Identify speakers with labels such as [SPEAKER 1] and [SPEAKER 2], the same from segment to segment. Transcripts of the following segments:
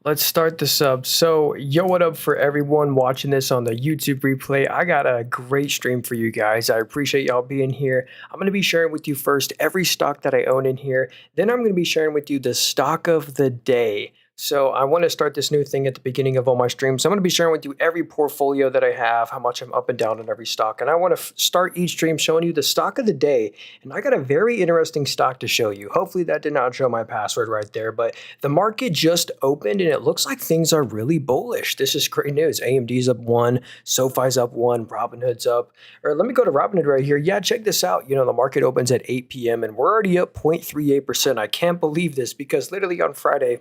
[SPEAKER 1] Let's start this up. So, yo, what up for everyone watching this on the YouTube replay? I got a great stream for you guys. I appreciate y'all being here. I'm going to be sharing with you first every stock that I own in here. Then I'm going to be sharing with you the stock of the day. So I want to start this new thing at the beginning of all my streams. I'm going to be sharing with you every portfolio that I have, how much I'm up and down on every stock. And I want to start each stream showing you the stock of the day. And I got a very interesting stock to show you. Hopefully that did not show my password right there, but the market just opened and it looks like things are really bullish. This is great news. AMD's up 1, SoFi's up 1, Robinhood's up. Or let me go to Robinhood right here. Yeah, check this out. You know, the market opens at 8 p.m. and we're already up 0.38%. I can't believe this because literally on Friday,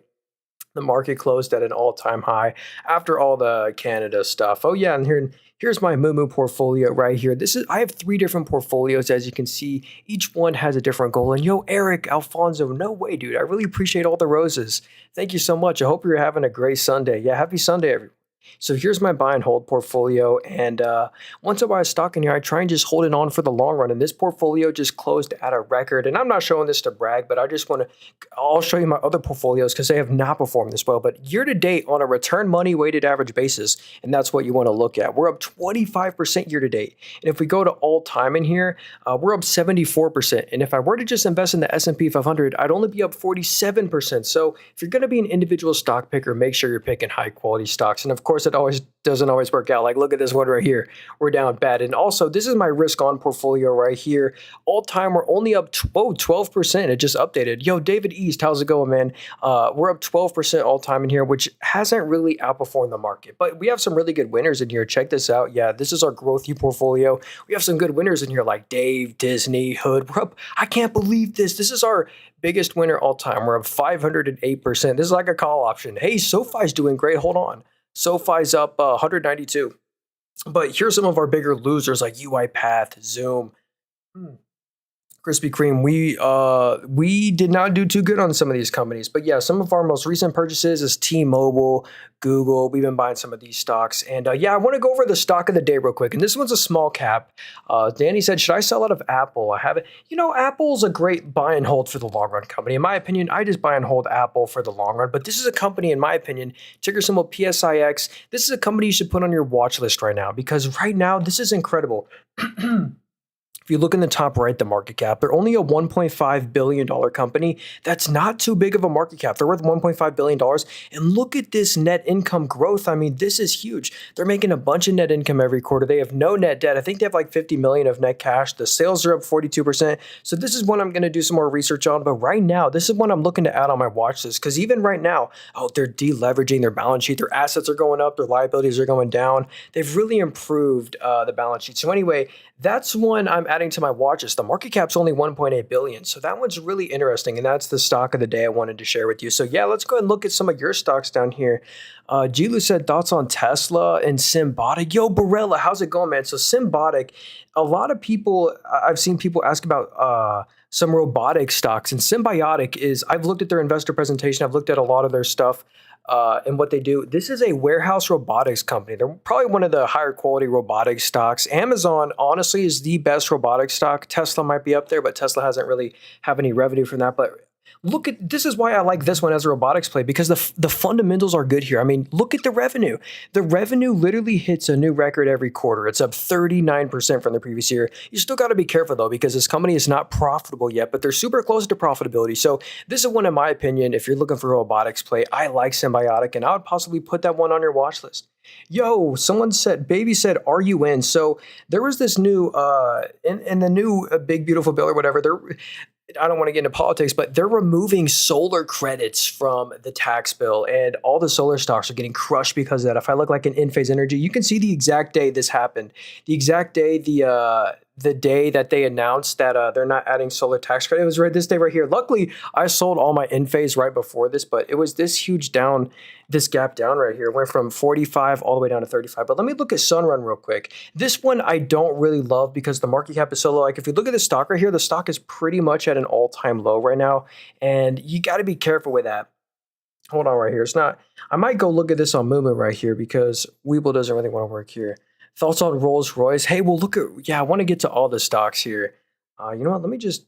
[SPEAKER 1] the market closed at an all-time high after all the Canada stuff. Oh yeah, and here's my Moomoo portfolio right here. I have 3 different portfolios, as you can see. Each one has a different goal. And yo, Eric, Alfonso, no way, dude. I really appreciate all the roses. Thank you so much. I hope you're having a great Sunday. Yeah, happy Sunday, everyone. So here's my buy and hold portfolio. And once I buy a stock in here, I try and just hold it on for the long run. And this portfolio just closed at a record. And I'm not showing this to brag, but I'll show you my other portfolios because they have not performed this well. But year to date on a return money weighted average basis, and that's what you want to look at. We're up 25% year to date. And if we go to all time in here, we're up 74%. And if I were to just invest in the S&P 500, I'd only be up 47%. So if you're going to be an individual stock picker, make sure you're picking high quality stocks. And of course, it always doesn't always work out. Like, look at this one right here. We're down bad. And also, this is my risk on portfolio right here. All time, we're only up 12%. It just updated. Yo, David East, how's it going, man? We're up 12% all time in here, which hasn't really outperformed the market. But we have some really good winners in here. Check this out. Yeah, this is our growthy portfolio. We have some good winners in here like Dave, Disney, Hood. We're up. I can't believe this. This is our biggest winner all time. We're up 508%. This is like a call option. Hey, SoFi's doing great. Hold on. SoFi's up 192. But here's some of our bigger losers like UiPath, Zoom, Krispy Kreme. We did not do too good on some of these companies. But yeah, some of our most recent purchases is T-Mobile, Google. We've been buying some of these stocks. And yeah, I want to go over the stock of the day real quick. And this one's a small cap. Danny said, should I sell out of Apple? I haven't. You know, Apple's a great buy and hold for the long run company. In my opinion, I just buy and hold Apple for the long run. But this is a company, in my opinion, ticker symbol PSIX. This is a company you should put on your watch list right now because right now, this is incredible. If you look in the top right, the market cap, they're only a $1.5 billion company. That's not too big of a market cap. They're worth $1.5 billion. And look at this net income growth. I mean, this is huge. They're making a bunch of net income every quarter. They have no net debt. I think they have like 50 million of net cash. The sales are up 42%. So this is one I'm going to do some more research on. But right now, this is one I'm looking to add on my watch list because even right now, they're deleveraging their balance sheet. Their assets are going up. Their liabilities are going down. They've really improved the balance sheet. So anyway, that's one I'm adding to my watch list. The market cap's only 1.8 billion. So that one's really interesting. And that's the stock of the day I wanted to share with you. So yeah, let's go ahead and look at some of your stocks down here. Gilu said thoughts on Tesla and Symbotic. Yo, Barella, how's it going, man? So Symbotic, a lot of people, I've seen people ask about some robotic stocks. And Symbiotic is, I've looked at their investor presentation. I've looked at a lot of their stuff. And what they do. This is a warehouse robotics company. They're probably one of the higher quality robotics stocks. Amazon, honestly, is the best robotics stock. Tesla might be up there, but Tesla hasn't really have any revenue from that. But look at this is why I like this one as a robotics play because the fundamentals are good here. I mean, look at the revenue. The revenue literally hits a new record every quarter. It's up 39% from the previous year. You still got to be careful though because this company is not profitable yet, but they're super close to profitability. So this is one, in my opinion, if you're looking for a robotics play, I like Symbiotic, and I would possibly put that one on your watch list. Yo, someone said, baby said, are you in? So there was this new, in the new Big Beautiful Bill or whatever, I don't want to get into politics, but they're removing solar credits from the tax bill, and all the solar stocks are getting crushed because of that. If I look like an In-Phase Energy, you can see the exact day this happened. The exact day, the day that they announced that they're not adding solar tax credit. It was right this day right here. Luckily, I sold all my In-Phase right before this, but it was this huge down, this gap down right here. It went from 45 all the way down to 35. But let me look at Sunrun real quick. This one I don't really love because the market cap is so low. Like if you look at the stock right here, the stock is pretty much at an all-time low right now, and you got to be careful with that. Hold on right here. It's not. I might go look at this on Moomoo right here because Weeble doesn't really want to work here. Thoughts on Rolls-Royce? Hey, well, look at, yeah, I want to get to all the stocks here. You know what? Let me just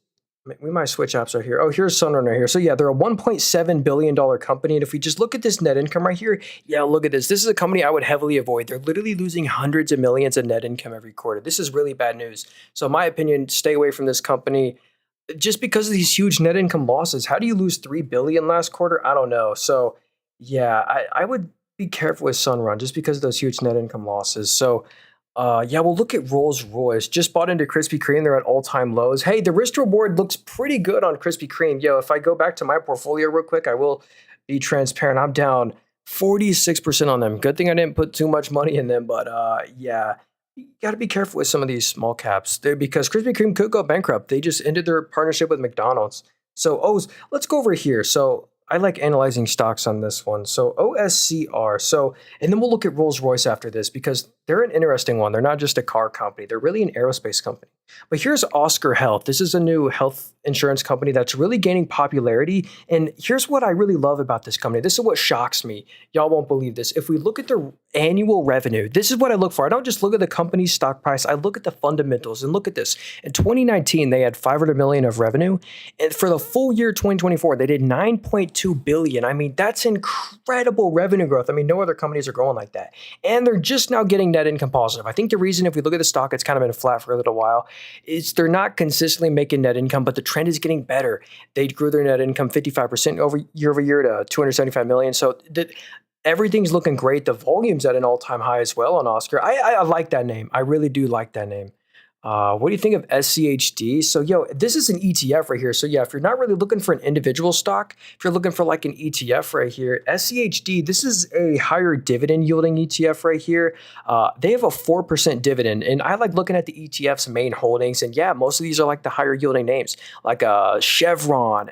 [SPEAKER 1] We might switch apps right here. Oh, here's Sunrun right here. So yeah, they're a $1.7 billion company. And if we just look at this net income right here, yeah, look at this. This is a company I would heavily avoid. They're literally losing hundreds of millions of net income every quarter. This is really bad news. So in my opinion, stay away from this company just because of these huge net income losses. How do you lose 3 billion last quarter? I don't know. So yeah, I would be careful with Sunrun just because of those huge net income losses. So yeah, we'll look at Rolls-Royce. Just bought into Krispy Kreme. They're at all-time lows. Hey, the risk reward looks pretty good on Krispy Kreme. Yo, if I go back to my portfolio real quick, I will be transparent. I'm down 46% on them. Good thing I didn't put too much money in them, but yeah, you got to be careful with some of these small caps because Krispy Kreme could go bankrupt. They just ended their partnership with McDonald's. So, let's go over here. So, I like analyzing stocks on this one. So OSCR. So, and then we'll look at Rolls-Royce after this because they're an interesting one. They're not just a car company. They're really an aerospace company. But here's Oscar Health. This is a new health insurance company that's really gaining popularity. And here's what I really love about this company. This is what shocks me. Y'all won't believe this. If we look at their annual revenue, this is what I look for. I don't just look at the company's stock price. I look at the fundamentals. And look at this. In 2019, they had 500 million of revenue. And for the full year 2024, they did 9.2 billion. I mean, that's incredible revenue growth. I mean, no other companies are growing like that. And they're just now getting net income positive. I think the reason, if we look at the stock, it's kind of been flat for a little while, is they're not consistently making net income, but the trend is getting better. They grew their net income 55% over year to 275 million. So everything's looking great. The volume's at an all-time high as well on Oscar. I like that name. I really do like that name. What do you think of SCHD? So, this is an ETF right here. So, yeah, if you're not really looking for an individual stock, if you're looking for like an ETF right here, SCHD, this is a higher dividend yielding ETF right here. They have a 4% dividend. And I like looking at the ETF's main holdings. And yeah, most of these are like the higher yielding names, like a Chevron,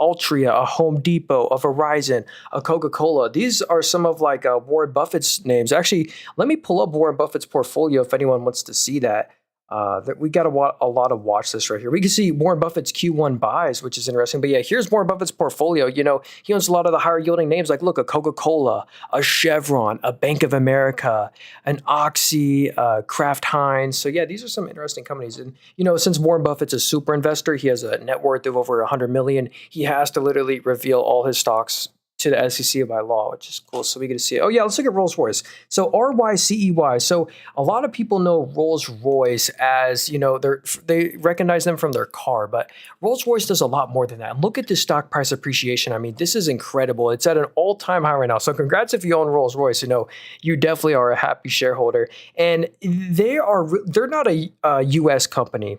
[SPEAKER 1] Altria, a Home Depot, a Verizon, a Coca-Cola. These are some of like Warren Buffett's names. Actually, let me pull up Warren Buffett's portfolio if anyone wants to see that. That we got a lot of watch this right here. We can see Warren Buffett's Q1 buys, which is interesting. But yeah, here's Warren Buffett's portfolio. He owns a lot of the higher yielding names like, look, a Coca-Cola, a Chevron, a Bank of America, an Oxy, Kraft Heinz. So yeah, these are some interesting companies. And, since Warren Buffett's a super investor, he has a net worth of over 100 million. He has to literally reveal all his stocks to the SEC by law, which is cool. So we get to see it. Oh yeah, let's look at Rolls-Royce. So RYCEY. So a lot of people know Rolls-Royce as, they recognize them from their car, but Rolls-Royce does a lot more than that. And look at the stock price appreciation. I mean, this is incredible. It's at an all-time high right now. So congrats if you own Rolls-Royce. You definitely are a happy shareholder. And they're not a US company.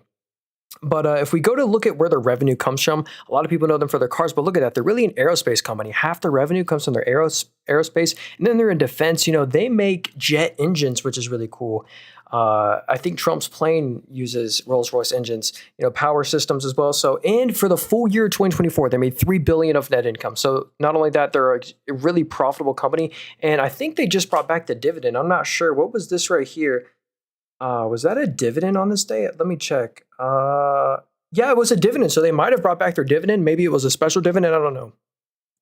[SPEAKER 1] But if we go to look at where their revenue comes from, a lot of people know them for their cars, but look at that. They're really an aerospace company. Half their revenue comes from their aerospace, and then they're in defense. They make jet engines, which is really cool. I think Trump's plane uses Rolls-Royce engines, power systems as well. So, and for the full year 2024, they made $3 billion of net income. So not only that, they're a really profitable company. And I think they just brought back the dividend. I'm not sure. What was this right here? Was that a dividend on this day? Let me check. Yeah, it was a dividend. So they might have brought back their dividend. Maybe it was a special dividend. I don't know.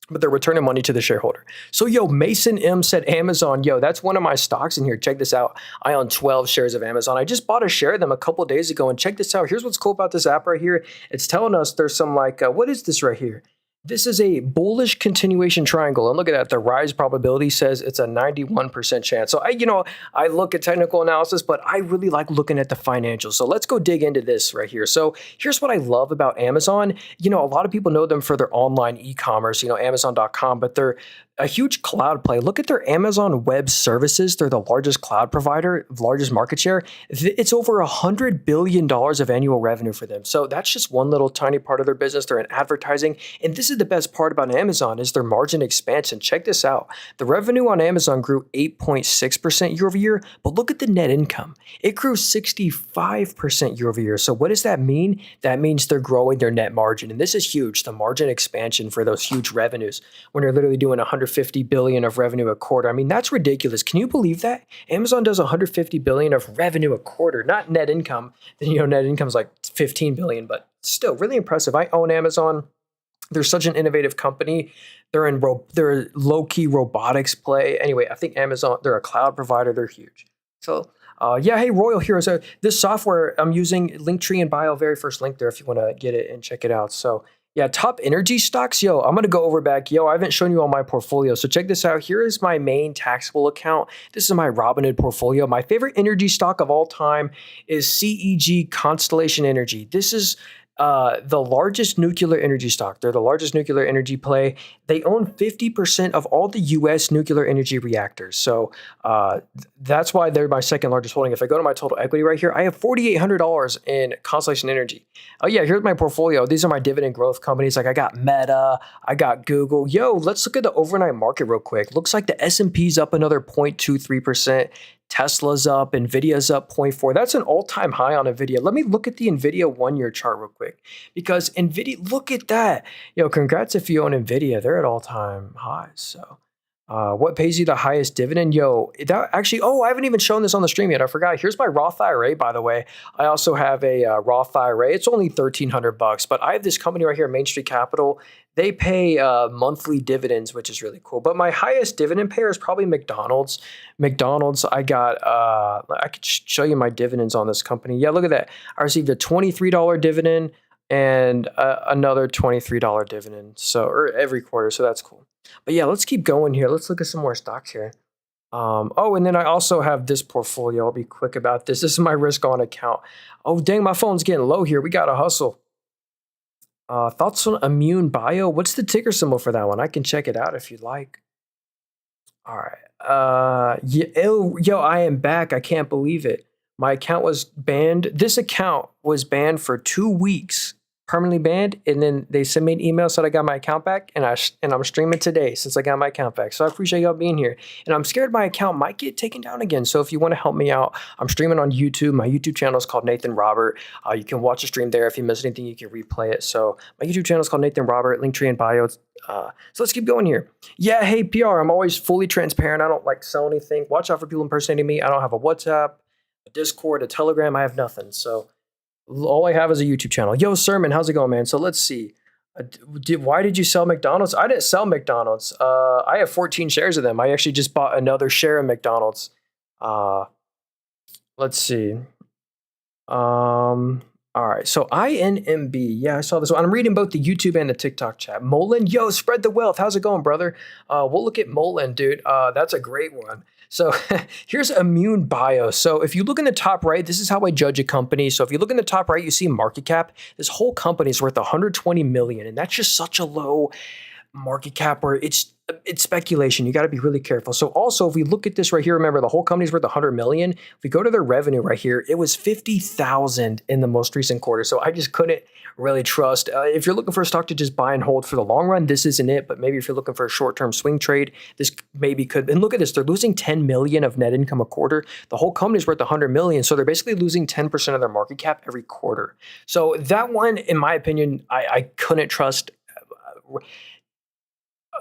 [SPEAKER 1] But they're returning money to the shareholder. So, Mason M said Amazon. That's one of my stocks in here. Check this out. I own 12 shares of Amazon. I just bought a share of them a couple of days ago. And check this out. Here's what's cool about this app right here. It's telling us there's some what is this right here? This is a bullish continuation triangle. And look at that. The rise probability says it's a 91% chance. So I look at technical analysis, but I really like looking at the financials. So let's go dig into this right here. So here's what I love about Amazon. A lot of people know them for their online e-commerce, Amazon.com, but they're a huge cloud play. Look at their Amazon Web Services. They're the largest cloud provider, largest market share. It's over $100 billion of annual revenue for them. So that's just one little tiny part of their business. They're in advertising. And this is the best part about Amazon is their margin expansion. Check this out. The revenue on Amazon grew 8.6% year over year, but look at the net income. It grew 65% year over year. So what does that mean? That means they're growing their net margin. And this is huge, the margin expansion for those huge revenues when you're literally doing 150 billion of revenue a quarter. I mean, that's ridiculous. Can you believe that? Amazon does 150 billion of revenue a quarter, not net income. Net income is like 15 billion, but still really impressive. I own Amazon. They're such an innovative company. They're a low-key robotics play. Anyway, I think Amazon, they're a cloud provider. They're huge. So Yeah, hey, Royal Hero. So this software I'm using, Linktree and bio, very first link there if you want to get it and check it out. So yeah, top energy stocks. Yo, I'm gonna go over back. Yo, I haven't shown you all my portfolio. So check this out. Here is my main taxable account. This is my Robinhood portfolio. My favorite energy stock of all time is CEG Constellation Energy. This is the largest nuclear energy stock. They're the largest nuclear energy play. They own 50% of all the US nuclear energy reactors. So that's why they're my second largest holding. If I go to my total equity right here, I have $4,800 in Constellation Energy. Oh yeah, here's my portfolio. These are my dividend growth companies. Like I got Meta, I got Google. Yo, let's look at the overnight market real quick. Looks like the S&P's up another 0.23%. Tesla's up, Nvidia's up 0.4. That's an all-time high on Nvidia. Let me look at the Nvidia one-year chart real quick because Nvidia, look at that. Yo, congrats if you own Nvidia. They're at all-time highs. So what pays you the highest dividend? Yo, that actually, oh, I haven't even shown this on the stream yet. I forgot. Here's my Roth IRA, by the way. I also have a Roth IRA. It's only $1,300, but I have this company right here, Main Street Capital. They pay monthly dividends, which is really cool. But my highest dividend payer is probably McDonald's. McDonald's, I got, I could show you my dividends on this company. Yeah, look at that. I received a $23 dividend and another $23 dividend. So, or every quarter. So that's cool. But yeah, let's keep going here. Let's look at some more stocks here. Oh, and then I also have this portfolio. I'll be quick about this. This is my risk on account. Oh, dang, my phone's getting low here. We got to hustle. Thoughts on Immune Bio? What's the ticker symbol for that one? I can check it out if you'd like. All right. Yo, I am back. I can't believe it. My account was banned. This account was banned for 2 weeks, permanently banned, and then they sent me an email said I got my account back, and I'm streaming today since I got my account back. So I appreciate y'all being here. And I'm scared my account might get taken down again. So if you want to help me out, I'm streaming on YouTube. My YouTube channel is called Nathan Robert. You can watch the stream there. If you miss anything, you can replay it. So my YouTube channel is called Nathan Robert. Linktree in bio. So let's keep going here. Yeah, hey PR. I'm always fully transparent. I don't like sell anything. Watch out for people impersonating me. I don't have a WhatsApp, a Discord, a Telegram. I have nothing. So all I have is a YouTube channel. Yo, Sermon, how's it going, man? So let's see. Why did you sell McDonald's? I didn't sell McDonald's. I have 14 shares of them. I actually just bought another share of McDonald's. Let's see. All right, so INMB. Yeah, I saw this one. I'm reading both the YouTube and the TikTok chat. Molin, yo, spread the wealth. How's it going, brother? We'll look at Molin, dude. That's a great one. So here's Immune Bio. So if you look in the top right, this is how I judge a company. So if you look in the top right, you see market cap. This whole company is worth 120 million, and that's just such a low market cap where it's speculation. You got to be really careful. So also, if we look at this right here, remember the whole company's worth 100 million. If we go to their revenue right here, it was 50,000 in the most recent quarter. So I just couldn't really trust. If you're looking for a stock to just buy and hold for the long run, this isn't it. But maybe if you're looking for a short-term swing trade, this maybe could. And look at this, they're losing 10 million of net income a quarter. The whole company's worth 100 million. So they're basically losing 10% of their market cap every quarter. So that one, in my opinion, I couldn't trust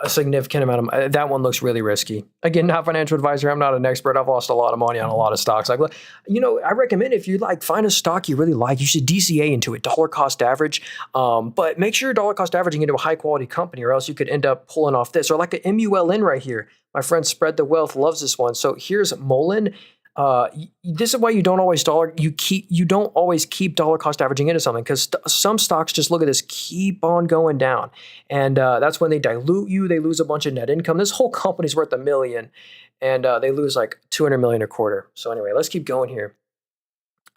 [SPEAKER 1] a significant amount of that one looks really risky. Again, not financial advisor. I'm not an expert. I've lost a lot of money on a lot of stocks. Like, I recommend if you find a stock you really like, you should DCA into it, dollar cost average. But make sure you're dollar cost averaging into a high quality company, or else you could end up pulling off this. Or like a MULN right here. My friend Spread the Wealth loves this one. So here's Molin. This is why you don't always keep dollar cost averaging into something, because some stocks, just look at this, keep on going down, and that's when they dilute you. They lose a bunch of net income. This whole company's worth $1 million, and they lose like 200 million a quarter. So anyway, let's keep going here.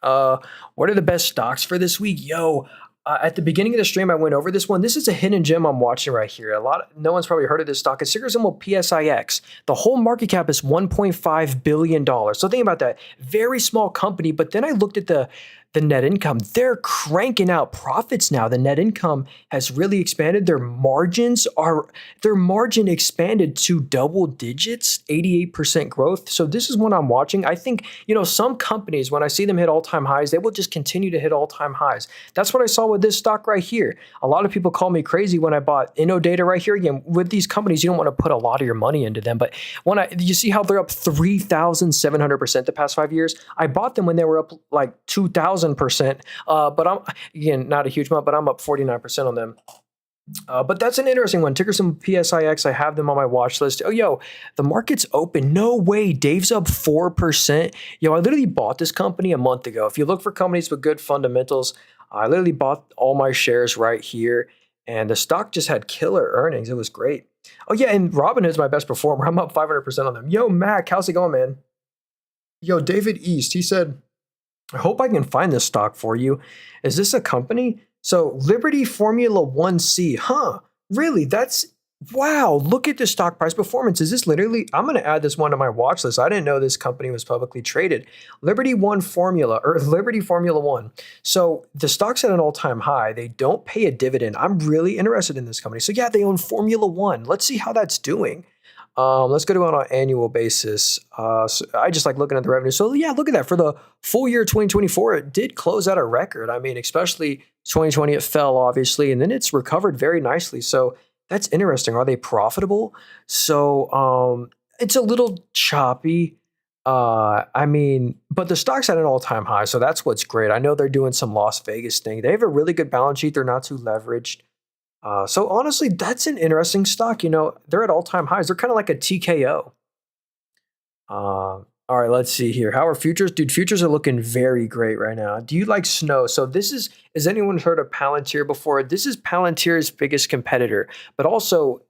[SPEAKER 1] What are the best stocks for this week? Yo, at the beginning of the stream, I went over this one. This is a hidden gem I'm watching right here. No one's probably heard of this stock. It's ticker symbol PSIX. The whole market cap is $1.5 billion. So think about that. Very small company. But then I looked at the net income. They're cranking out profits now. The net income has really expanded. Their margin expanded to double digits, 88% growth. So this is what I'm watching. I think, some companies, when I see them hit all-time highs, they will just continue to hit all-time highs. That's what I saw with this stock right here. A lot of people call me crazy when I bought Innodata right here. Again, with these companies, you don't want to put a lot of your money into them. But you see how they're up 3,700% the past 5 years? I bought them when they were up like 2,000%. But I'm, again, not a huge amount, but I'm up 49% on them. But that's an interesting one. Ticker symbol PSIX. I have them on my watch list. Oh, yo, the market's open. No way. Dave's up 4%. Yo, I literally bought this company a month ago. If you look for companies with good fundamentals, I literally bought all my shares right here. And the stock just had killer earnings. It was great. Oh, yeah. And Robinhood's my best performer. I'm up 500% on them. Yo, Mac, how's it going, man? Yo, David East, he said, I hope I can find this stock for you. Is this a company? So Liberty Formula 1C, huh? Really? That's wow. Look at the stock price performance. Is this literally? I'm going to add this one to my watch list. I didn't know this company was publicly traded. Liberty One Formula or Liberty Formula One. So the stock's at an all-time high. They don't pay a dividend. I'm really interested in this company. So yeah, they own Formula One. Let's see how that's doing. Let's go to it on an annual basis. So I just like looking at the revenue. So yeah, look at that. For the full year 2024, it did close at a record. I mean, especially 2020, it fell obviously, and then it's recovered very nicely. So that's interesting. Are they profitable? So it's a little choppy. I mean, but the stock's at an all-time high, so that's what's great. I know they're doing some Las Vegas thing. They have a really good balance sheet. They're not too leveraged. So honestly, that's an interesting stock. You know, they're at all-time highs. They're kind of like a TKO. All right, let's see here. How are futures? Dude, futures are looking very great right now. Do you like snow? So this has anyone heard of Palantir before? This is Palantir's biggest competitor, but also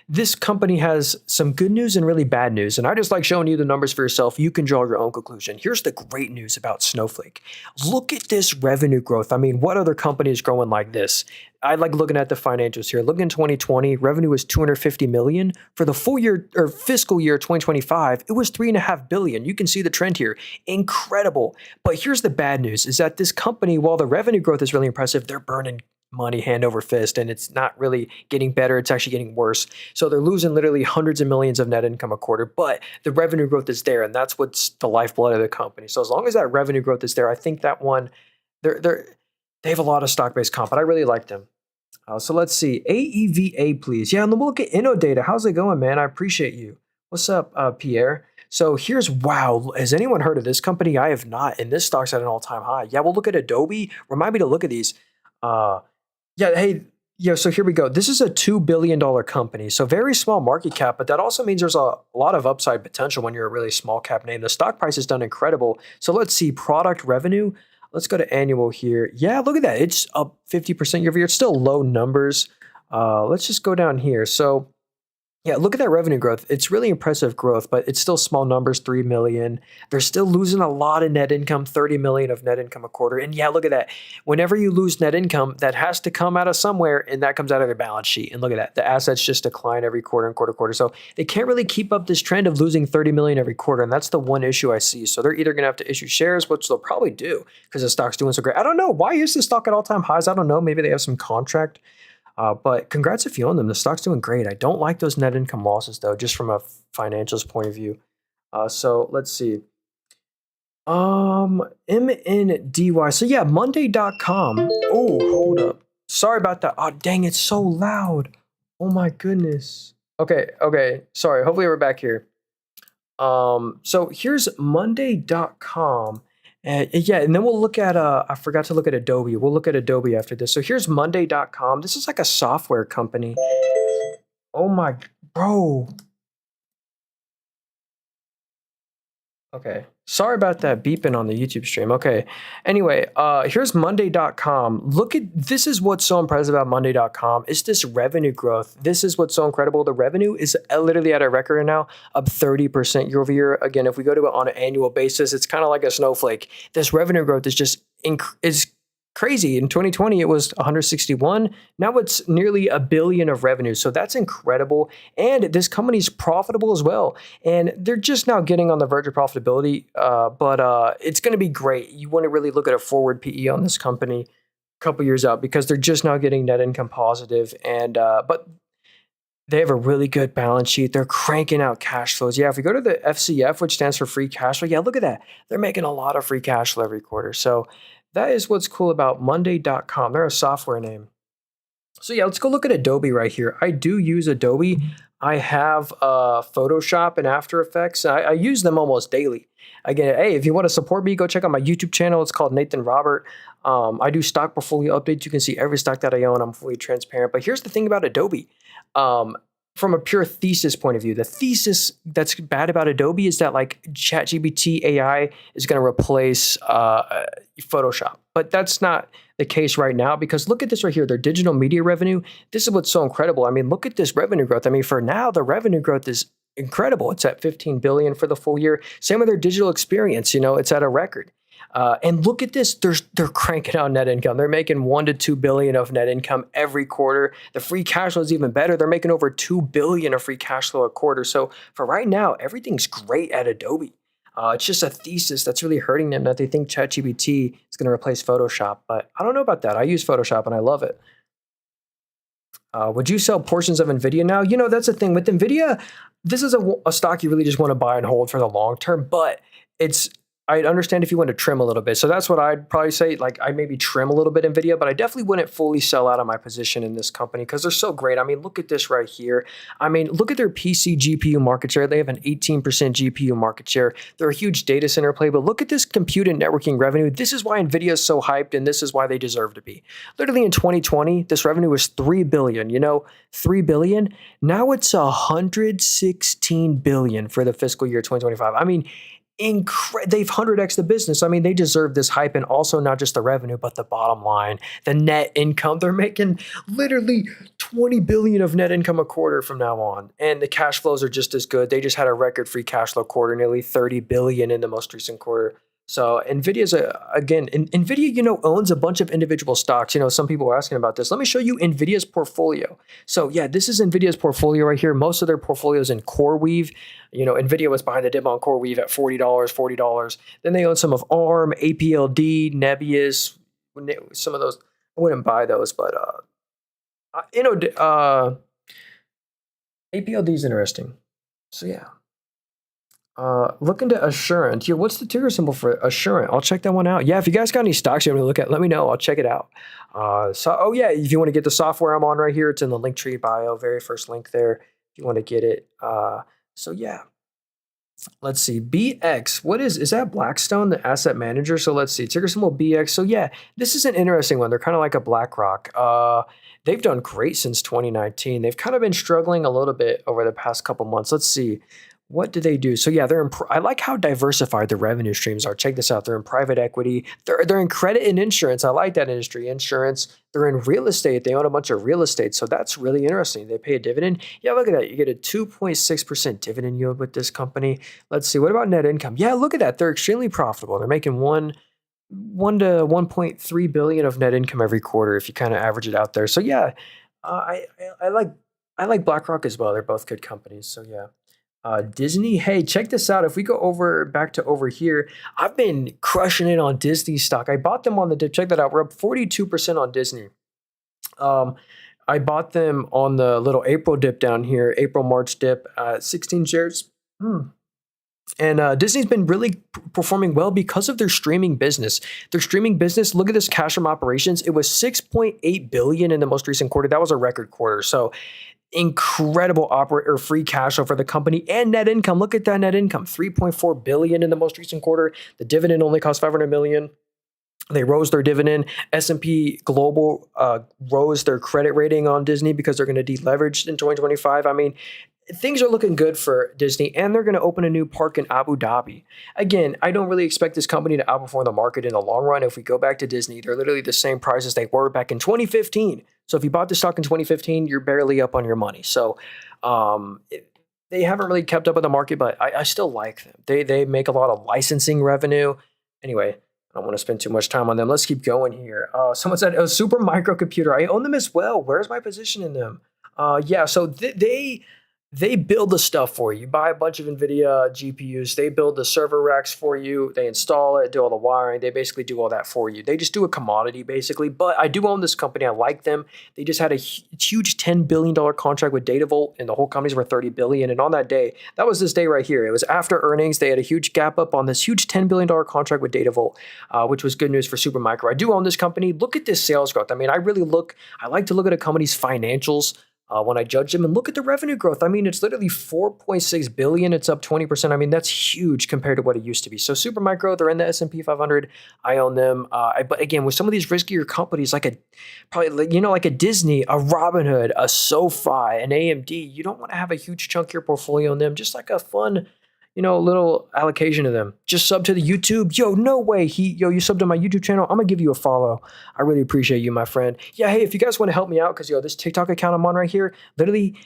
[SPEAKER 1] this company has some good news and really bad news. And I just like showing you the numbers for yourself. You can draw your own conclusion. Here's the great news about Snowflake. Look at this revenue growth. I mean, what other company is growing like this? I like looking at the financials here. Look in 2020, revenue was 250 million. For the full year or fiscal year 2025, it was 3.5 billion. You can see the trend here. Incredible. But here's the bad news is that this company, while the revenue growth is really impressive, they're burning money hand over fist, and it's not really getting better. It's actually getting worse. So they're losing literally hundreds of millions of net income a quarter, but the revenue growth is there, and that's what's the lifeblood of the company. So as long as that revenue growth is there, I think that one, they have a lot of stock-based comp, but I really like them. So let's see. AEVA, please. Yeah, and then we'll look at Innodata. How's it going, man? I appreciate you. What's up, Pierre? So here's, wow, has anyone heard of this company? I have not, and this stock's at an all-time high. Yeah, we'll look at Adobe. Remind me to look at these. Yeah, hey, yeah, so here we go. This is a $2 billion company, so very small market cap, but that also means there's a lot of upside potential when you're a really small cap name. The stock price has done incredible. So let's see, product revenue. Let's go to annual here. Yeah, look at that. It's up 50% year over year. It's still low numbers. Let's just go down here. So yeah, look at that revenue growth. It's really impressive growth, but it's still small numbers, 3 million. They're still losing a lot of net income, 30 million of net income a quarter. And yeah, look at that. Whenever you lose net income, that has to come out of somewhere, and that comes out of their balance sheet. And look at that. The assets just decline every quarter and quarter. So they can't really keep up this trend of losing 30 million every quarter. And that's the one issue I see. So they're either going to have to issue shares, which they'll probably do because the stock's doing so great. I don't know. Why is the stock at all-time highs? I don't know. Maybe they have some contract. But congrats if you own them. The stock's doing great. I don't like those net income losses, though, just from a financials point of view. So let's see. MNDY. So yeah, Monday.com. Oh, hold up. Sorry about that. Oh, dang, it's so loud. Oh my goodness. Okay. Sorry. Hopefully we're back here. So here's Monday.com. Yeah, and then we'll look at, I forgot to look at Adobe. We'll look at Adobe after this. So here's Monday.com. This is like a software company. Oh my, bro. Okay. Sorry about that beeping on the YouTube stream. Okay. Anyway, here's Monday.com. Look at, this is what's so impressive about Monday.com. It's this revenue growth. This is what's so incredible. The revenue is literally at a record now, up 30% year over year. Again, if we go to it on an annual basis, it's kind of like a snowflake. This revenue growth is just is crazy. In 2020, it was 161. Now it's nearly $1 billion of revenue. So that's incredible. And this company's profitable as well. And they're just now getting on the verge of profitability. But it's going to be great. You want to really look at a forward PE on this company a couple years out because they're just now getting net income positive. And but they have a really good balance sheet. They're cranking out cash flows. Yeah, if we go to the FCF, which stands for free cash flow, yeah, look at that. They're making a lot of free cash flow every quarter. So that is what's cool about Monday.com. They're a software name. So yeah, let's go look at Adobe right here. I do use Adobe. I have Photoshop and After Effects. I use them almost daily. Again, hey, if you want to support me, go check out my YouTube channel. It's called Nathan Robert. I do stock portfolio updates. You can see every stock that I own. I'm fully transparent. But here's the thing about Adobe. Um, from a pure thesis point of view, the thesis that's bad about Adobe is that like ChatGPT AI is going to replace Photoshop. But that's not the case right now because look at this right here, their digital media revenue. This is what's so incredible. I mean, look at this revenue growth. I mean, for now, the revenue growth is incredible. It's at 15 billion for the full year. Same with their digital experience. It's at a record. And look at this. They're cranking out net income. They're making 1 to 2 billion of net income every quarter. The free cash flow is even better. They're making over 2 billion of free cash flow a quarter. So for right now, everything's great at Adobe. It's just a thesis that's really hurting them that they think ChatGPT is going to replace Photoshop. But I don't know about that. I use Photoshop and I love it. Would you sell portions of Nvidia now? That's the thing with Nvidia. This is a stock you really just want to buy and hold for the long term, but I understand if you want to trim a little bit. So that's what I'd probably say. Like I maybe trim a little bit Nvidia, but I definitely wouldn't fully sell out of my position in this company because they're so great. I mean, look at this right here. I mean, look at their PC GPU market share. They have an 18% GPU market share. They're a huge data center play, but look at this compute and networking revenue. This is why Nvidia is so hyped, and this is why they deserve to be. Literally in 2020, this revenue was 3 billion. 3 billion. Now it's 116 billion for the fiscal year 2025. I mean, they've 100x the business. I mean, they deserve this hype, and also not just the revenue, but the bottom line, the net income. They're making literally 20 billion of net income a quarter from now on, and the cash flows are just as good. They just had a record free cash flow quarter, nearly 30 billion in the most recent quarter. So Nvidia's Nvidia, owns a bunch of individual stocks. Some people are asking about this. Let me show you Nvidia's portfolio. So yeah, this is Nvidia's portfolio right here. Most of their portfolio is in CoreWeave. Nvidia was behind the dip on CoreWeave at $40. Then they own some of ARM, APLD, Nebius. Some of those, I wouldn't buy those, but APLD is interesting. So yeah. Look into Assurant. What's the ticker symbol for Assurant? I'll check that one out. Yeah, if you guys got any stocks you want to look at, let me know. I'll check it out. If you want to get the software I'm on right here, it's in the Linktree bio, very first link there. If you want to get it. Let's see. BX. Is that Blackstone, the asset manager? So let's see. Ticker symbol BX. So yeah, this is an interesting one. They're kind of like a BlackRock. They've done great since 2019. They've kind of been struggling a little bit over the past couple months. Let's see. What do they do? So yeah, I like how diversified the revenue streams are. Check this out. They're in private equity. They're in credit and insurance. I like that industry. Insurance. They're in real estate. They own a bunch of real estate. So that's really interesting. They pay a dividend. Yeah, look at that. You get a 2.6% dividend yield with this company. Let's see. What about net income? Yeah, look at that. They're extremely profitable. They're making 1 to 1.3 billion of net income every quarter if you kind of average it out there. So yeah, I like BlackRock as well. They're both good companies. So yeah. Disney. Hey, check this out. If we go back to over here, I've been crushing it on Disney stock. I bought them on the dip. Check that out. We're up 42% on Disney. I bought them on the little April dip down here, April-March dip, 16 shares. And Disney's been really performing well because of their streaming business. Their streaming business, look at this cash from operations. It was 6.8 billion in the most recent quarter. That was a record quarter. So incredible free cash flow for the company and net income. Look at that net income, 3.4 billion in the most recent quarter. The dividend only cost 500 million. They rose their dividend. S&P Global rose their credit rating on Disney because they're going to deleverage in 2025. I mean, things are looking good for Disney, and they're going to open a new park in Abu Dhabi. Again, I don't really expect this company to outperform the market in the long run. If we go back to Disney, they're literally the same price as they were back in 2015. So if you bought the stock in 2015, you're barely up on your money. So they haven't really kept up with the market, but I still like them. They make a lot of licensing revenue. Anyway, I don't want to spend too much time on them. Let's keep going here. Someone said, Super Microcomputer. I own them as well. Where's my position in them? So they build the stuff for you. You buy a bunch of Nvidia GPUs. They build the server racks for you. They install it, do all the wiring. They basically do all that for you. They just do a commodity, basically. But I do own this company. I like them. They just had a huge $10 billion contract with Datavolt, and the whole company's worth $30 billion. And on that day, that was this day right here. It was after earnings. They had a huge gap up on this huge $10 billion contract with Datavolt, which was good news for Supermicro. I do own this company. Look at this sales growth. I mean, I like to look at a company's financials. when I judge them. And look at the revenue growth. I mean, it's literally 4.6 billion. It's up 20%. I mean, that's huge compared to what it used to be. So Supermicro, they're in the S&P 500. I own them. But again, with some of these riskier companies, like like a Disney, a Robinhood, a SoFi, an AMD, you don't want to have a huge chunk of your portfolio in them. Just like a fun, little allocation of them. Just sub to the YouTube. Yo, no way. You sub to my YouTube channel. I'm gonna give you a follow. I really appreciate you, my friend. Yeah, hey, if you guys want to help me out, because this TikTok account I'm on right here, literally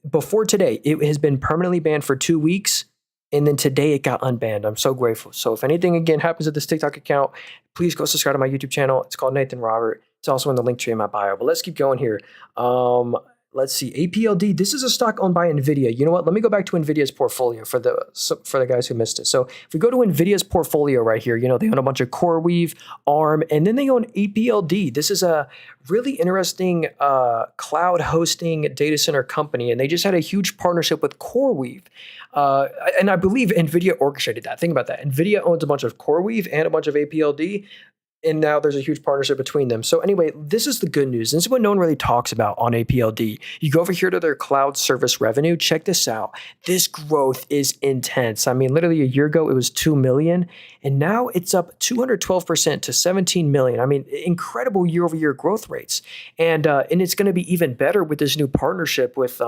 [SPEAKER 1] before today, it has been permanently banned for 2 weeks. And then today it got unbanned. I'm so grateful. So if anything again happens to this TikTok account, please go subscribe to my YouTube channel. It's called Nathan Robert. It's also in the link tree in my bio. But let's keep going here. Let's see, APLD. This is a stock owned by Nvidia. You know what? Let me go back to Nvidia's portfolio for the guys who missed it. So if we go to Nvidia's portfolio right here, they own a bunch of CoreWeave, ARM, and then they own APLD. This is a really interesting cloud hosting data center company, and they just had a huge partnership with CoreWeave. And I believe Nvidia orchestrated that. Think about that. Nvidia owns a bunch of CoreWeave and a bunch of APLD. And now there's a huge partnership between them. So anyway, this is the good news. This is what no one really talks about on APLD. You go over here to their cloud service revenue. Check this out. This growth is intense. I mean, literally a year ago, it was 2 million. And now it's up 212% to 17 million. I mean, incredible year-over-year growth rates. And it's going to be even better with this new partnership with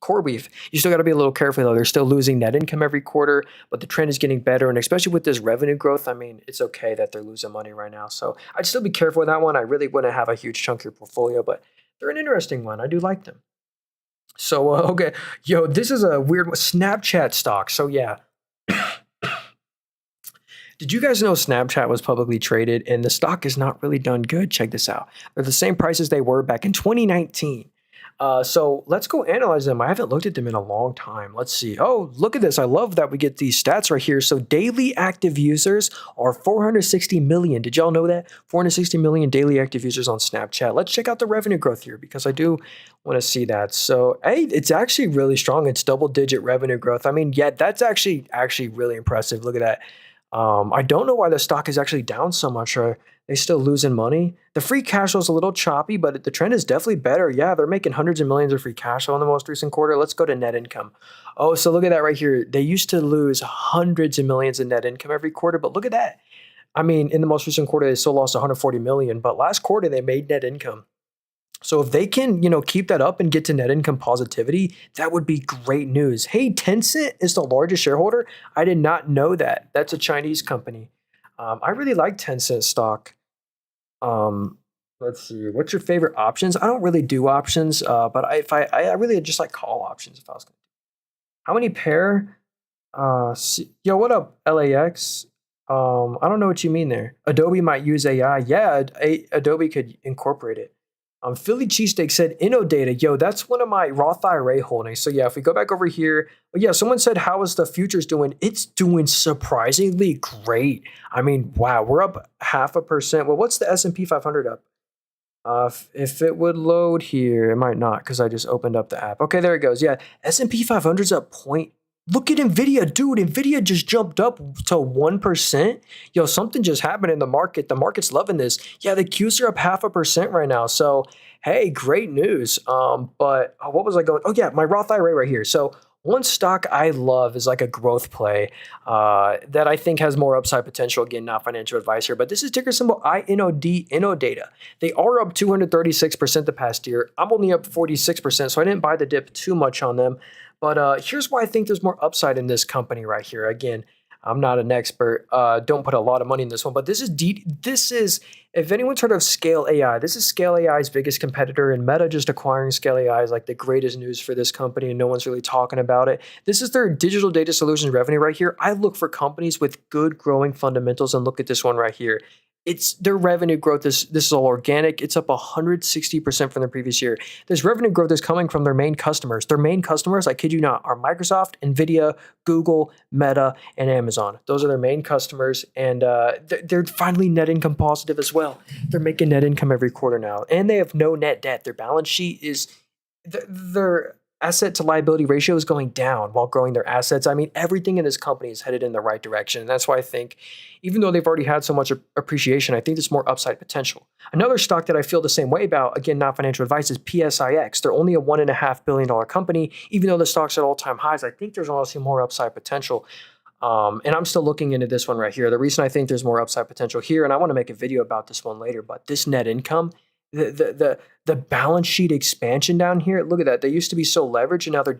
[SPEAKER 1] CoreWeave. You still got to be a little careful though. They're still losing net income every quarter, but the trend is getting better. And especially with this revenue growth, I mean, it's okay that they're losing money right now. So I'd still be careful with that one. I really wouldn't have a huge chunk of your portfolio, but they're an interesting one. I do like them. So, okay. Yo, this is a weird one. Snapchat stock. So yeah. Did you guys know Snapchat was publicly traded and the stock is not really done good? Check this out. They're the same prices they were back in 2019. So let's go analyze them. I haven't looked at them in a long time. Let's see. Oh, look at this. I love that we get these stats right here. So daily active users are 460 million. Did y'all know that? 460 million daily active users on Snapchat. Let's check out the revenue growth here because I do want to see that. So, hey, it's actually really strong. It's double-digit revenue growth. I mean, yeah, that's actually really impressive. Look at that. I don't know why the stock is actually down so much. Are they still losing money? The free cash flow is a little choppy, but the trend is definitely better. Yeah, they're making hundreds of millions of free cash flow in the most recent quarter. Let's go to net income. Oh, so look at that right here. They used to lose hundreds of millions in net income every quarter, but look at that. I mean, in the most recent quarter, they still lost 140 million, but last quarter they made net income. So if they can, keep that up and get to net income positivity, that would be great news. Hey, Tencent is the largest shareholder. I did not know that. That's a Chinese company. I really like Tencent stock. Let's see. What's your favorite options? I don't really do options, but I really just like call options. If I was going to, how many pair? Yo, what up, LAX? I don't know what you mean there. Adobe might use AI. Yeah, Adobe could incorporate it. Philly Cheesesteak said Innodata. Yo, that's one of my Roth IRA holdings. So yeah, if we go back over here, yeah, someone said, how is the futures doing? It's doing surprisingly great. I mean, wow, we're up 0.5%. Well, what's the S&P 500 up? If it would load here, it might not because I just opened up the app. Okay, there it goes. Yeah, S&P 500's up point. Look at Nvidia, dude. Nvidia just jumped up to 1%. Yo, something just happened in the market. The market's loving this. Yeah, the Qs are up 0.5% right now. So, hey, great news. But what was I going? Oh, yeah, my Roth IRA right here. So, one stock I love is like a growth play that I think has more upside potential. Again, not financial advice here, but this is ticker symbol INOD, Innodata. They are up 236% the past year. I'm only up 46%, so I didn't buy the dip too much on them. But here's why I think there's more upside in this company right here. Again, I'm not an expert. Don't put a lot of money in this one, but this is if anyone's heard of Scale AI, this is Scale AI's biggest competitor, and Meta just acquiring Scale AI is like the greatest news for this company, and no one's really talking about it. This is their digital data solutions revenue right here. I look for companies with good growing fundamentals, and look at this one right here. It's their revenue growth. This is all organic. It's up 160% from the previous year. This revenue growth is coming from their main customers. Their main customers, I kid you not, are Microsoft, Nvidia, Google, Meta, and Amazon. Those are their main customers, and they're finally net income positive as well. They're making net income every quarter now, and they have no net debt. Their balance sheet is they're asset to liability ratio is going down while growing their assets. I mean, everything in this company is headed in the right direction. And that's why I think, even though they've already had so much appreciation, I think there's more upside potential. Another stock that I feel the same way about, again, not financial advice, is PSIX. They're only a $1.5 billion company. Even though the stock's at all-time highs, I think there's also more upside potential. And I'm still looking into this one right here. The reason I think there's more upside potential here, and I want to make a video about this one later, but this net income, the balance sheet expansion down here, look at that. They used to be so leveraged, and now they're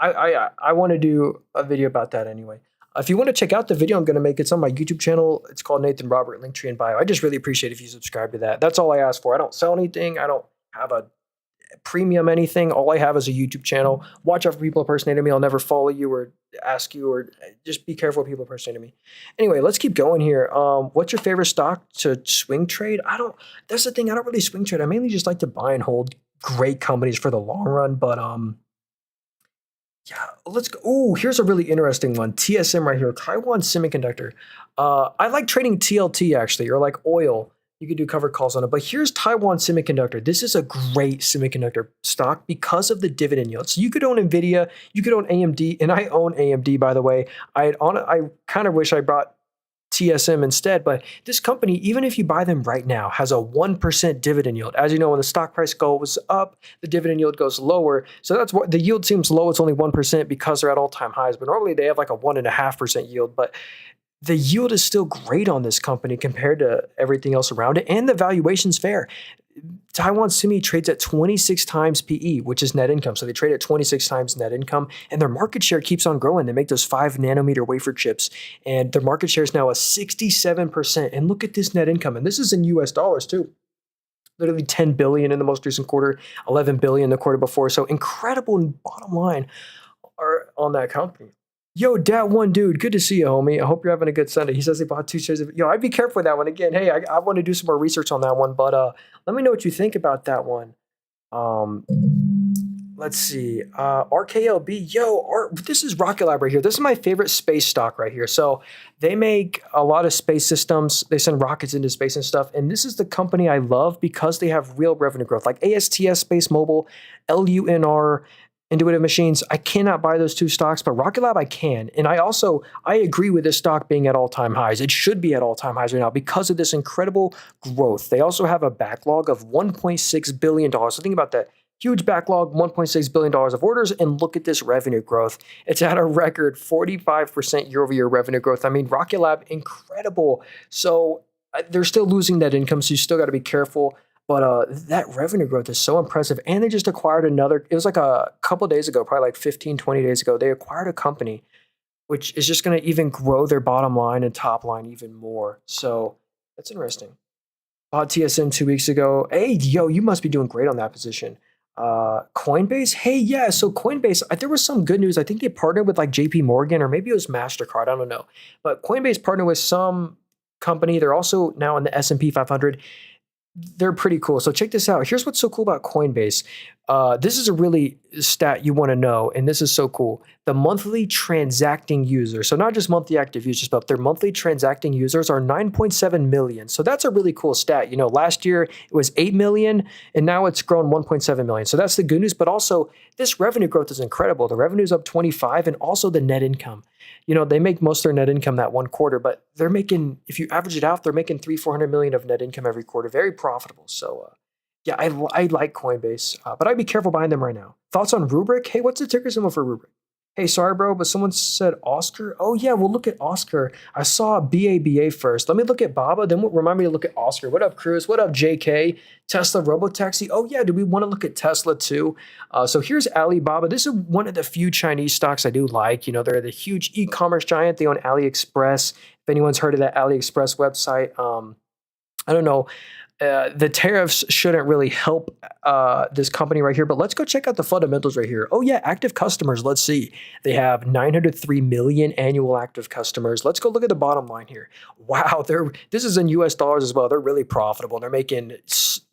[SPEAKER 1] I want to do a video about that anyway. If you want to check out the video I'm going to make, it's on my YouTube channel. It's called Nathan Robert, Linktree in bio. I just really appreciate if you subscribe to that. That's all I ask for. I don't sell anything. I don't have a premium anything. All I have is a YouTube channel. Watch out for people impersonating me. I'll never follow you or ask you, or just be careful of people impersonating me. Anyway, let's keep going here. What's your favorite stock to swing trade? That's the thing. I don't really swing trade. I mainly just like to buy and hold great companies for the long run. But yeah, let's go. Oh, here's a really interesting one. TSM right here, Taiwan Semiconductor. I like trading TLT actually, or like oil. You could do covered calls on it. But here's Taiwan Semiconductor. This is a great semiconductor stock because of the dividend yield. So you could own Nvidia, you could own AMD, and I own AMD, by the way. I kind of wish I brought TSM instead, but this company, even if you buy them right now, has a 1% dividend yield. As you know, when the stock price goes up, the dividend yield goes lower. So that's what the yield seems low. It's only 1% because they're at all-time highs, but normally they have like a 1.5% yield. But the yield is still great on this company compared to everything else around it, and the valuation's fair. Taiwan Semi trades at 26 times PE, which is net income. So they trade at 26 times net income, and their market share keeps on growing. They make those 5 nanometer wafer chips, and their market share is now a 67%. And look at this net income, and this is in US dollars too. Literally 10 billion in the most recent quarter, 11 billion the quarter before. So incredible bottom line are on that company. Yo, Dat One Dude, good to see you, homie. I hope you're having a good Sunday. He says he bought 2 shares of. Yo, I'd be careful with that one. Again, hey, I want to do some more research on that one, but let me know what you think about that one. Let's see. RKLB, this is Rocket Lab right here. This is my favorite space stock right here. So they make a lot of space systems. They send rockets into space and stuff. And this is the company I love because they have real revenue growth, like ASTS, Space Mobile, LUNR, Intuitive Machines. I cannot buy those 2 stocks, but Rocket Lab I can. And I agree with this stock being at all-time highs. It should be at all-time highs right now because of this incredible growth. They also have a backlog of $1.6 billion. So think about that. Huge backlog, $1.6 billion of orders, and look at this revenue growth. It's at a record 45% year-over-year revenue growth. I mean, Rocket Lab, incredible. So they're still losing that income, so you still got to be careful. But that revenue growth is so impressive. And they just acquired another, it was like a couple days ago, probably like 15, 20 days ago, they acquired a company which is just going to even grow their bottom line and top line even more. So that's interesting. Bought TSM 2 weeks ago. Hey, yo, you must be doing great on that position. Coinbase. Hey, yeah. So Coinbase, there was some good news. I think they partnered with like JP Morgan, or maybe it was MasterCard. I don't know. But Coinbase partnered with some company. They're also now in the S&P 500. They're pretty cool. So check this out. Here's what's so cool about Coinbase. This is a really stat you want to know, and this is so cool. The monthly transacting users, so not just monthly active users, but their monthly transacting users are 9.7 million. So that's a really cool stat. You know, last year it was 8 million, and now it's grown 1.7 million. So that's the good news, but also this revenue growth is incredible. The revenue is up 25, and also the net income. You know, they make most of their net income that one quarter, but they're making, if you average it out, they're making 300-400 million of net income every quarter. Very profitable. So, yeah, I like Coinbase, but I'd be careful buying them right now. Thoughts on Rubrik? Hey, what's the ticker symbol for Rubrik? Hey, sorry, bro, but someone said Oscar. Oh, yeah, we'll look at Oscar. I saw BABA first. Let me look at BABA, then remind me to look at Oscar. What up, Cruz? What up, JK? Tesla Robotaxi. Oh, yeah, do we want to look at Tesla too? So here's Alibaba. This is one of the few Chinese stocks I do like. You know, they're the huge e-commerce giant. They own AliExpress. If anyone's heard of that AliExpress website, I don't know. The tariffs shouldn't really help this company right here, but let's go check out the fundamentals right here. Oh yeah, active customers. Let's see. They have 903 million annual active customers. Let's go look at the bottom line here. Wow, this is in US dollars as well. They're really profitable. They're making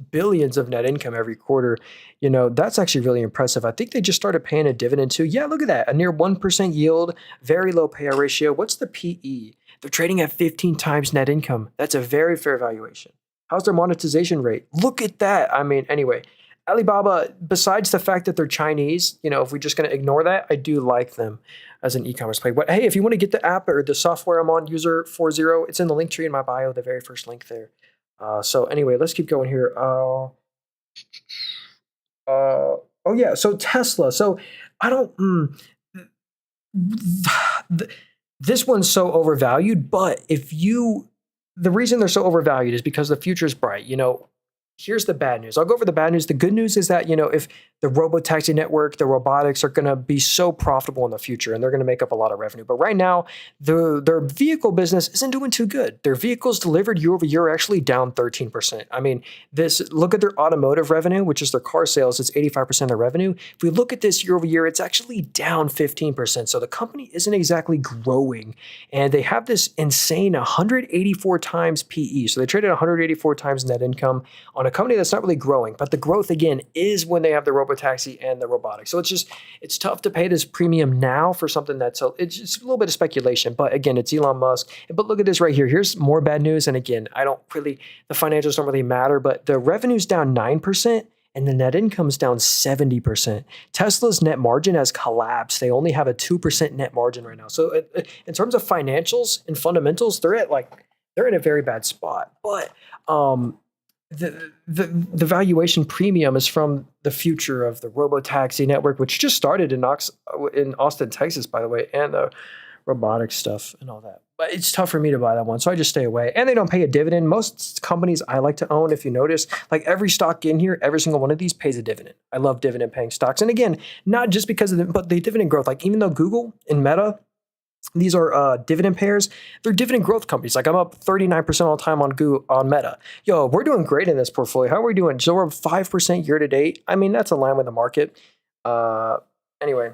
[SPEAKER 1] billions of net income every quarter. You know, that's actually really impressive. I think they just started paying a dividend too. Yeah, look at that. A near 1% yield, very low payout ratio. What's the PE? They're trading at 15 times net income. That's a very fair valuation. How's their monetization rate? Look at that. I mean, anyway, Alibaba, besides the fact that they're Chinese, if we're just going to ignore that, I do like them as an e-commerce play. But hey, if you want to get the app or the software I'm on, user 40, it's in the link tree in my bio, the very first link there. So anyway, let's keep going here. Oh yeah, so Tesla. So I don't. th- this one's so overvalued, but the reason they're so overvalued is because the future is bright. Here's the bad news. I'll go over the bad news. The good news is that, if the robotaxi network, the robotics are going to be so profitable in the future and they're going to make up a lot of revenue. But right now, their vehicle business isn't doing too good. Their vehicles delivered year over year are actually down 13%. I mean, look at their automotive revenue, which is their car sales. It's 85% of their revenue. If we look at this year over year, it's actually down 15%. So the company isn't exactly growing. And they have this insane 184 times PE. So they traded 184 times net income on a company that's not really growing, but the growth again is when they have the robotaxi and the robotics. So it's tough to pay this premium now for something it's just a little bit of speculation, but again, it's Elon Musk. But look at this right here. Here's more bad news. And again, the financials don't really matter, but the revenue's down 9% and the net income's down 70%. Tesla's net margin has collapsed. They only have a 2% net margin right now. So in terms of financials and fundamentals, they're in a very bad spot. But the valuation premium is from the future of the robotaxi network, which just started in Austin, Texas, by the way, and the robotics stuff and all that. But it's tough for me to buy that one, so I just stay away. And they don't pay a dividend. Most companies I like to own, if you notice, like every stock in here, every single one of these pays a dividend. I love dividend-paying stocks. And again, not just because of but the dividend growth. Like even though Google and Meta, these are dividend payers. They're dividend growth companies. Like I'm up 39% all the time on Meta. Yo, we're doing great in this portfolio. How are we doing? So we're up 5% year to date. I mean, that's aligned with the market. Anyway,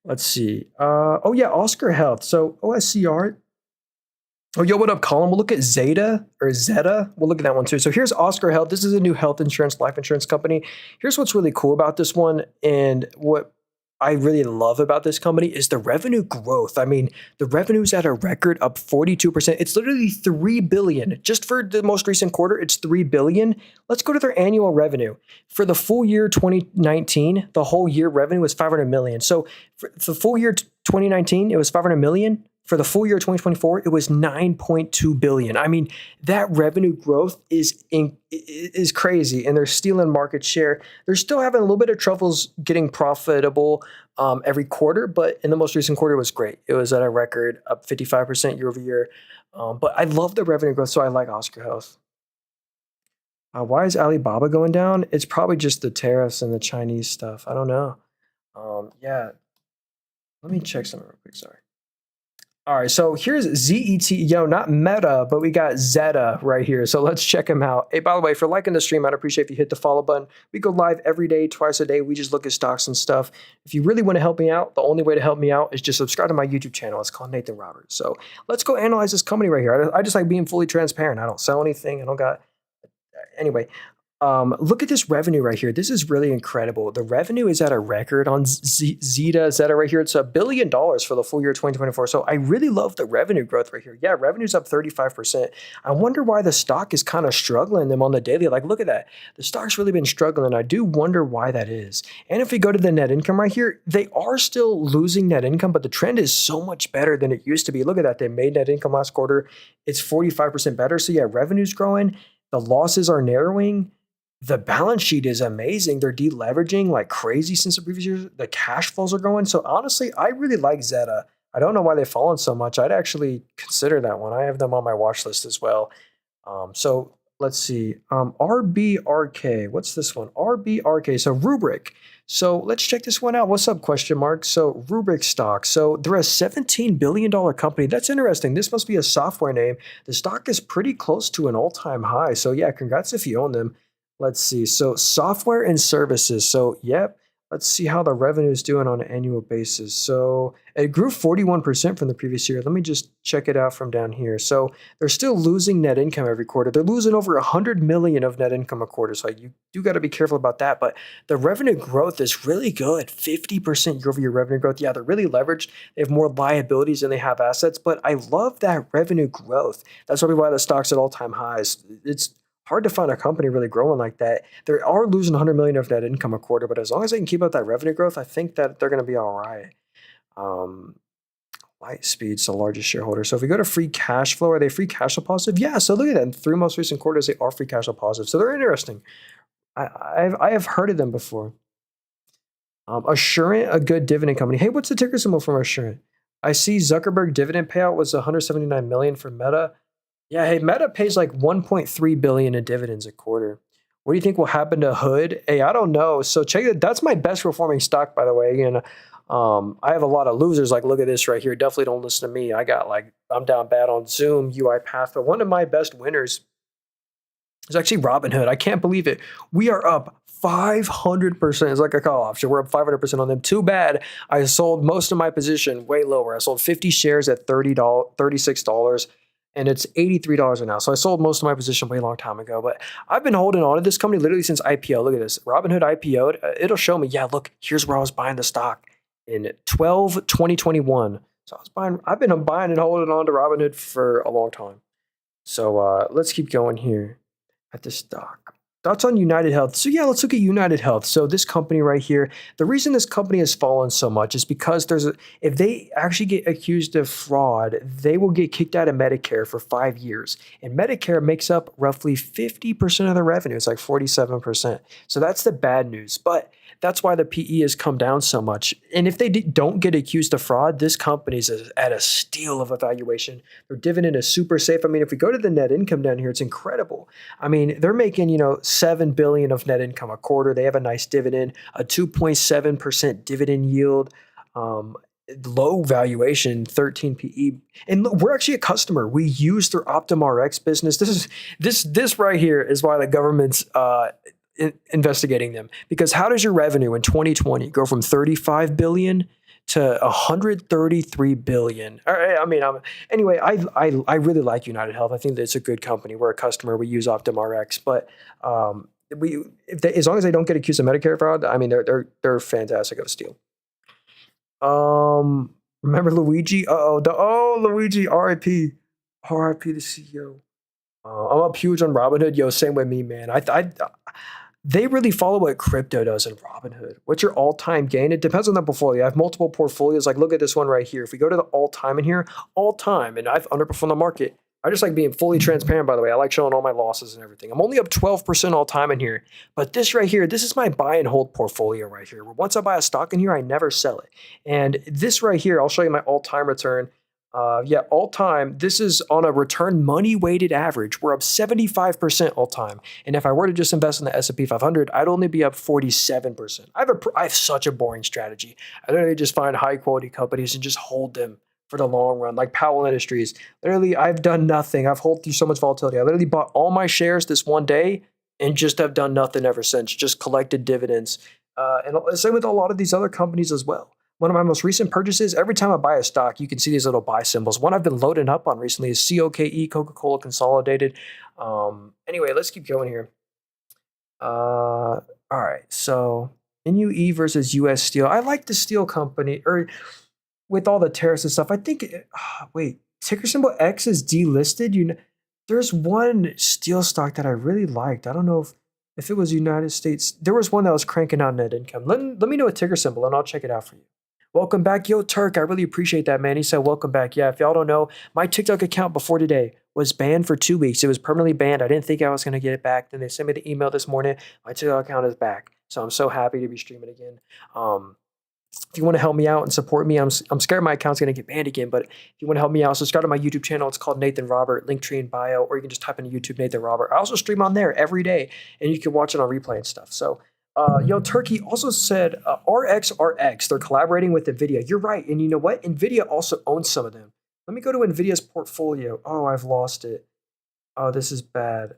[SPEAKER 1] let's see. Oh yeah, Oscar Health. So OSCR. Oh, yo, what up, Colin? We'll look at Zeta. We'll look at that one too. So here's Oscar Health. This is a new life insurance company. Here's what's really cool about this one and what I really love about this company is the revenue growth. I mean, the revenue's at a record up 42%. It's literally $3 billion. Just for the most recent quarter, it's $3 billion. Let's go to their annual revenue. For the full year 2019, the whole year revenue was $500 million. So for the full year 2019, it was $500 million. For the full year 2024, it was $9.2 billion. I mean, that revenue growth is crazy, and they're stealing market share. They're still having a little bit of troubles getting profitable every quarter, but in the most recent quarter, it was great. It was at a record, up 55% year over year. But I love the revenue growth, so I like Oscar Health. Why is Alibaba going down? It's probably just the tariffs and the Chinese stuff. I don't know. Yeah, let me check something real quick. Sorry. All right, so here's ZET, not Meta, but we got Zeta right here. So let's check them out. Hey, by the way, if you're liking the stream, I'd appreciate if you hit the follow button. We go live every day, twice a day. We just look at stocks and stuff. If you really want to help me out, the only way to help me out is just subscribe to my YouTube channel. It's called Nathan Roberts. So let's go analyze this company right here. I just like being fully transparent. I don't sell anything. Anyway. Look at this revenue right here. This is really incredible. The revenue is at a record on Zeta right here. It's $1 billion for the full year 2024. So I really love the revenue growth right here. Yeah, revenue's up 35%. I wonder why the stock is kind of struggling them on the daily. Like, look at that. The stock's really been struggling. I do wonder why that is. And if we go to the net income right here, they are still losing net income, but the trend is so much better than it used to be. Look at that. They made net income last quarter. It's 45% better. So yeah, revenue's growing. The losses are narrowing. The balance sheet is amazing. They're deleveraging like crazy since the previous years. The cash flows are growing. So honestly, I really like Zeta. I don't know why they've fallen so much. I'd actually consider that one. I have them on my watch list as well. So let's see. RBRK. What's this one? RBRK. So Rubric. So let's check this one out. What's up, question mark? So Rubric stock. So they're a $17 billion company. That's interesting. This must be a software name. The stock is pretty close to an all-time high. So yeah, congrats if you own them. Let's see. So software and services. So yep. Let's see how the revenue is doing on an annual basis. So it grew 41% from the previous year. Let me just check it out from down here. So they're still losing net income every quarter. They're losing over $100 million of net income a quarter. So you do got to be careful about that. But the revenue growth is really good. 50% year over year revenue growth. Yeah, they're really leveraged. They have more liabilities than they have assets. But I love that revenue growth. That's probably why the stock's at all-time highs. It's hard to find a company really growing like that. They are losing 100 million of net income a quarter, but as long as they can keep up that revenue growth, I think that they're going to be all right. Um, Lightspeed's the largest shareholder. So if we go to free cash flow, are they free cash flow positive? Yeah. So look at that. In 3 most recent quarters, they are free cash flow positive. So they're interesting. I have heard of them before. Assurant, a good dividend company. Hey, what's the ticker symbol for Assurant? I see Zuckerberg dividend payout was 179 million for Meta. Yeah, hey, Meta pays like 1.3 billion in dividends a quarter. What do you think will happen to Hood? Hey, I don't know. So check it. That's my best performing stock, by the way. And I have a lot of losers. Like, look at this right here. Definitely don't listen to me. I'm down bad on Zoom, UiPath. But one of my best winners is actually Robinhood. I can't believe it. We are up 500%. It's like a call option. We're up 500% on them. Too bad I sold most of my position way lower. I sold 50 shares at $36, and it's $83 now. So I sold most of my position way long time ago. But I've been holding on to this company literally since IPO. Look at this. Robinhood IPO'd. It'll show me, yeah, look, here's where I was buying the stock in 2021. So I've been buying and holding on to Robinhood for a long time. So let's keep going here at the stock. Thoughts on United Health. So yeah, let's look at United Health. So this company right here, the reason this company has fallen so much is because if they actually get accused of fraud, they will get kicked out of Medicare for 5 years. And Medicare makes up roughly 50% of the revenue. It's like 47%. So that's the bad news. But that's why the PE has come down so much. And if they don't get accused of fraud, this company is at a steal of a valuation. Their dividend is super safe. I mean, if we go to the net income down here, it's incredible. I mean, they're making, $7 billion of net income a quarter. They have a nice dividend, a 2.7% dividend yield, low valuation, 13 PE. And look, we're actually a customer. We use their OptumRx business. This right here is why the government's investigating them, because how does your revenue in 2020 go from 35 billion to 133 billion? All right, I mean, anyway, I really like United Health. I think that it's a good company. We're a customer. We use OptumRx, but as long as they don't get accused of Medicare fraud, I mean, they're fantastic of a steal. Remember Luigi? Luigi, RIP, RIP the CEO. I'm up huge on Robinhood. Yo, same with me, man. They really follow what crypto does in Robinhood. What's your all-time gain? It depends on the portfolio. I have multiple portfolios. Like, look at this one right here. If we go to the all-time in here, all-time, and I've underperformed the market. I just like being fully transparent, by the way. I like showing all my losses and everything. I'm only up 12% all-time in here. But this right here, this is my buy and hold portfolio right here. Once I buy a stock in here, I never sell it. And this right here, I'll show you my all-time return. All time, this is on a return money weighted average. We're up 75% all time. And if I were to just invest in the S&P 500, I'd only be up 47%. I have such a boring strategy. I literally just find high quality companies and just hold them for the long run, like Powell Industries. Literally, I've done nothing. I've held through so much volatility. I literally bought all my shares this one day and just have done nothing ever since, just collected dividends. And same with a lot of these other companies as well. One of my most recent purchases, every time I buy a stock, you can see these little buy symbols. One I've been loading up on recently is COKE, Coca-Cola Consolidated. Anyway, let's keep going here. All right, so NUE versus US Steel. I like the steel company, or with all the tariffs and stuff. I think, wait, ticker symbol X is delisted. There's one steel stock that I really liked. I don't know if it was United States. There was one that was cranking out net income. Let me know a ticker symbol and I'll check it out for you. Welcome back, Yo Turk. I really appreciate that, man. He said, welcome back. Yeah, if y'all don't know, my TikTok account before today was banned for 2 weeks. It was permanently banned. I didn't think I was going to get it back. Then they sent me the email this morning. My TikTok account is back. So I'm so happy to be streaming again. If you want to help me out and support me, I'm scared my account's going to get banned again. But if you want to help me out, subscribe to my YouTube channel. It's called Nathan Robert, Linktree in bio, or you can just type in YouTube Nathan Robert. I also stream on there every day, and you can watch it on replay and stuff. So, Yo Turkey also said RXRX. They're collaborating with Nvidia. You're right, and you know what? Nvidia also owns some of them. Let me go to Nvidia's portfolio. Oh, I've lost it. Oh, this is bad.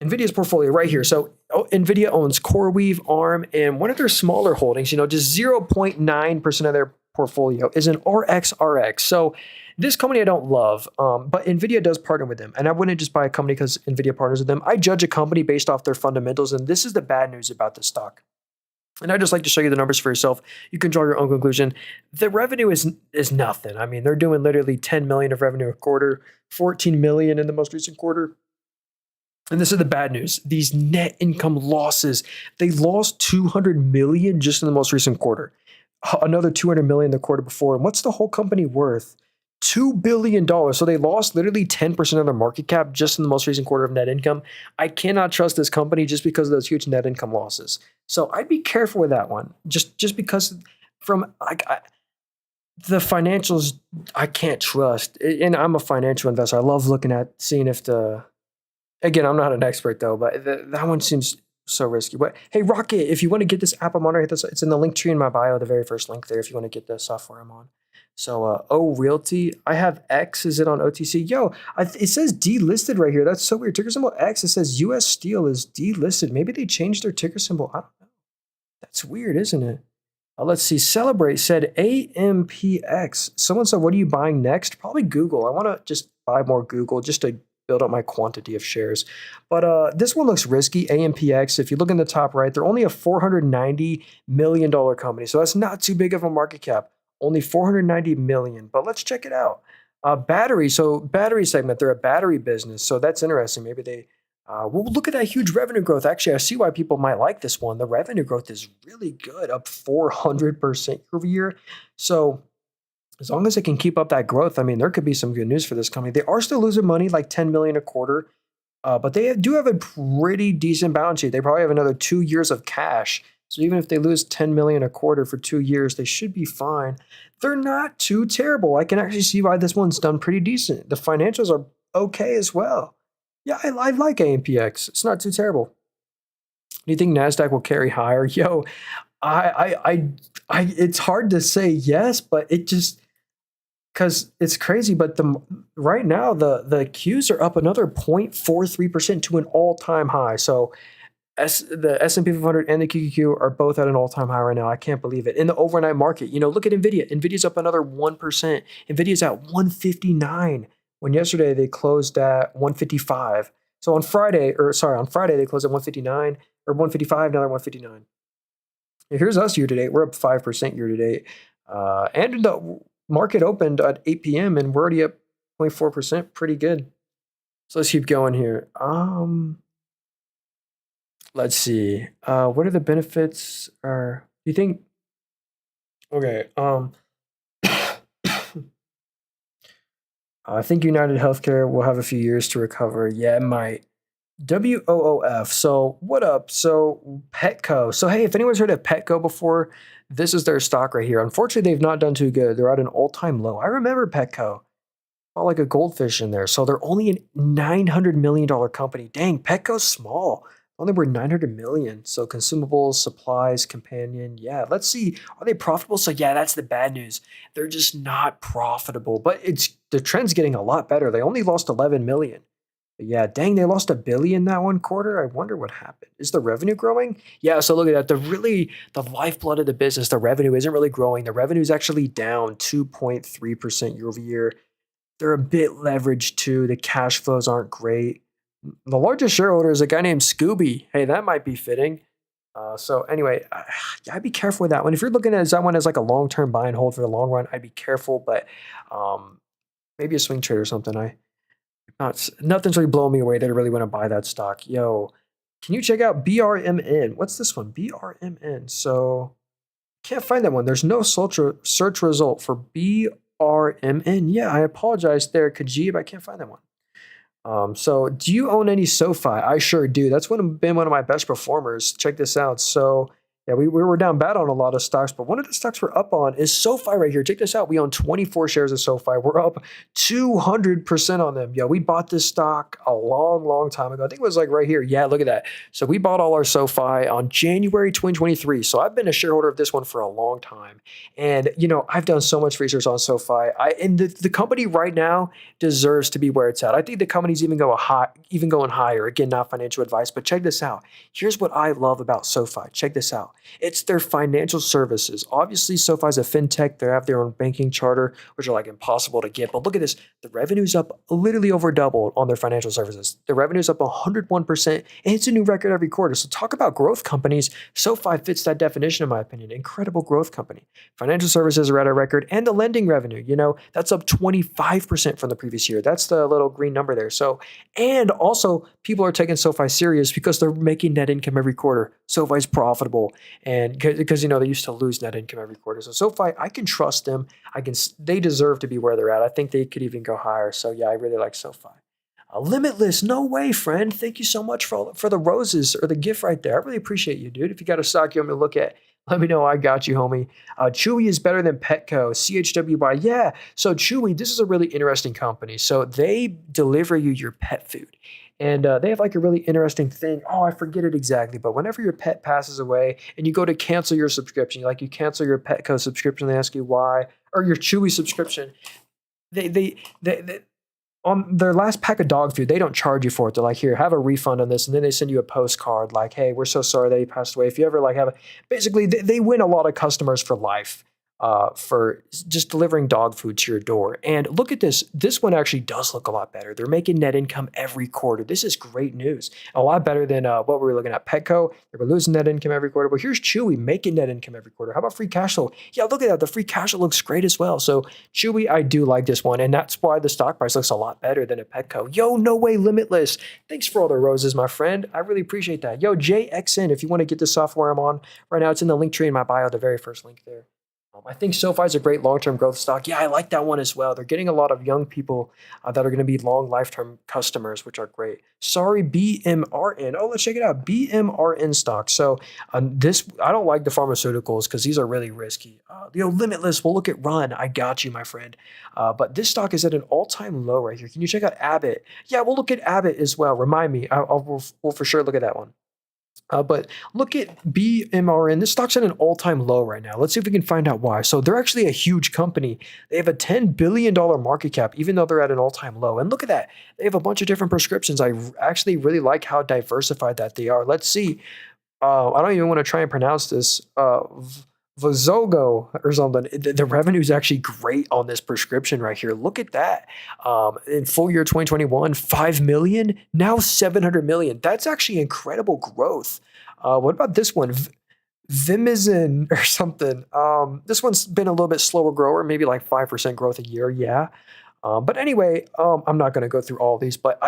[SPEAKER 1] Nvidia's portfolio right here. So Nvidia owns CoreWeave, ARM, and one of their smaller holdings, just 0.9% of their portfolio is an RXRX. So this company I don't love, but Nvidia does partner with them. And I wouldn't just buy a company because Nvidia partners with them. I judge a company based off their fundamentals, and this is the bad news about this stock. And I just like to show you the numbers for yourself. You can draw your own conclusion. The revenue is nothing. I mean, they're doing literally 10 million of revenue a quarter, 14 million in the most recent quarter. And this is the bad news. These net income losses, they lost 200 million just in the most recent quarter. Another 200 million the quarter before. And what's the whole company worth? $2 billion. So they lost literally 10% of their market cap just in the most recent quarter of net income. I cannot trust this company just because of those huge net income losses. So I'd be careful with that one. Just because from the financials, I can't trust. And I'm a financial investor. I love looking at seeing if again, I'm not an expert though, but that one seems so risky. But hey, Rocket, if you want to get this app I'm on, hit this. It's in the link tree in my bio, the very first link there. If you want to get the software I'm on. So, Realty, I have X. Is it on OTC? Yo, it says delisted right here. That's so weird. Ticker symbol X. It says U.S. Steel is delisted. Maybe they changed their ticker symbol. I don't know. That's weird, isn't it? Let's see. Celebrate said AMPX. Someone said, what are you buying next? Probably Google. I want to just buy more Google just to build up my quantity of shares. But this one looks risky, AMPX. If you look in the top right, they're only a $490 million company. So that's not too big of a market cap. Only 490 million. But let's check it out. Battery. So battery segment, they're a battery business. So that's interesting. Maybe they well, look at that huge revenue growth. Actually, I see why people might like this one. The revenue growth is really good, up 400% year over year. So as long as it can keep up that growth, I mean, there could be some good news for this company. They are still losing money, like 10 million a quarter, but they do have a pretty decent balance sheet. They probably have another 2 years of cash. So even if they lose 10 million a quarter for 2 years, they should be fine. They're not too terrible. I can actually see why this one's done pretty decent. The financials are okay as well. Yeah, I like AMPX. It's not too terrible. Do you think NASDAQ will carry higher? Yo, it's hard to say yes, but it just, because it's crazy. But right now, the Qs are up another 0.43% to an all-time high. So the S&P 500 and the QQQ are both at an all-time high right now. I can't believe it. In the overnight market, look at Nvidia. Nvidia's up another 1%. Nvidia's at 159 when yesterday they closed at 155. So on Friday they closed at 159 or 155. Now they're 159. Here's us year to date. We're up 5% year to date, and the market opened at 8 p.m. and we're already up 0.4%. Pretty good. So let's keep going here. Let's see. What are the benefits? Do you think? Okay. I think United Healthcare will have a few years to recover. Yeah, it might. WOOF. So what up? So Petco. So hey, if anyone's heard of Petco before, this is their stock right here. Unfortunately, they've not done too good. They're at an all-time low. I remember Petco. Felt like a goldfish in there. So they're only a $900 million company. Dang, Petco's small. Only worth 900 million. So consumables, supplies, companion. Yeah, let's see. Are they profitable? So yeah, that's the bad news. They're just not profitable. But the trend's getting a lot better. They only lost 11 million. But yeah, dang, they lost $1 billion that one quarter. I wonder what happened. Is the revenue growing? Yeah, so look at that. The lifeblood of the business, the revenue isn't really growing. The revenue is actually down 2.3% year over year. They're a bit leveraged too. The cash flows aren't great. The largest shareholder is a guy named Scooby. Hey, that might be fitting. So anyway, I'd be careful with that one. If you're looking at that one as like a long-term buy and hold for the long run, I'd be careful. But maybe a swing trade or something. Nothing's really blowing me away that I really want to buy that stock. Yo, can you check out BRMN? What's this one? BRMN. So can't find that one. There's no search result for BRMN. Yeah, I apologize there, Kajib. I can't find that one. So do you own any SoFi? I sure do. That's been one of my best performers. Check this out. So yeah, we were down bad on a lot of stocks, but one of the stocks we're up on is SoFi right here. Check this out. We own 24 shares of SoFi. We're up 200% on them. Yeah, we bought this stock a long, long time ago. I think it was like right here. Yeah, look at that. So we bought all our SoFi on January 2023. So I've been a shareholder of this one for a long time. And, I've done so much research on SoFi. And the company right now deserves to be where it's at. I think the company's even going higher. Again, not financial advice, but check this out. Here's what I love about SoFi. Check this out. It's their financial services. Obviously, SoFi's a fintech. They have their own banking charter, which are like impossible to get. But look at this. The revenue's up literally over doubled on their financial services. The revenue's up 101%, and it's a new record every quarter. So talk about growth companies. SoFi fits that definition, in my opinion. Incredible growth company. Financial services are at a record, and the lending revenue, that's up 25% from the previous year. That's the little green number there. So, and also people are taking SoFi serious because they're making net income every quarter. SoFi's profitable, and because they used to lose net income every quarter. So SoFi, I can trust them. They deserve to be where they're at. I think they could even go higher. So yeah, I really like SoFi. Limitless, no way, friend. Thank you so much for the roses or the gift right there. I really appreciate you, dude. If you got a stock you want me to look at, let me know. I got you, homie. Chewy is better than Petco. CHW by yeah. So Chewy, this is a really interesting company. So they deliver you your pet food. And they have like a really interesting thing. Oh, I forget it exactly. But whenever your pet passes away and you go to cancel your subscription, you cancel your Petco subscription, they ask you why, or your Chewy subscription. They on their last pack of dog food, they don't charge you for it. They're like, here, have a refund on this. And then they send you a postcard like, hey, we're so sorry that you passed away. If you ever basically they win a lot of customers for life for just delivering dog food to your door. And look at this. This one actually does look a lot better. They're making net income every quarter. This is great news. A lot better than what we were looking at. Petco, they were losing net income every quarter. But here's Chewy making net income every quarter. How about free cash flow? Yeah, look at that. The free cash flow looks great as well. So Chewy, I do like this one. And that's why the stock price looks a lot better than a Petco. Yo, no way, Limitless. Thanks for all the roses, my friend. I really appreciate that. Yo, JXN, if you want to get the software I'm on right now, it's in the link tree in my bio, the very first link there. I think SoFi is a great long-term growth stock. Yeah, I like that one as well. They're getting a lot of young people that are going to be long lifetime customers, which are great. Sorry, BMRN. Oh, let's check it out. BMRN stock. So I don't like the pharmaceuticals because these are really risky. Limitless. We'll look at Run. I got you, my friend. But this stock is at an all-time low right here. Can you check out Abbott? Yeah, we'll look at Abbott as well. Remind me. We'll for sure look at that one. But look at BMRN. This stock's at an all-time low right now. Let's see if we can find out why. So they're actually a huge company. They have a $10 billion market cap, even though they're at an all-time low. And look at that. They have a bunch of different prescriptions. I actually really like how diversified that they are. Let's see. I don't even want to try and pronounce this. Vozogo or something. The revenue is actually great on this prescription right here. Look at that. In full year 2021, 5 million, now 700 million. That's actually incredible growth. What about this one? Vimizin or something. This one's been a little bit slower grower, maybe like 5% growth a year. Yeah. But anyway, I'm not going to go through all these, but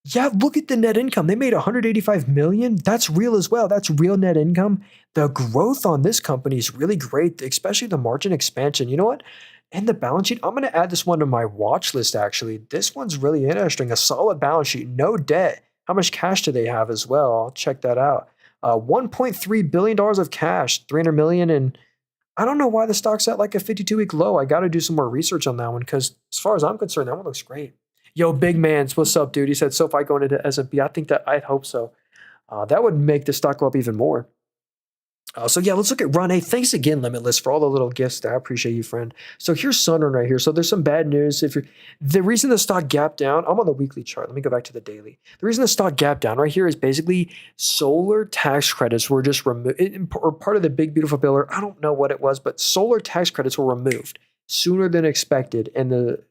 [SPEAKER 1] yeah, look at the net income. They made 185 million. That's real as well. That's real net income. The growth on this company is really great, especially the margin expansion. You know what? And the balance sheet, I'm going to add this one to my watch list, actually. This one's really interesting. A solid balance sheet, no debt. How much cash do they have as well? I'll check that out. $1.3 billion of cash, 300 million. And I don't know why the stock's at like a 52-week low. I got to do some more research on that one because as far as I'm concerned, that one looks great. Yo, Big Mans, what's up, dude? He said, SoFi going into S&P. I'd hope so. That would make the stock go up even more. So yeah, let's look at Run. Hey, thanks again, Limitless, for all the little gifts there. I appreciate you, friend. So here's Sunrun right here. So there's some bad news. The reason the stock gapped down, I'm on the weekly chart. Let me go back to the daily. The reason the stock gapped down right here is basically solar tax credits were just removed, or part of the big beautiful bill. I don't know what it was, but solar tax credits were removed sooner than expected, and the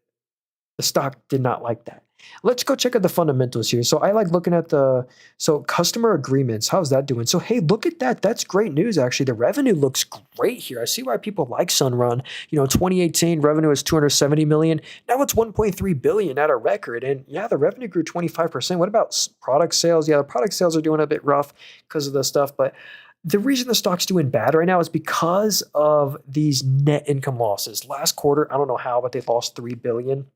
[SPEAKER 1] stock did not like that. Let's go check out the fundamentals here. So I like looking at customer agreements. How's that doing? So hey, look at that. That's great news, actually. The revenue looks great here. I see why people like Sunrun. 2018 revenue is 270 million. Now it's 1.3 billion at a record. And yeah, the revenue grew 25%. What about product sales? Yeah, the product sales are doing a bit rough because of the stuff, but the reason the stock's doing bad right now is because of these net income losses. Last quarter, I don't know how, but they lost 3 billion.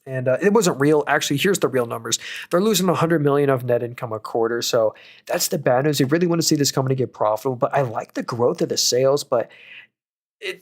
[SPEAKER 1] And it wasn't real. Actually, here's the real numbers. They're losing 100 million of net income a quarter. So that's the bad news. They really want to see this company get profitable. But I like the growth of the sales, but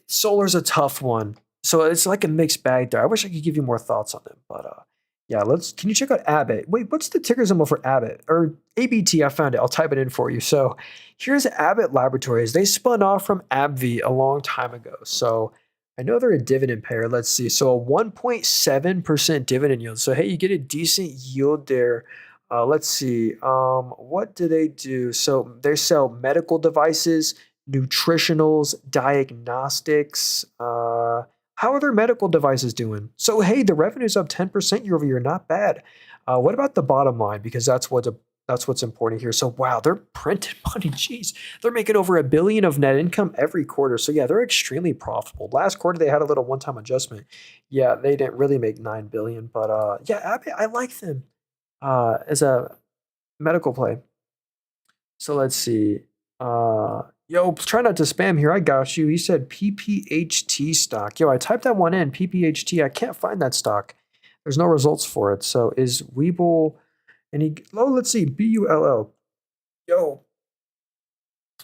[SPEAKER 1] solar's a tough one. So it's like a mixed bag there. I wish I could give you more thoughts on it. But yeah, can you check out Abbott? Wait, what's the ticker symbol for Abbott? Or ABT, I found it. I'll type it in for you. So here's Abbott Laboratories. They spun off from AbbVie a long time ago. So I know they're a dividend payer. Let's see. So a 1.7% dividend yield. So hey, you get a decent yield there Let's see. What do they do? So they sell medical devices, nutritionals, diagnostics. How are their medical devices doing? So hey, the revenue's up 10% year over year. Not bad. What about the bottom line? Because that's what's important here. So wow, they're printing money. Jeez, they're making over $1 billion of net income every quarter. So yeah, they're extremely profitable. Last quarter they had a little one-time adjustment. Yeah, they didn't really make 9 billion, but yeah, I like them as a medical play. So let's see. Yo, try not to spam here. I got you. He said PPHT stock. Yo, I typed that one in. PPHT. I can't find that stock. There's no results for it. So is Weeble any? Oh, let's see. BULL. Yo,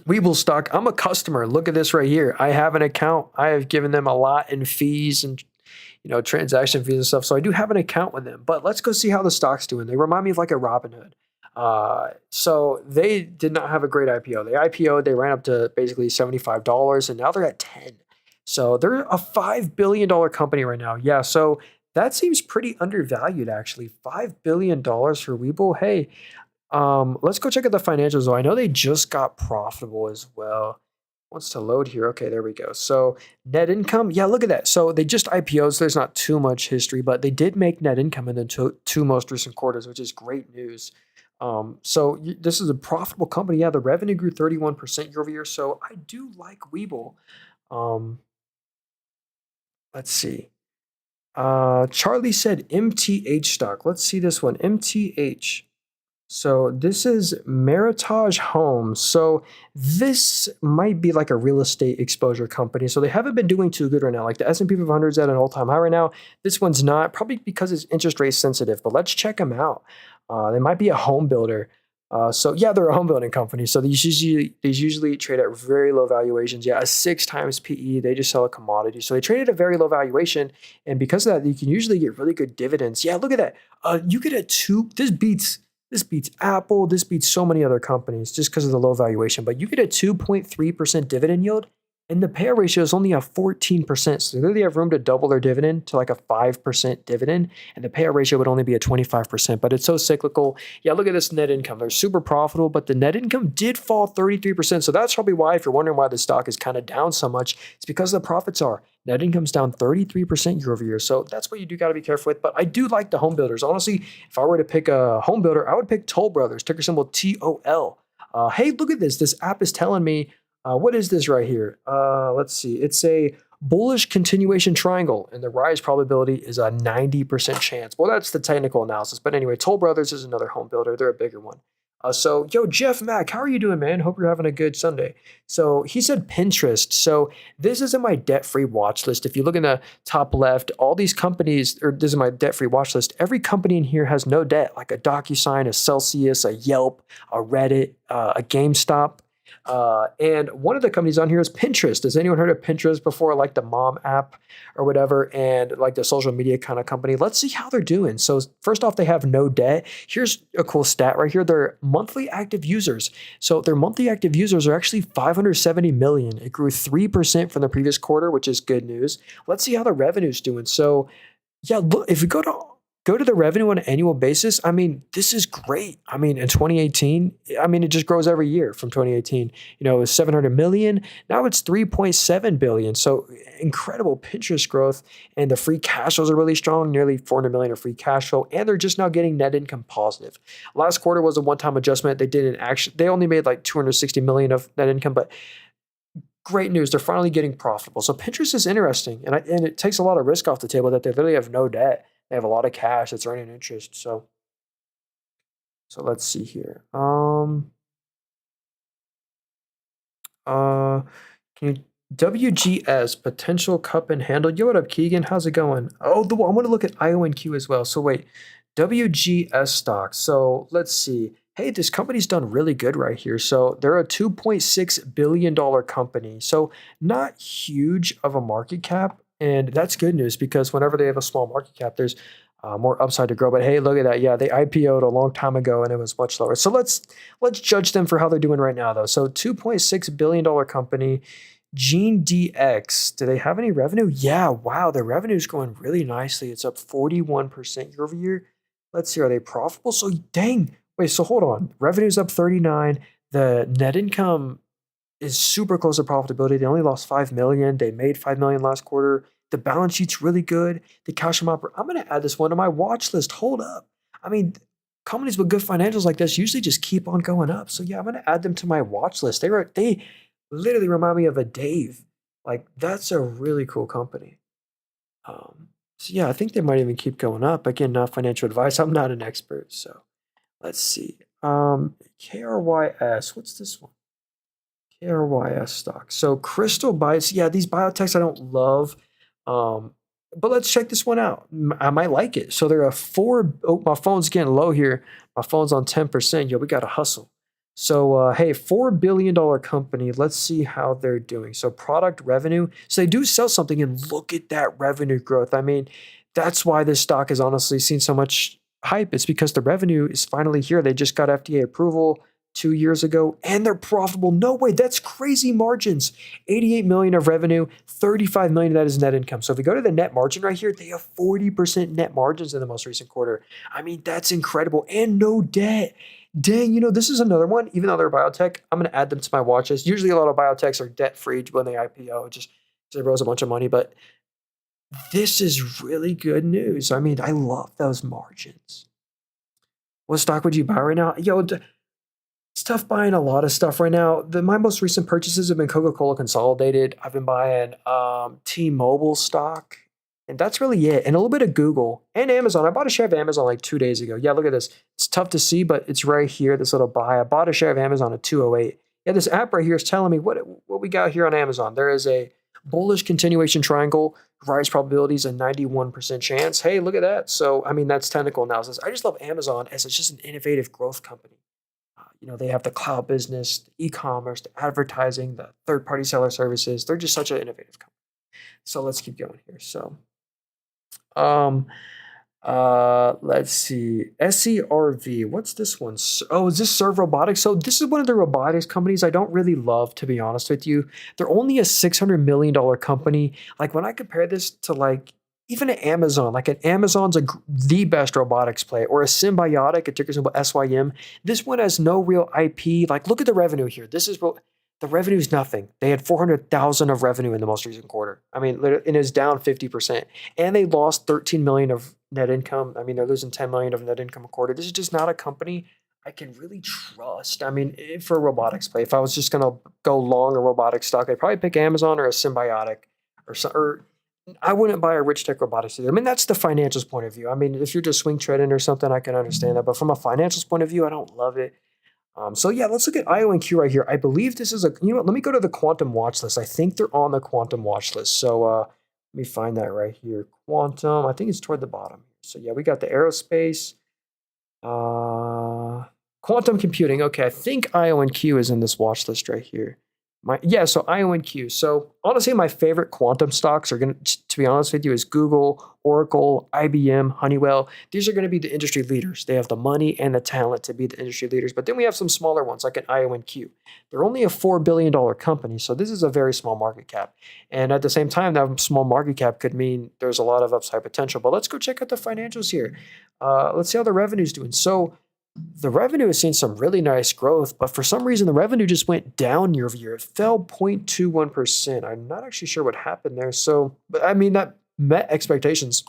[SPEAKER 1] Weeble stock. I'm a customer. Look at this right here. I have an account. I have given them a lot in fees and transaction fees and stuff. So I do have an account with them. But let's go see how the stock's doing. They remind me of like a Robinhood. So they did not have a great IPO. They IPO'd, they ran up to basically $75, and now they're at 10. So they're a $5 billion company right now. Yeah, so that seems pretty undervalued actually. $5 billion for Webull. Hey, let's go check out the financials though. I know they just got profitable as well. Wants to load here. Okay, there we go. So net income, yeah, look at that. So they just IPO'd, so there's not too much history, but they did make net income in the two most recent quarters, which is great news. This is a profitable company. Yeah, the revenue grew 31% year over year. So I do like Webull. Um, let's see. Charlie said MTH stock. Let's see this one. MTH. So this is Meritage Homes. So this might be like a real estate exposure company. So they haven't been doing too good right now. Like the S&P 500 is at an all-time high right now. This one's not, probably because it's interest rate sensitive. But let's check them out. They might be a home builder. So yeah, they're a home building company. So these usually trade at very low valuations. Yeah, a 6 times PE. They just sell a commodity. So they trade at a very low valuation, and because of that, you can usually get really good dividends. Yeah, look at that. You get a two. This beats Apple. This beats so many other companies just because of the low valuation. But you get a 2.3% dividend yield, and the payout ratio is only a 14%. So they really have room to double their dividend to like a 5% dividend, and the payout ratio would only be a 25%. But it's so cyclical. Yeah, look at this net income. They're super profitable, but the net income did fall 33%. So that's probably why, if you're wondering why the stock is kind of down so much, it's because the profits are. Net income's down 33% year over year. So that's what you do got to be careful with. But I do like the home builders. Honestly, if I were to pick a home builder, I would pick Toll Brothers, ticker symbol TOL. Hey, look at this. This app is telling me, what is this right here? Let's see. It's a bullish continuation triangle, and the rise probability is a 90% chance. Well, that's the technical analysis. But anyway, Toll Brothers is another home builder. They're a bigger one. Yo, Jeff Mack, how are you doing, man? Hope you're having a good Sunday. So he said Pinterest. So this is in my debt-free watch list. If you look in the top left, all these companies, or this is my debt-free watch list. Every company in here has no debt, like a DocuSign, a Celsius, a Yelp, a Reddit, a GameStop. And one of the companies on here is Pinterest. Has anyone heard of Pinterest before? Like the mom app or whatever, and like the social media kind of company. Let's see how they're doing. So first off, they have no debt. Here's a cool stat right here. Their monthly active users. So their monthly active users are actually 570 million. It grew 3% from the previous quarter, which is good news. Let's see how the revenue's doing. So yeah, look, if you go to the revenue on an annual basis, I mean, this is great. I mean, in 2018, I mean, it just grows every year from 2018. It was 700 million. Now it's 3.7 billion. So incredible Pinterest growth, and the free cash flows are really strong, nearly 400 million of free cash flow, and they're just now getting net income positive. Last quarter was a one-time adjustment. They only made like 260 million of net income, but great news. They're finally getting profitable. So Pinterest is interesting, and it takes a lot of risk off the table that they literally have no debt. They have a lot of cash that's earning interest. So let's see here. Uh, can you WGS potential cup and handle? Yo, what up, Keegan? How's it going? Oh, I want to look at IONQ as well. So wait, WGS stock. So let's see. Hey, this company's done really good right here. So they're a $2.6 billion company. So not huge of a market cap. And that's good news, because whenever they have a small market cap, there's more upside to grow. But hey, look at that. Yeah, they IPO'd a long time ago and it was much lower. So let's judge them for how they're doing right now, though. So $2.6 billion company. Gene DX, do they have any revenue? Yeah, wow, their revenue is growing really nicely. It's up 41% year over year. Let's see, are they profitable? So dang, wait, so hold on. Revenue's up 39. The net income is super close to profitability. They only lost 5 million. They made 5 million last quarter. The balance sheet's really good. The cash from I'm gonna add this one to my watch list. Hold up. I mean, companies with good financials like this usually just keep on going up. So yeah, I'm gonna add them to my watch list. They literally remind me of a Dave. Like that's a really cool company. So yeah, I think they might even keep going up. Again, not financial advice. I'm not an expert. So let's see. KRYS. What's this one? KRYS stock. So Crystal Bites, yeah, these biotechs I don't love. Um, but let's check this one out. I might like it. So there are four. Oh, my phone's getting low here. My phone's on 10%. Yo, we got to hustle. So, hey, $4 billion company. Let's see how they're doing. So, product revenue. So, they do sell something, and look at that revenue growth. I mean, that's why this stock has honestly seen so much hype. It's because the revenue is finally here. They just got FDA approval 2 years ago, and they're profitable. No way, that's crazy margins. 88 million of revenue, 35 million of that is net income. So if we go to the net margin right here, they have 40% net margins in the most recent quarter. I mean, that's incredible, and no debt. Dang, this is another one. Even though they're biotech, I'm going to add them to my watch list. Usually, a lot of biotechs are debt free when they IPO, just they rose a bunch of money. But this is really good news. I mean, I love those margins. What stock would you buy right now? Yo, it's tough buying a lot of stuff right now. My most recent purchases have been Coca-Cola Consolidated. I've been buying T-Mobile stock, and that's really it. And a little bit of Google and Amazon. I bought a share of Amazon like 2 days ago. Yeah, look at this. It's tough to see, but it's right here, this little buy. I bought a share of Amazon at 208. Yeah, this app right here is telling me what we got here on Amazon. There is a bullish continuation triangle, rise probabilities, a 91% chance. Hey, look at that. So, I mean, that's technical analysis. I just love Amazon as it's just an innovative growth company. They have the cloud business, the e-commerce, the advertising, the third-party seller services. They're just such an innovative company. So let's keep going here. So, um, let's see. SERV. What's this one? Oh, is this Serve Robotics? So this is one of the robotics companies I don't really love, to be honest with you. They're only a $600 million company. Like when I compare this to like even an Amazon, like an Amazon's the best robotics play, or a Symbiotic, a ticker symbol SYM. This one has no real IP. Like look at the revenue here. This is the revenue is nothing. They had 400,000 of revenue in the most recent quarter. I mean, it is down 50%, and they lost 13 million of net income. I mean, they're losing 10 million of net income a quarter. This is just not a company I can really trust. I mean, for a robotics play, if I was just gonna go long a robotics stock, I'd probably pick Amazon or a Symbiotic, or I wouldn't buy a rich tech robotics either. I mean, that's the financials point of view. I mean, if you're just swing trading or something, I can understand that. But from a financials point of view, I don't love it. So yeah, let's look at IONQ right here. I believe this is let me go to the quantum watch list. I think they're on the quantum watch list. So let me find that right here. Quantum, I think it's toward the bottom. So yeah, we got the aerospace, quantum computing. Okay, I think IONQ is in this watch list right here. So IONQ. So honestly, my favorite quantum stocks are to be honest with you, is Google, Oracle, IBM, Honeywell. These are going to be the industry leaders. They have the money and the talent to be the industry leaders. But then we have some smaller ones like an IONQ. They're only a $4 billion company, so this is a very small market cap. And at the same time, that small market cap could mean there's a lot of upside potential. But let's go check out the financials here. Let's see how the revenue's doing. So the revenue has seen some really nice growth, but for some reason, the revenue just went down year over year. It fell 0.21%. I'm not actually sure what happened there. So, but I mean, that met expectations.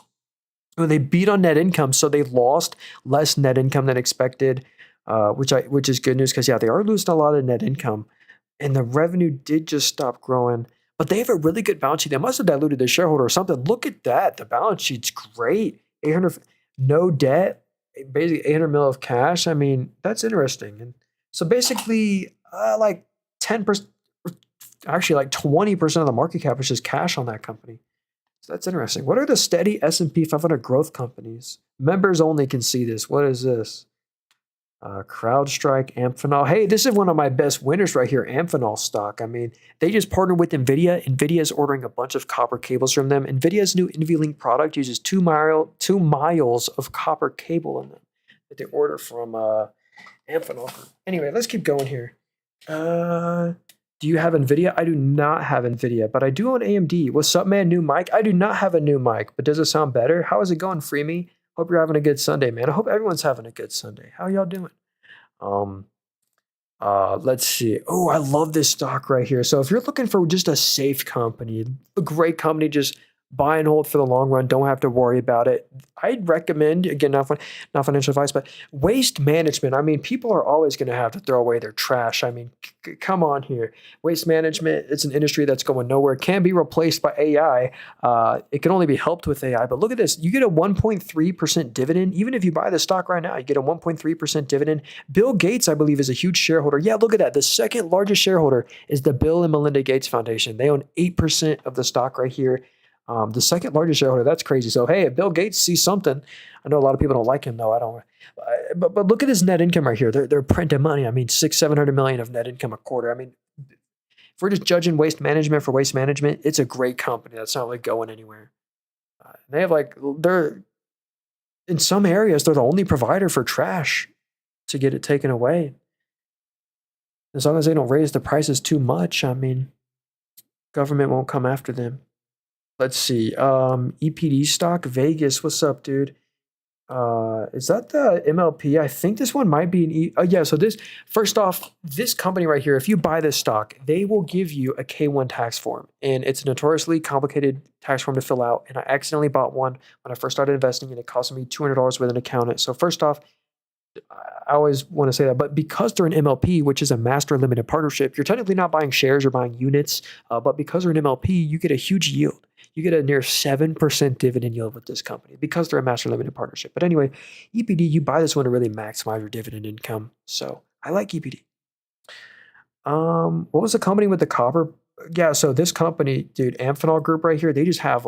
[SPEAKER 1] They beat on net income, so they lost less net income than expected, which is good news because, yeah, they are losing a lot of net income. And the revenue did just stop growing. But they have a really good balance sheet. They must have diluted their shareholder or something. Look at that. The balance sheet's great. 800, no debt, basically 800 mil of cash. I mean, that's interesting. And so basically, like 10%, actually like 20% of the market cap is just cash on that company. So that's interesting. What are the steady S&P 500 growth companies? Members only can see this. What is this? CrowdStrike, Amphenol. Hey, this is one of my best winners right here, Amphenol stock. I mean, they just partnered with Nvidia. Nvidia is ordering a bunch of copper cables from them. Nvidia's new NVLink product uses 2 miles of copper cable in them that they order from Amphenol. Anyway, let's keep going here. Do you have Nvidia? I do not have Nvidia, but I do own AMD. What's up, man? New mic? I do not have a new mic, but does it sound better? How is it going, Freemy? Hope you're having a good Sunday, man. I hope everyone's having a good Sunday. How y'all doing? Um, let's see. Oh, I love this stock right here. So if you're looking for just a safe company, a great company, just buy and hold for the long run, don't have to worry about it. I'd recommend, again, not financial advice, but waste management. I mean, people are always going to have to throw away their trash. I mean, come on here. Waste management, it's an industry that's going nowhere. It can be replaced by AI. It can only be helped with AI. But look at this. You get a 1.3% dividend. Even if you buy the stock right now, you get a 1.3% dividend. Bill Gates, I believe, is a huge shareholder. Yeah, look at that. The second largest shareholder is the Bill and Melinda Gates Foundation. They own 8% of the stock right here. The second largest shareholder, that's crazy. So, hey, if Bill Gates sees something, I know a lot of people don't like him, though. I don't. But look at his net income right here. They're printing money. I mean, 700 million of net income a quarter. I mean, if we're just judging waste management for waste management, it's a great company that's not really going anywhere. They have they're in some areas, they're the only provider for trash to get it taken away. As long as they don't raise the prices too much, I mean, government won't come after them. Let's see. EPD stock, Vegas. What's up, dude? Is that the MLP? I think this one might be yeah. So first off, this company right here, if you buy this stock, they will give you a K-1 tax form, and it's a notoriously complicated tax form to fill out. And I accidentally bought one when I first started investing, and it cost me $200 with an accountant. So first off, I always want to say that, but because they're an MLP, which is a master limited partnership, you're technically not buying shares, you're buying units. But because they're an MLP, you get a huge yield. You get a near 7% dividend yield with this company because they're a master limited partnership. But anyway, EPD, you buy this one to really maximize your dividend income. So I like EPD. What was the company with the copper? Yeah, so this company, dude, Amphenol Group right here, they just have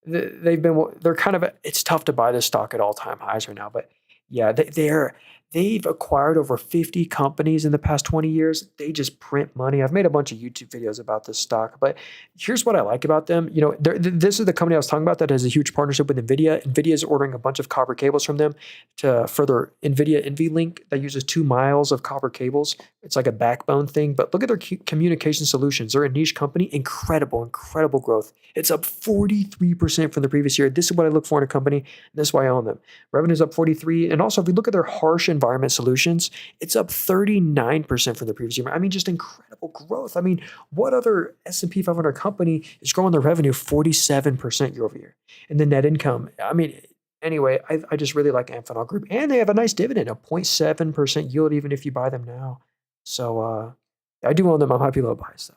[SPEAKER 1] they're kind of, it's tough to buy this stock at all-time highs right now, but yeah, they've acquired over 50 companies in the past 20 years. They just print money. I've made a bunch of YouTube videos about this stock, but here's what I like about them. You know, this is the company I was talking about that has a huge partnership with Nvidia. Nvidia is ordering a bunch of copper cables from them to further Nvidia NVLink that uses 2 miles of copper cables. It's like a backbone thing, but look at their communication solutions. They're a niche company. Incredible growth. It's up 43% from the previous year. This is what I look for in a company. And this is why I own them. Revenue's up 43. And also, if we look at their harsh environment solutions, it's up 39% from the previous year. I mean, just incredible growth. I mean, what other S&P 500 company is growing their revenue 47% year over year? And the net income, I mean, anyway, I just really like Amphenol Group. And they have a nice dividend, a 0.7% yield, even if you buy them now. So I do own them. I'm happy low buys,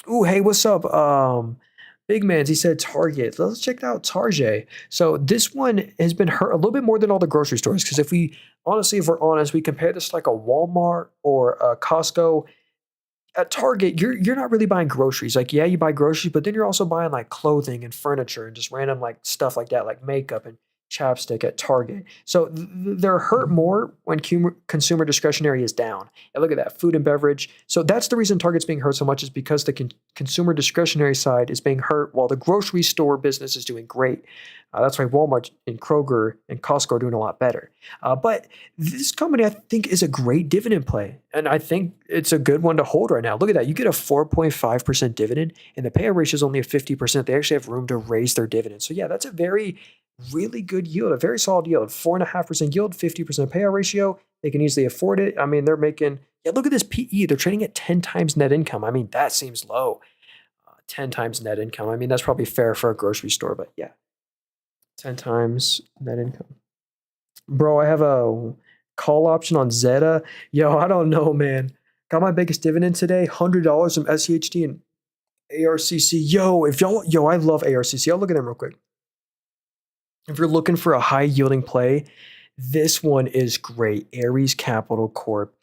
[SPEAKER 1] though. Ooh, hey, what's up? Big Mans, he said Target. Let's check out Target. So this one has been hurt a little bit more than all the grocery stores, because if we're honest, we compare this to like a Walmart or a Costco. At Target, you're not really buying groceries. Like, yeah, you buy groceries, but then you're also buying like clothing and furniture and just random like stuff like that, like makeup and chapstick at Target. So they're hurt more when consumer discretionary is down. And look at that, food and beverage. So that's the reason Target's being hurt so much, is because the consumer discretionary side is being hurt while the grocery store business is doing great. That's why Walmart and Kroger and Costco are doing a lot better. But this company, I think, is a great dividend play. And I think it's a good one to hold right now. Look at that. You get a 4.5% dividend, and the payout ratio is only at 50%. They actually have room to raise their dividend. So yeah, that's a really good yield, a very solid yield. 4.5% yield, 50% payout ratio. They can easily afford it. I mean, they're making, yeah, look at this PE. They're trading at 10 times net income. I mean, that seems low. 10 times net income. I mean, that's probably fair for a grocery store, but yeah. 10 times net income. Bro, I have a call option on Zeta. Yo, I don't know, man. Got my biggest dividend today, $100 from SCHD and ARCC. Yo, I love ARCC. I'll look at them real quick. If you're looking for a high yielding play, this one is great. Ares Capital Corp.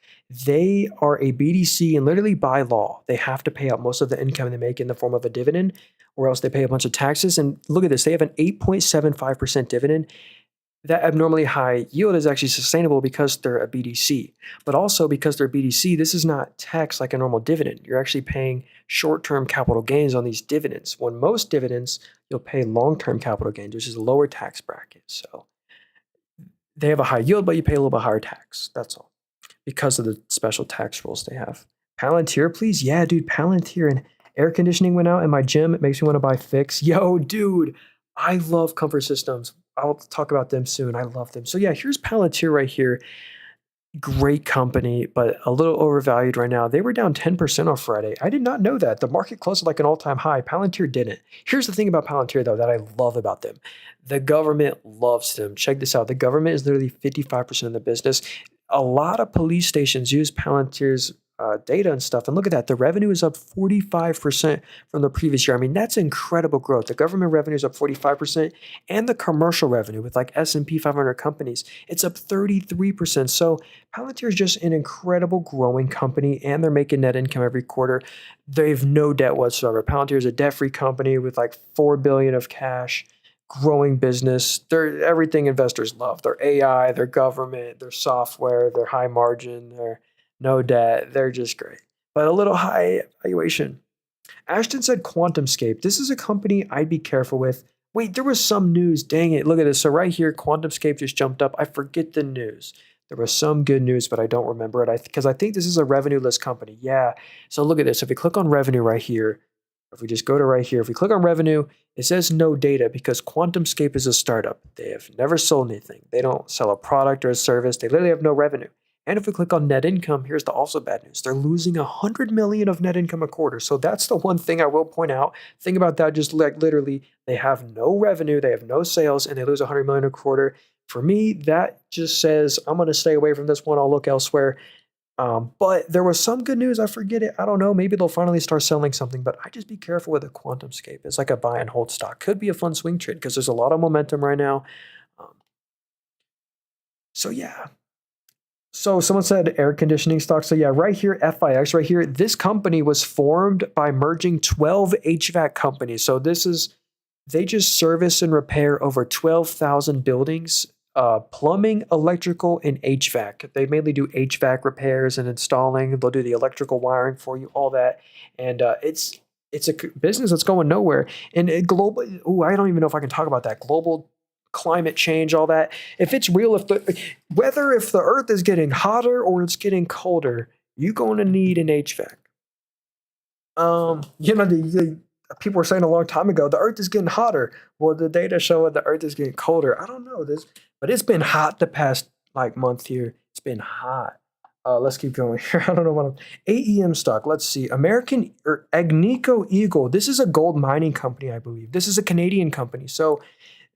[SPEAKER 1] They are a BDC, and literally by law, they have to pay out most of the income they make in the form of a dividend, or else they pay a bunch of taxes. And look at this, they have an 8.75% dividend. That abnormally high yield is actually sustainable because they're a BDC, but also because they're BDC, this is not taxed like a normal dividend. You're actually paying short-term capital gains on these dividends. When most dividends, you'll pay long-term capital gains, which is a lower tax bracket. So they have a high yield, but you pay a little bit higher tax. That's all, because of the special tax rules they have. Palantir, please. Yeah, dude, Palantir. And air conditioning went out in my gym. It makes me want to buy Fix. Yo, dude, I love Comfort Systems. I'll talk about them soon. I love them. So yeah, here's Palantir right here. Great company, but a little overvalued right now. They were down 10% on Friday. I did not know that. The market closed at like an all-time high. Palantir didn't. Here's the thing about Palantir, though, that I love about them. The government loves them. Check this out. The government is literally 55% of the business. A lot of police stations use Palantir's data and stuff. And look at that. The revenue is up 45% from the previous year. I mean, that's incredible growth. The government revenue is up 45%, and the commercial revenue with like S&P 500 companies, it's up 33%. So Palantir is just an incredible growing company, and they're making net income every quarter. They have no debt whatsoever. Palantir is a debt-free company with like $4 billion of cash, growing business. They're everything investors love. Their AI, their government, their software, their high margin, their no debt. They're just great, but a little high valuation. Ashton said QuantumScape. This is a company I'd be careful with. Wait, there was some news. Dang it. Look at this. So right here, QuantumScape just jumped up. I forget the news. There was some good news, but I don't remember it. Because I think this is a revenue-less company. Yeah. So look at this. If we click on revenue right here, if we just go to right here, if we click on revenue, it says no data because QuantumScape is a startup. They have never sold anything. They don't sell a product or a service. They literally have no revenue. And if we click on net income, here's the also bad news. They're losing $100 million of net income a quarter. So that's the one thing I will point out. Think about that. Just like literally, they have no revenue, they have no sales, and they lose $100 million a quarter. For me, that just says I'm going to stay away from this one. I'll look elsewhere. But there was some good news. I forget it. I don't know. Maybe they'll finally start selling something. But I just be careful with a QuantumScape. It's like a buy and hold stock. Could be a fun swing trade because there's a lot of momentum right now. Um, so yeah. So someone said air conditioning stock. So yeah, right here, FIX right here. This company was formed by merging 12 HVAC companies. So they just service and repair over 12,000 buildings, plumbing, electrical, and HVAC. They mainly do HVAC repairs and installing. They'll do the electrical wiring for you, all that. And it's a business that's going nowhere. And global, I don't even know if I can talk about that. Global climate change, all that. If it's real, if the earth is getting hotter or it's getting colder, you're going to need an HVAC. The people were saying a long time ago, the earth is getting hotter. Well, the data show that the earth is getting colder. I don't know this, but it's been hot the past like month here. It's been hot. Let's keep going here. I don't know what AEM stock. Let's see. American or Agnico Eagle. This is a gold mining company, I believe. This is a Canadian company. So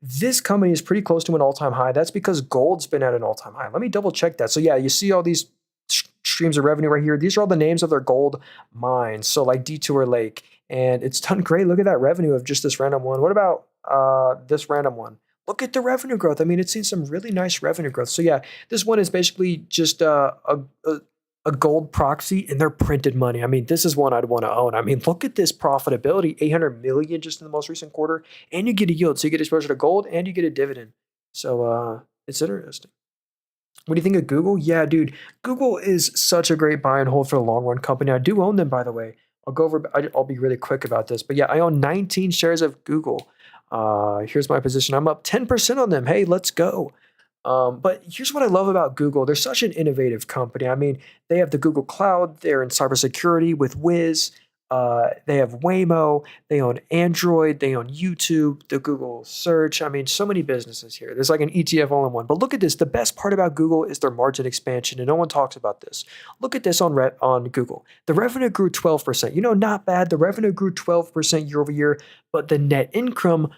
[SPEAKER 1] this company is pretty close to an all-time high. That's because gold's been at an all-time high. Let me double check that. So yeah, you see all these streams of revenue right here. These are all the names of their gold mines. So like Detour Lake, and it's done great. Look at that revenue of just this random one. What about this random one? Look at the revenue growth. I mean, it's seen some really nice revenue growth. So yeah, this one is basically just a gold proxy, and they're printed money. I mean, this is one I'd want to own. I mean, look at this profitability, 800 million just in the most recent quarter, and you get a yield. So you get exposure to gold and you get a dividend. So it's interesting. What do you think of Google? Yeah, dude, Google is such a great buy and hold for the long run company. I do own them, by the way. I'll be really quick about this, but yeah, I own 19 shares of Google. Here's my position. I'm up 10% on them. Hey, let's go. But here's what I love about Google. They're such an innovative company. I mean, they have the Google Cloud. They're in cybersecurity with Wiz. They have Waymo. They own Android. They own YouTube, the Google search. I mean, so many businesses here. There's like an ETF all in one. But look at this. The best part about Google is their margin expansion, and no one talks about this. Look at this on Google. The revenue grew 12%. Not bad. The revenue grew 12% year over year, but the net income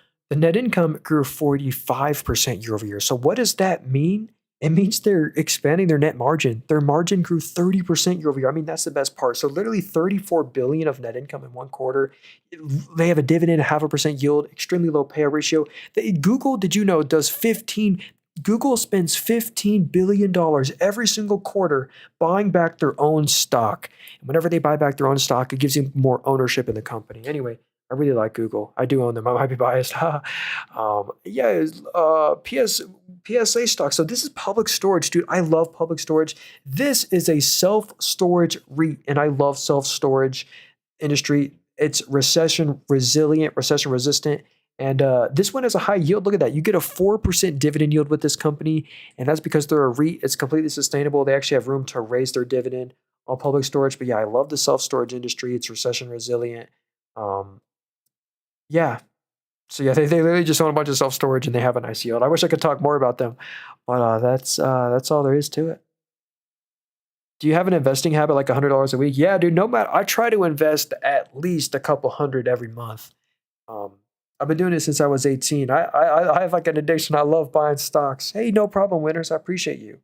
[SPEAKER 1] grew 45% year over year. So what does that mean? It means they're expanding their net margin. Their margin grew 30% year over year. I mean, that's the best part. So literally 34 billion of net income in one quarter. They have a dividend, 0.5% yield, extremely low payout ratio. Google, did you know, Google spends $15 billion every single quarter buying back their own stock. And whenever they buy back their own stock, it gives you more ownership in the company. Anyway, I really like Google. I do own them. I might be biased. PSA stock. So this is public storage, dude. I love public storage. This is a self-storage REIT, and I love self-storage industry. It's recession resilient, recession resistant. And this one has a high yield. Look at that. You get a 4% dividend yield with this company, and that's because they're a REIT. It's completely sustainable. They actually have room to raise their dividend on public storage. But yeah, I love the self-storage industry. It's recession resilient. Yeah. So yeah, they literally just own a bunch of self-storage and they have a nice yield. I wish I could talk more about them, but that's all there is to it. Do you have an investing habit like $100 a week? Yeah, dude. No matter, I try to invest at least a couple hundred every month. Um, I've been doing it since I was 18. I have like an addiction. I love buying stocks. Hey, no problem, winners. I appreciate you.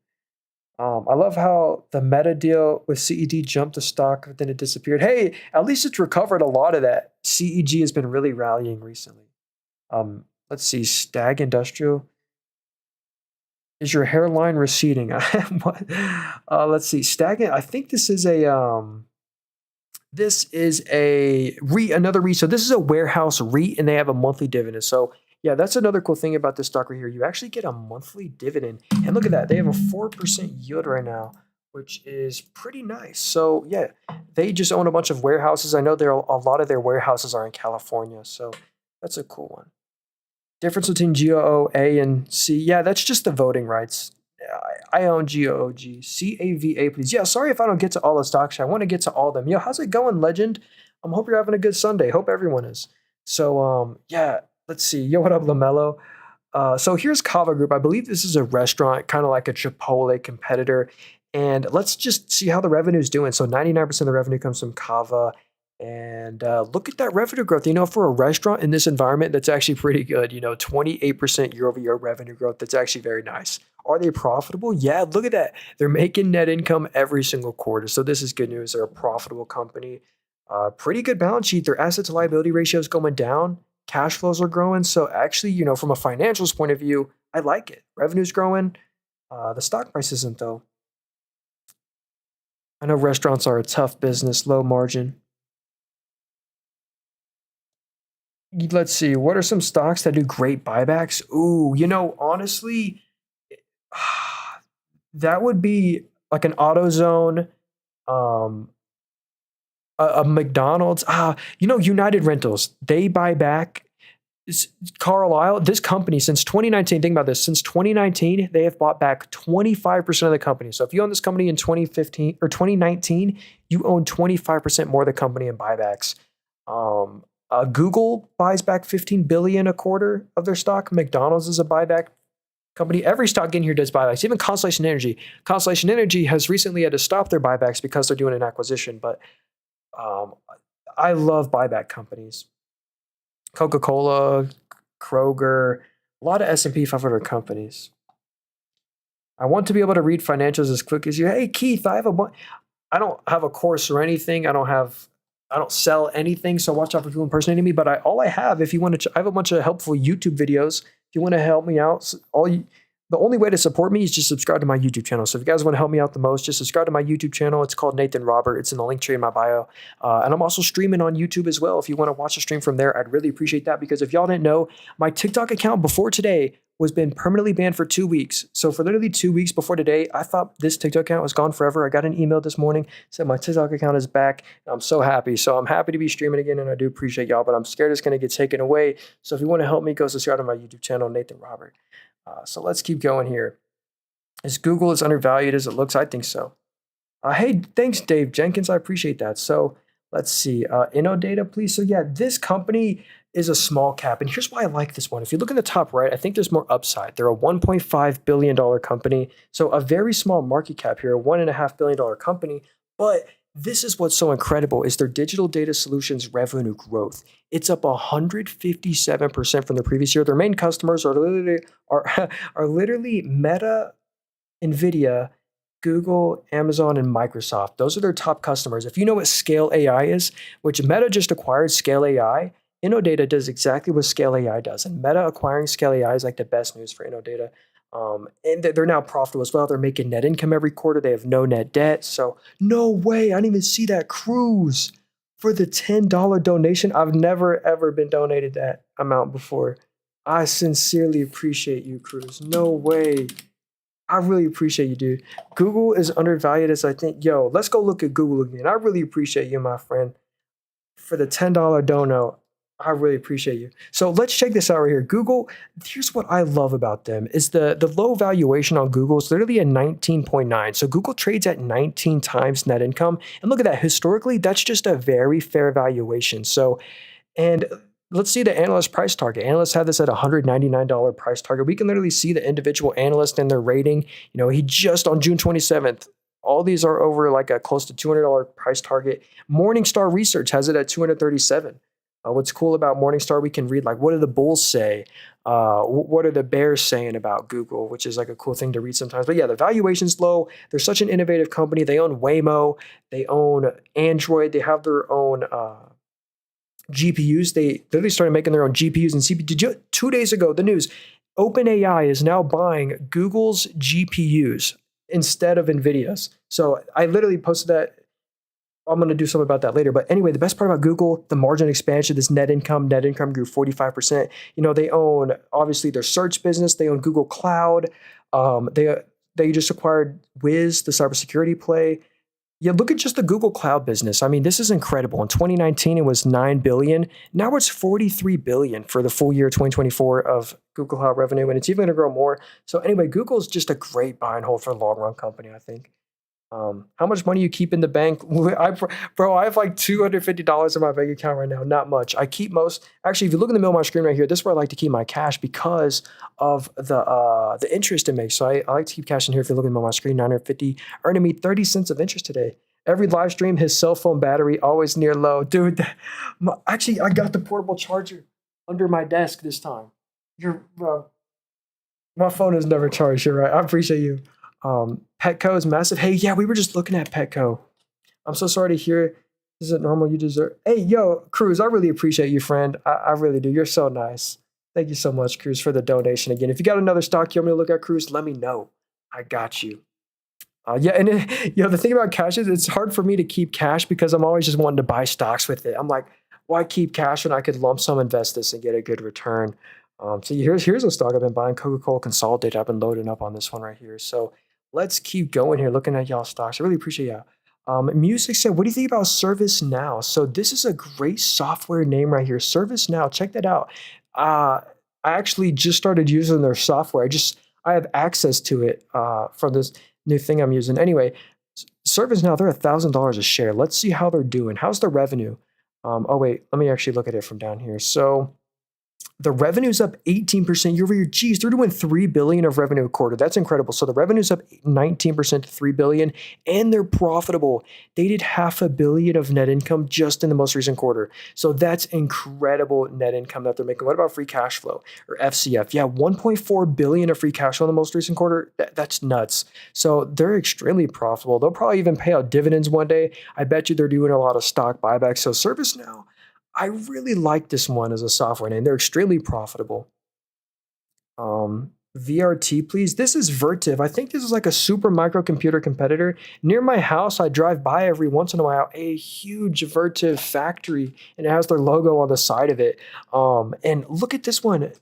[SPEAKER 1] I love how the Meta deal with CED jumped the stock, but then it disappeared. Hey, at least it's recovered a lot of that. CEG has been really rallying recently. Let's see, Stag Industrial. Is your hairline receding? What? Let's see, Stag. I think this is a REIT, another REIT. So this is a warehouse REIT, and they have a monthly dividend. So yeah, that's another cool thing about this stock right here. You actually get a monthly dividend, and look at that. They have a 4% yield right now, which is pretty nice. So yeah, they just own a bunch of warehouses. I know a lot of their warehouses are in California, so that's a cool one. Difference between GOO, A, and C. Yeah, that's just the voting rights. I own GOOG. CAVA, please. Yeah, sorry if I don't get to all the stocks. I want to get to all of them. Yo, how's it going, Legend? Hope you're having a good Sunday. Hope everyone is. So, yeah, let's see. Yo, what up, LaMelo? So here's Kava Group. I believe this is a restaurant, kind of like a Chipotle competitor. And let's just see how the revenue is doing. So 99% of the revenue comes from Kava. And look at that revenue growth. For a restaurant in this environment, that's actually pretty good. 28% year over year revenue growth. That's actually very nice. Are they profitable? Yeah, look at that. They're making net income every single quarter. So this is good news. They're a profitable company. Pretty good balance sheet. Their asset to liability ratio is going down. Cash flows are growing. So actually, from a financials point of view, I like it. Revenue's growing. The stock price isn't, though. I know restaurants are a tough business, low margin. Let's see. What are some stocks that do great buybacks? Ooh, honestly, that would be like an AutoZone, um, a McDonald's. United Rentals. They buy back. Carlisle, this company since 2019. Think about this. Since 2019, they have bought back 25% of the company. So if you own this company in 2015 or 2019, you own 25% more of the company in buybacks. Google buys back 15 billion a quarter of their stock. McDonald's is a buyback company. Every stock in here does buybacks. Even Constellation Energy. Constellation Energy has recently had to stop their buybacks because they're doing an acquisition. But um, I love buyback companies. Coca-Cola, Kroger, a lot of S&P 500 companies. I want to be able to read financials as quick as you. Hey Keith, I don't have a course or anything. I don't sell anything, so watch out for people impersonating me. But all I have, if you want to, I have a bunch of helpful YouTube videos. If you want to help me out, the only way to support me is just subscribe to my YouTube channel. So if you guys want to help me out the most, just subscribe to my YouTube channel. It's called Nathan Robert. It's in the link tree in my bio. And I'm also streaming on YouTube as well. If you want to watch the stream from there, I'd really appreciate that, because if y'all didn't know, my TikTok account before today was been permanently banned for 2 weeks. So for literally 2 weeks before today, I thought this TikTok account was gone forever. I got an email this morning, said my TikTok account is back. I'm so happy. So I'm happy to be streaming again, and I do appreciate y'all, but I'm scared it's going to get taken away. So if you want to help me, go subscribe to my YouTube channel, Nathan Robert. So let's keep going here. Is Google as undervalued as it looks? I think so. Hey, thanks, Dave Jenkins. I appreciate that. So let's see. Innodata, please. So yeah, this company is a small cap. And here's why I like this one. If you look in the top right, I think there's more upside. They're a $1.5 billion company. So a very small market cap here, a $1.5 billion company. But this is what's so incredible is their digital data solutions revenue growth. It's up 157% from the previous year. Their main customers are literally Meta, Nvidia, Google, Amazon, and Microsoft. Those are their top customers. If you know what Scale AI is, which Meta just acquired Scale AI, Innodata does exactly what Scale AI does. And Meta acquiring Scale AI is like the best news for Innodata. And they're now profitable as well. They're making net income every quarter. They have no net debt. So no way. I didn't even see that. Cruise for the $10 donation. I've never, ever been donated that amount before. I sincerely appreciate you, Cruz. No way. I really appreciate you, dude. Google is undervalued as I think. Yo, let's go look at Google again. I really appreciate you, my friend. For the $10 dono, I really appreciate you. So let's check this out right here. Google, here's what I love about them is the low valuation on Google is literally a 19.9. So Google trades at 19 times net income. And look at that. Historically, that's just a very fair valuation. So, and let's see the analyst price target. Analysts have this at $199 price target. We can literally see the individual analyst and their rating. He just on June 27th, all these are over like a close to $200 price target. Morningstar Research has it at 237. What's cool about Morningstar, we can read like, what do the bulls say? What are the bears saying about Google, which is like a cool thing to read sometimes. But yeah, the valuation's low. They're such an innovative company. They own Waymo. They own Android. They have their own GPUs. They literally started making their own GPUs and CPUs. 2 days ago, the news, OpenAI is now buying Google's GPUs instead of Nvidia's. So I literally posted that. I'm going to do something about that later. But anyway, the best part about Google, the margin expansion, this net income grew 45%. They own, obviously, their search business. They own Google Cloud. They just acquired Wiz, the cybersecurity play. Yeah, look at just the Google Cloud business. I mean, this is incredible. In 2019, it was $9 billion. Now it's $43 billion for the full year 2024 of Google Cloud revenue, and it's even going to grow more. So anyway, Google's just a great buy and hold for a long-run company, I think. How much money you keep in the bank? I have like $250 in my bank account right now. Not much. I keep actually, if you look in the middle of my screen right here, this is where I like to keep my cash because of the interest it makes. So I like to keep cash in here. If you look at the middle of my screen, 950, earning me 30 cents of interest today. Every live stream, his cell phone battery always near low. Dude, actually, I got the portable charger under my desk this time. Bro, my phone is never charged. You're right. I appreciate you. Petco is massive. Hey, yeah, we were just looking at Petco. I'm so sorry to hear. Is it normal you deserve? Hey, yo, Cruz, I really appreciate you, friend. I really do. You're so nice. Thank you so much, Cruz, for the donation again. If you got another stock you want me to look at, Cruz, let me know. I got you. Yeah, and the thing about cash is it's hard for me to keep cash because I'm always just wanting to buy stocks with it. I'm like, why keep cash when I could lump sum invest this and get a good return? So here's a stock I've been buying, Coca-Cola Consolidated. I've been loading up on this one right here. So let's keep going here, looking at y'all stocks. I really appreciate y'all. Music said, what do you think about ServiceNow? So this is a great software name right here. ServiceNow, check that out. I actually just started using their software. I have access to it from this new thing I'm using. Anyway, ServiceNow, they're $1,000 a share. Let's see how they're doing. How's the revenue? Oh wait, let me actually look at it from down here. So the revenue's up 18% year over year. Geez, they're doing $3 billion of revenue a quarter. That's incredible. So the revenue's up 19% to $3 billion, and they're profitable. They did $500 million of net income just in the most recent quarter. So that's incredible net income that they're making. What about free cash flow or FCF? Yeah, $1.4 billion of free cash flow in the most recent quarter. That's nuts. So they're extremely profitable. They'll probably even pay out dividends one day. I bet you they're doing a lot of stock buybacks. So ServiceNow, I really like this one as a software name. They're extremely profitable. VRT, please. This is Vertiv. I think this is like a super microcomputer competitor. Near my house, I drive by every once in a while, a huge Vertiv factory, and it has their logo on the side of it. And look at this one.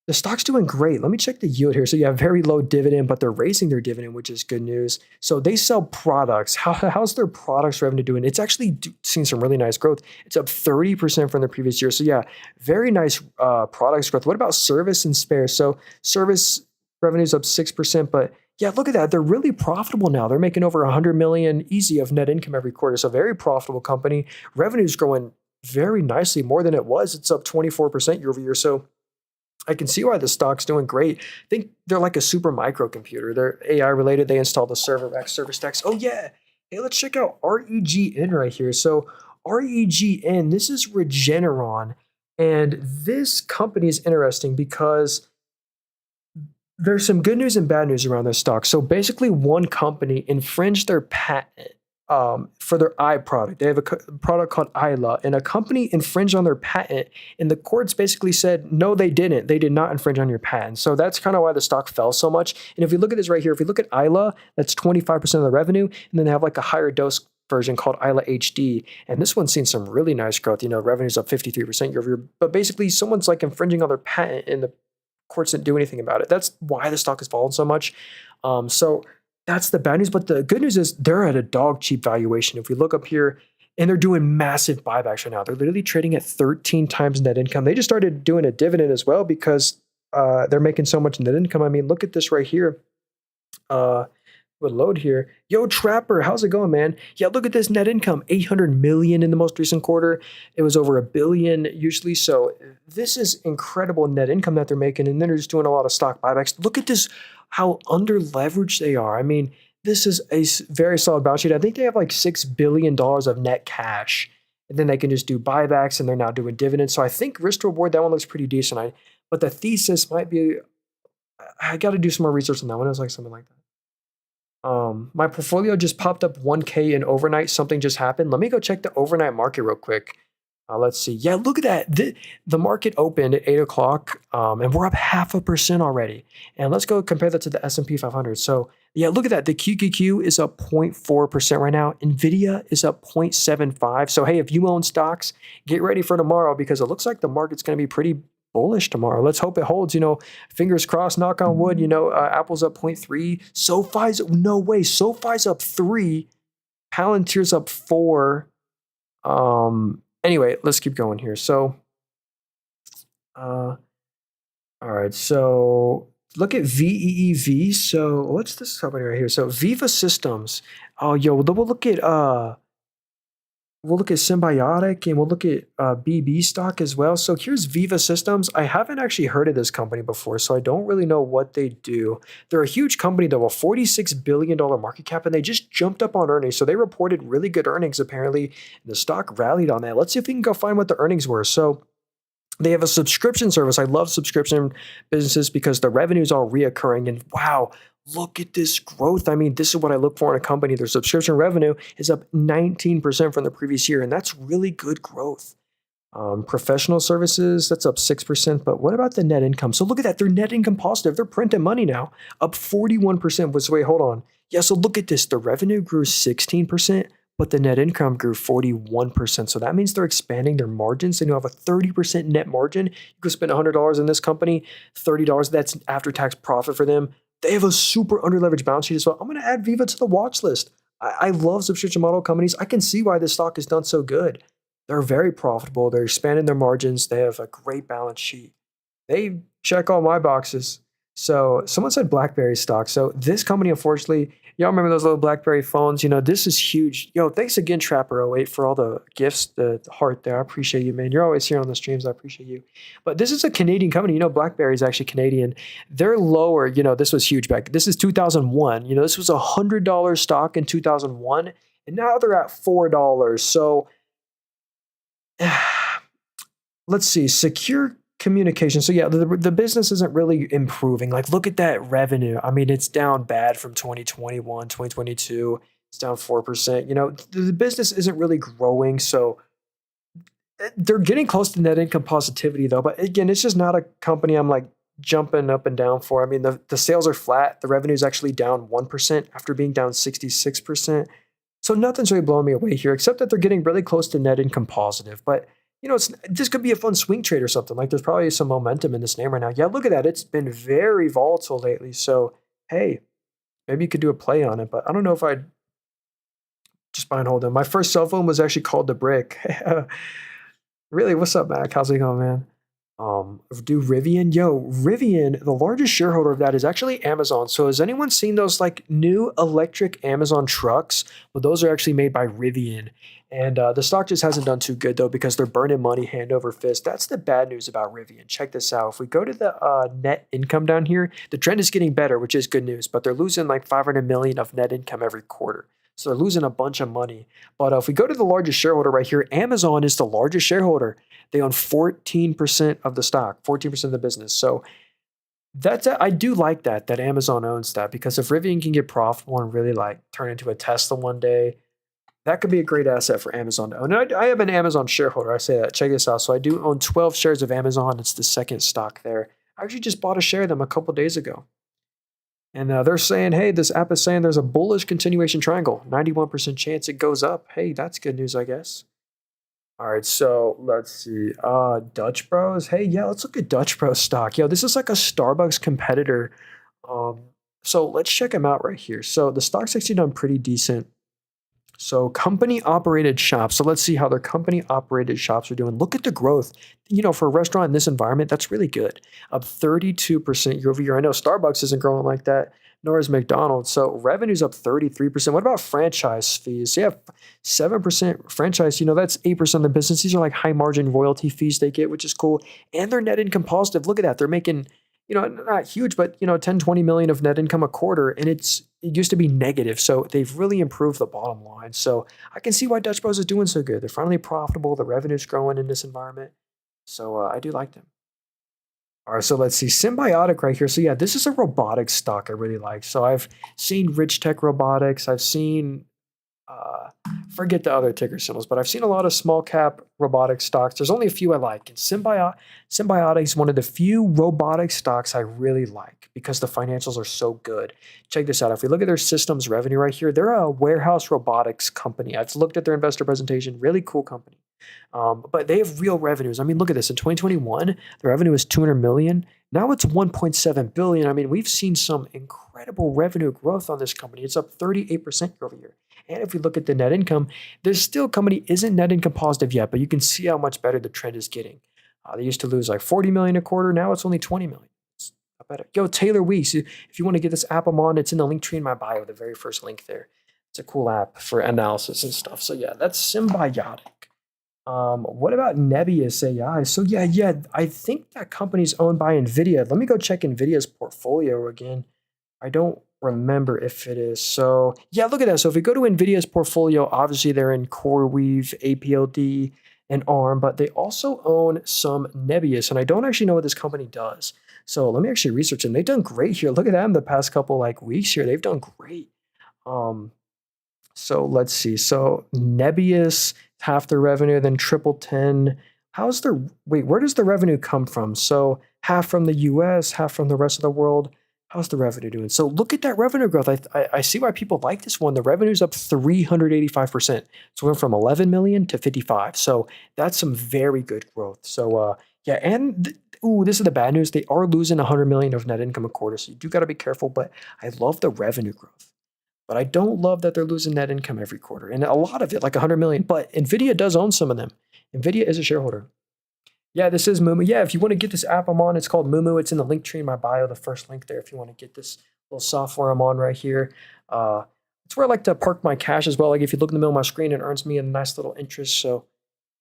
[SPEAKER 1] The stock's doing great. Let me check the yield here. So you have very low dividend, but they're raising their dividend, which is good news. So they sell products. How's their products revenue doing? It's actually seeing some really nice growth. It's up 30% from the previous year. So yeah, very nice products growth. What about service and spares? So service revenue's up 6%, but yeah, look at that. They're really profitable now. They're making over $100 million easy of net income every quarter. So very profitable company. Revenue's growing very nicely, more than it was. It's up 24% year over year. So I can see why the stock's doing great. I think they're like a super microcomputer. They're AI related. They install the server rack server stacks. Oh yeah. Hey, let's check out REGN right here. So REGN, this is Regeneron. And this company is interesting because there's some good news and bad news around this stock. So basically one company infringed their patent for their eye product. They have a product called Isla, and a company infringed on their patent, and the courts basically said, no, they didn't. They did not infringe on your patent. So that's kind of why the stock fell so much. And if you look at this right here, if you look at Isla, that's 25% of the revenue, and then they have like a higher dose version called Isla HD, and this one's seen some really nice growth. Revenue's up 53% year over year, but basically someone's like infringing on their patent, and the courts didn't do anything about it. That's why the stock has fallen so much. So that's the bad news, but the good news is they're at a dog cheap valuation. If we look up here, and they're doing massive buybacks right now. They're literally trading at 13 times net income. They just started doing a dividend as well because they're making so much net income. I mean, look at this right here. Would load here. Yo, Trapper, how's it going, man? Yeah, look at this net income, 800 million in the most recent quarter. It was over a billion usually. So this is incredible net income that they're making, and then they're just doing a lot of stock buybacks. Look at this, how under leveraged they are. I mean, this is a very solid balance sheet. I think they have like $6 billion of net cash, and then they can just do buybacks, and they're now doing dividends. So I think risk reward, that one looks pretty decent. But the thesis might be, I got to do some more research on that one. It was like something like that. My portfolio just popped up 1K in overnight. Something just happened. Let me go check the overnight market real quick. Let's see. Yeah, look at that. The market opened at 8 o'clock, and we're up 0.5% already. And let's go compare that to the S&P 500. So yeah, look at that. The QQQ is up 0.4% right now. Nvidia is up 0.75. So hey, if you own stocks, get ready for tomorrow because it looks like the market's going to be pretty bullish tomorrow. Let's hope it holds. Fingers crossed, knock on wood. Apple's up 0.3. SoFi's, no way. SoFi's up 3. Palantir's up 4. Anyway, let's keep going here. So, all right. So look at VEEV. So what's this company right here? So Viva Systems. Oh, yo, we'll look at Symbiotic, and we'll look at BB stock as well. So here's Viva Systems. I haven't actually heard of this company before, so I don't really know what they do. They're a huge company, though, a $46 billion market cap, and they just jumped up on earnings. So they reported really good earnings, apparently, and the stock rallied on that. Let's see if we can go find what the earnings were. So they have a subscription service. I love subscription businesses because the revenue is all reoccurring, and wow, look at this growth. I mean, this is what I look for in a company. Their subscription revenue is up 19% from the previous year, and that's really good growth. Professional services, that's up 6%. But what about the net income? So look at that. They're net income positive. They're printing money now, up 41%. So wait, hold on. Yeah, so look at this. The revenue grew 16%, but the net income grew 41%. So that means they're expanding their margins. They now have a 30% net margin. You could spend $100 in this company, $30, that's after-tax profit for them. They have a super under-leveraged balance sheet as well. I'm going to add Viva to the watch list. I love subscription model companies. I can see why this stock has done so good. They're very profitable. They're expanding their margins. They have a great balance sheet. They check all my boxes. So someone said BlackBerry stock. So this company, unfortunately, y'all remember those little BlackBerry phones? This is huge. Yo, thanks again, Trapper08, for all the gifts, the heart there. I appreciate you, man. You're always here on the streams. I appreciate you. But this is a Canadian company. BlackBerry is actually Canadian. They're lower. This was huge back. This is 2001. This was a $100 stock in 2001, and now they're at $4. So let's see. Secure communication. So yeah, the business isn't really improving. Like, look at that revenue. I mean, it's down bad from 2021, 2022. It's down 4%. The business isn't really growing. So they're getting close to net income positivity, though. But again, it's just not a company I'm like jumping up and down for. I mean, the sales are flat. The revenue is actually down 1% after being down 66%. So nothing's really blowing me away here, except that they're getting really close to net income positive. But this could be a fun swing trade or something. Like, there's probably some momentum in this name right now. Yeah, look at that. It's been very volatile lately. So, hey, maybe you could do a play on it. But I don't know if I'd just buy and hold them. My first cell phone was actually called the Brick. Really? What's up, Mac? How's it going, man? Do Rivian? Yo, Rivian, the largest shareholder of that is actually Amazon. So has anyone seen those like new electric Amazon trucks? Well, those are actually made by Rivian. And the stock just hasn't done too good, though, because they're burning money hand over fist. That's the bad news about Rivian. Check this out. If we go to the net income down here, the trend is getting better, which is good news. But they're losing like 500 million of net income every quarter. So they're losing a bunch of money. But if we go to the largest shareholder right here, Amazon is the largest shareholder. They own 14% of the stock, 14% of the business. So I do like that Amazon owns that, because if Rivian can get profitable and really like turn into a Tesla one day, that could be a great asset for Amazon to own. I have an Amazon shareholder. I say that. Check this out. So I do own 12 shares of Amazon. It's the second stock there. I actually just bought a share of them a couple days ago. And they're saying, hey, this app is saying there's a bullish continuation triangle, 91% chance it goes up. Hey, that's good news, I guess. All right, so let's see. Dutch Bros. Hey, yeah, let's look at Dutch Bros stock. Yo, this is like a Starbucks competitor. So let's check them out right here. So the stock's actually done pretty decent. So company-operated shops. So let's see how their company-operated shops are doing. Look at the growth. For a restaurant in this environment, that's really good. Up 32% year over year. I know Starbucks isn't growing like that, nor is McDonald's. So revenue's up 33%. What about franchise fees? Yeah, 7% franchise, that's 8% of the business. These are like high margin royalty fees they get, which is cool. And they're net income positive. Look at that. They're making, not huge, but 10, 20 million of net income a quarter. And it used to be negative. So they've really improved the bottom line. So I can see why Dutch Bros is doing so good. They're finally profitable. The revenue's growing in this environment. So I do like them. All right, so let's see, Symbiotic right here. So yeah, this is a robotics stock I really like. So I've seen Rich Tech Robotics. I've seen forget the other ticker symbols, but I've seen a lot of small cap robotic stocks. There's only a few I like. And Symbiotic is one of the few robotic stocks I really like because the financials are so good. Check this out. If we look at their systems revenue right here, they're a warehouse robotics company. I've looked at their investor presentation. Really cool company. But they have real revenues. I mean, look at this. In 2021, the revenue was 200 million. Now it's 1.7 billion. I mean, we've seen some incredible revenue growth on this company. It's up 38% year over year. And if we look at the net income, there's still company isn't net income positive yet, but you can see how much better the trend is getting. They used to lose like 40 million a quarter. Now it's only 20 million. It's better. Yo, Taylor Weeks, if you want to get this app I'm on, it's in the link tree in my bio, the very first link there. It's a cool app for analysis and stuff. So yeah, that's Symbiotic. What about Nebius AI? So yeah, I think that company's owned by Nvidia. Let me go check Nvidia's portfolio again. I don't remember if it is. So yeah, look at that. So if we go to Nvidia's portfolio, obviously they're in CoreWeave, APLD, and ARM, but they also own some Nebius, and I don't actually know what this company does. So let me actually research them. They've done great here. Look at them the past couple like weeks here. They've done great. So let's see. So Nebius, half the revenue, then Triple Ten. Where does the revenue come from? So half from the US, half from the rest of the world. How's the revenue doing? So look at that revenue growth. I see why people like this one. The revenue's up 385%. So we went from 11 million to 55. So that's some very good growth. So yeah, and this is the bad news. They are losing 100 million of net income a quarter. So you do got to be careful, but I love the revenue growth. But I don't love that they're losing net income every quarter. And a lot of it, like 100 million. But Nvidia does own some of them. Nvidia is a shareholder. Yeah, this is Moomoo. Yeah, if you want to get this app I'm on, it's called Moomoo. It's in the link tree in my bio, the first link there if you want to get this little software I'm on right here. It's where I like to park my cash as well. Like if you look in the middle of my screen, it earns me a nice little interest. So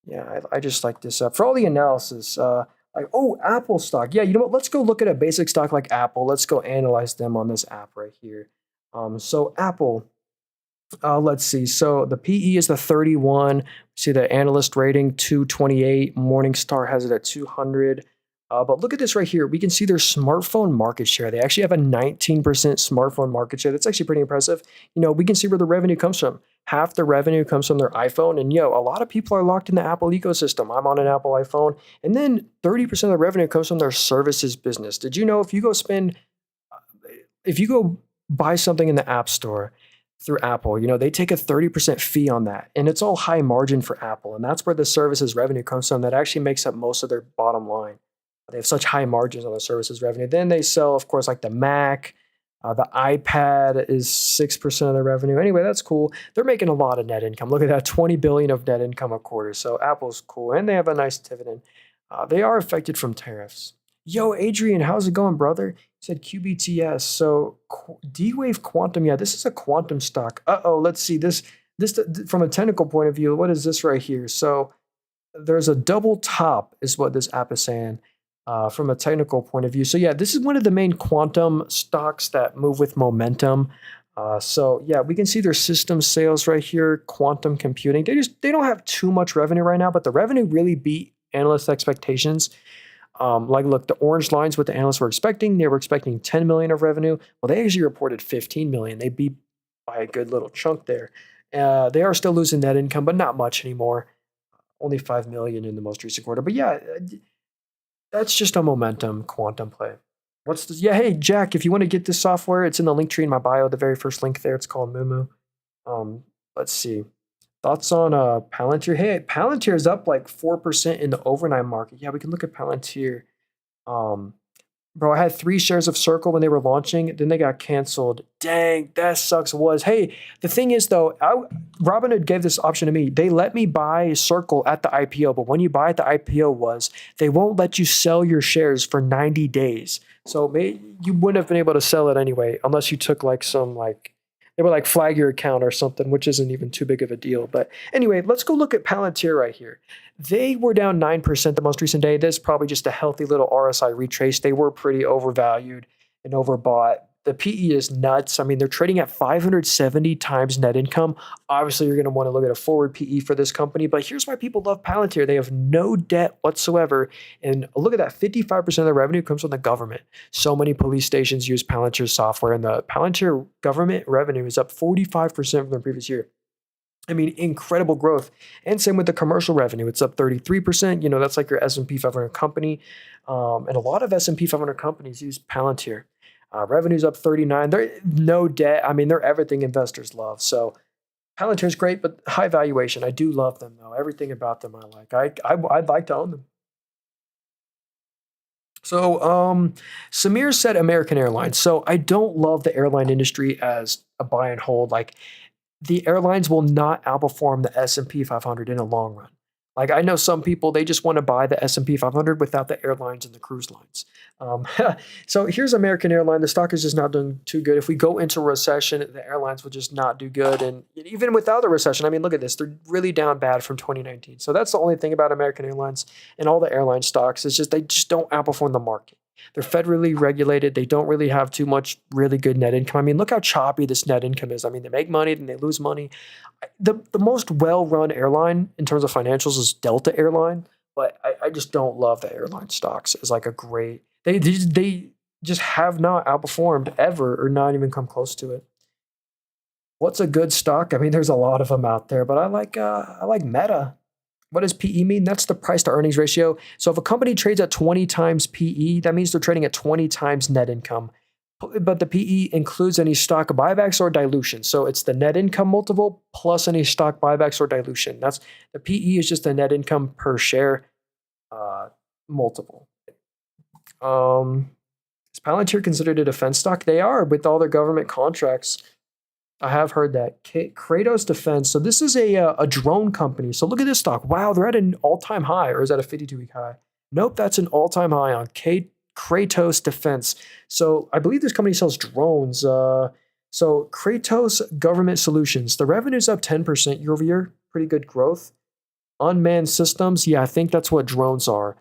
[SPEAKER 1] yeah, I just like this app. For all the analysis, Apple stock. Yeah, you know what? Let's go look at a basic stock like Apple. Let's go analyze them on this app right here. So Apple, let's see. So the PE is the 31. See the analyst rating 228. Morningstar has it at 200. But look at this right here. We can see their smartphone market share. They actually have a 19% smartphone market share. That's actually pretty impressive. We can see where the revenue comes from. Half the revenue comes from their iPhone. And a lot of people are locked in the Apple ecosystem. I'm on an Apple iPhone. And then 30% of the revenue comes from their services business. Did you know if you go buy something in the App Store through Apple, they take a 30% fee on that. And it's all high margin for Apple. And that's where the services revenue comes from. That actually makes up most of their bottom line. They have such high margins on the services revenue. Then they sell, of course, like the Mac, the iPad is 6% of the revenue. Anyway, that's cool. They're making a lot of net income. Look at that, 20 billion of net income a quarter. So Apple's cool. And they have a nice dividend. They are affected from tariffs. Yo, Adrian, how's it going, brother? He said QBTS. So D-Wave Quantum. Yeah, this is a quantum stock. Let's see. This from a technical point of view, what is this right here? So there's a double top is what this app is saying from a technical point of view. So yeah, this is one of the main quantum stocks that move with momentum. So yeah, we can see their system sales right here, quantum computing. They don't have too much revenue right now, but the revenue really beat analyst expectations. Look, the orange lines what the analysts were expecting. They were expecting 10 million of revenue. Well, they actually reported 15 million. They beat by a good little chunk there. They are still losing net income, but not much anymore. Only 5 million in the most recent quarter. But yeah, that's just a momentum quantum play. Hey, Jack, if you want to get this software, it's in the link tree in my bio, the very first link there. It's called Moomoo. Let's see. Thoughts on Palantir? Hey, Palantir is up like 4% in the overnight market. Yeah, we can look at Palantir. Bro, I had 3 shares of Circle when they were launching, then they got canceled. Dang, that sucks was. Hey, the thing is though, Robinhood gave this option to me. They let me buy Circle at the IPO, but when you buy at the IPO they won't let you sell your shares for 90 days. So you wouldn't have been able to sell it anyway, unless you took they were like flag your account or something, which isn't even too big of a deal. But anyway, let's go look at Palantir right here. They were down 9% the most recent day. This is probably just a healthy little RSI retrace. They were pretty overvalued and overbought. The PE is nuts. I mean, they're trading at 570 times net income. Obviously, you're going to want to look at a forward PE for this company, but here's why people love Palantir. They have no debt whatsoever. And look at that, 55% of the revenue comes from the government. So many police stations use Palantir software, and the Palantir government revenue is up 45% from the previous year. I mean, incredible growth. And same with the commercial revenue. It's up 33%. You know, that's like your S&P 500 company. And a lot of S&P 500 companies use Palantir. Revenue's up 39. They're no debt. I mean, they're everything investors love. So Palantir's great, but high valuation. I do love them though. Everything about them I like. I'd like to own them. So Samir said American Airlines. So I don't love the airline industry as a buy and hold. Like the airlines will not outperform the S&P 500 in the long run. Like I know some people, they just want to buy the S&P 500 without the airlines and the cruise lines. So here's American Airline. The stock is just not doing too good. If we go into a recession, the airlines will just not do good. And even without a recession, I mean, look at this. They're really down bad from 2019. So that's the only thing about American Airlines and all the airline stocks. It's just they just don't outperform the market. They're federally regulated. They don't really have too much really good net income. I mean, look how choppy this net income is. I mean, they make money, then they lose money. The most well-run airline in terms of financials is Delta Airline, but I just don't love the airline stocks as like a great. They just have not outperformed ever or not even come close to it. What's a good stock? I mean, there's a lot of them out there, but I like Meta. What does PE mean? That's the price to earnings ratio. So if a company trades at 20 times PE, that means they're trading at 20 times net income. But the PE includes any stock buybacks or dilution. So it's the net income multiple plus any stock buybacks or dilution. That's the PE is just the net income per share multiple. Is Palantir considered a defense stock? They are with all their government contracts. I have heard that. Kratos Defense. So this is a drone company. So look at this stock. Wow, they're at an all-time high, or is that a 52-week high? Nope, that's an all-time high on Kratos Defense. So I believe this company sells drones. So Kratos Government Solutions. The revenue's up 10% year over year. Pretty good growth. Unmanned systems. Yeah, I think that's what drones are.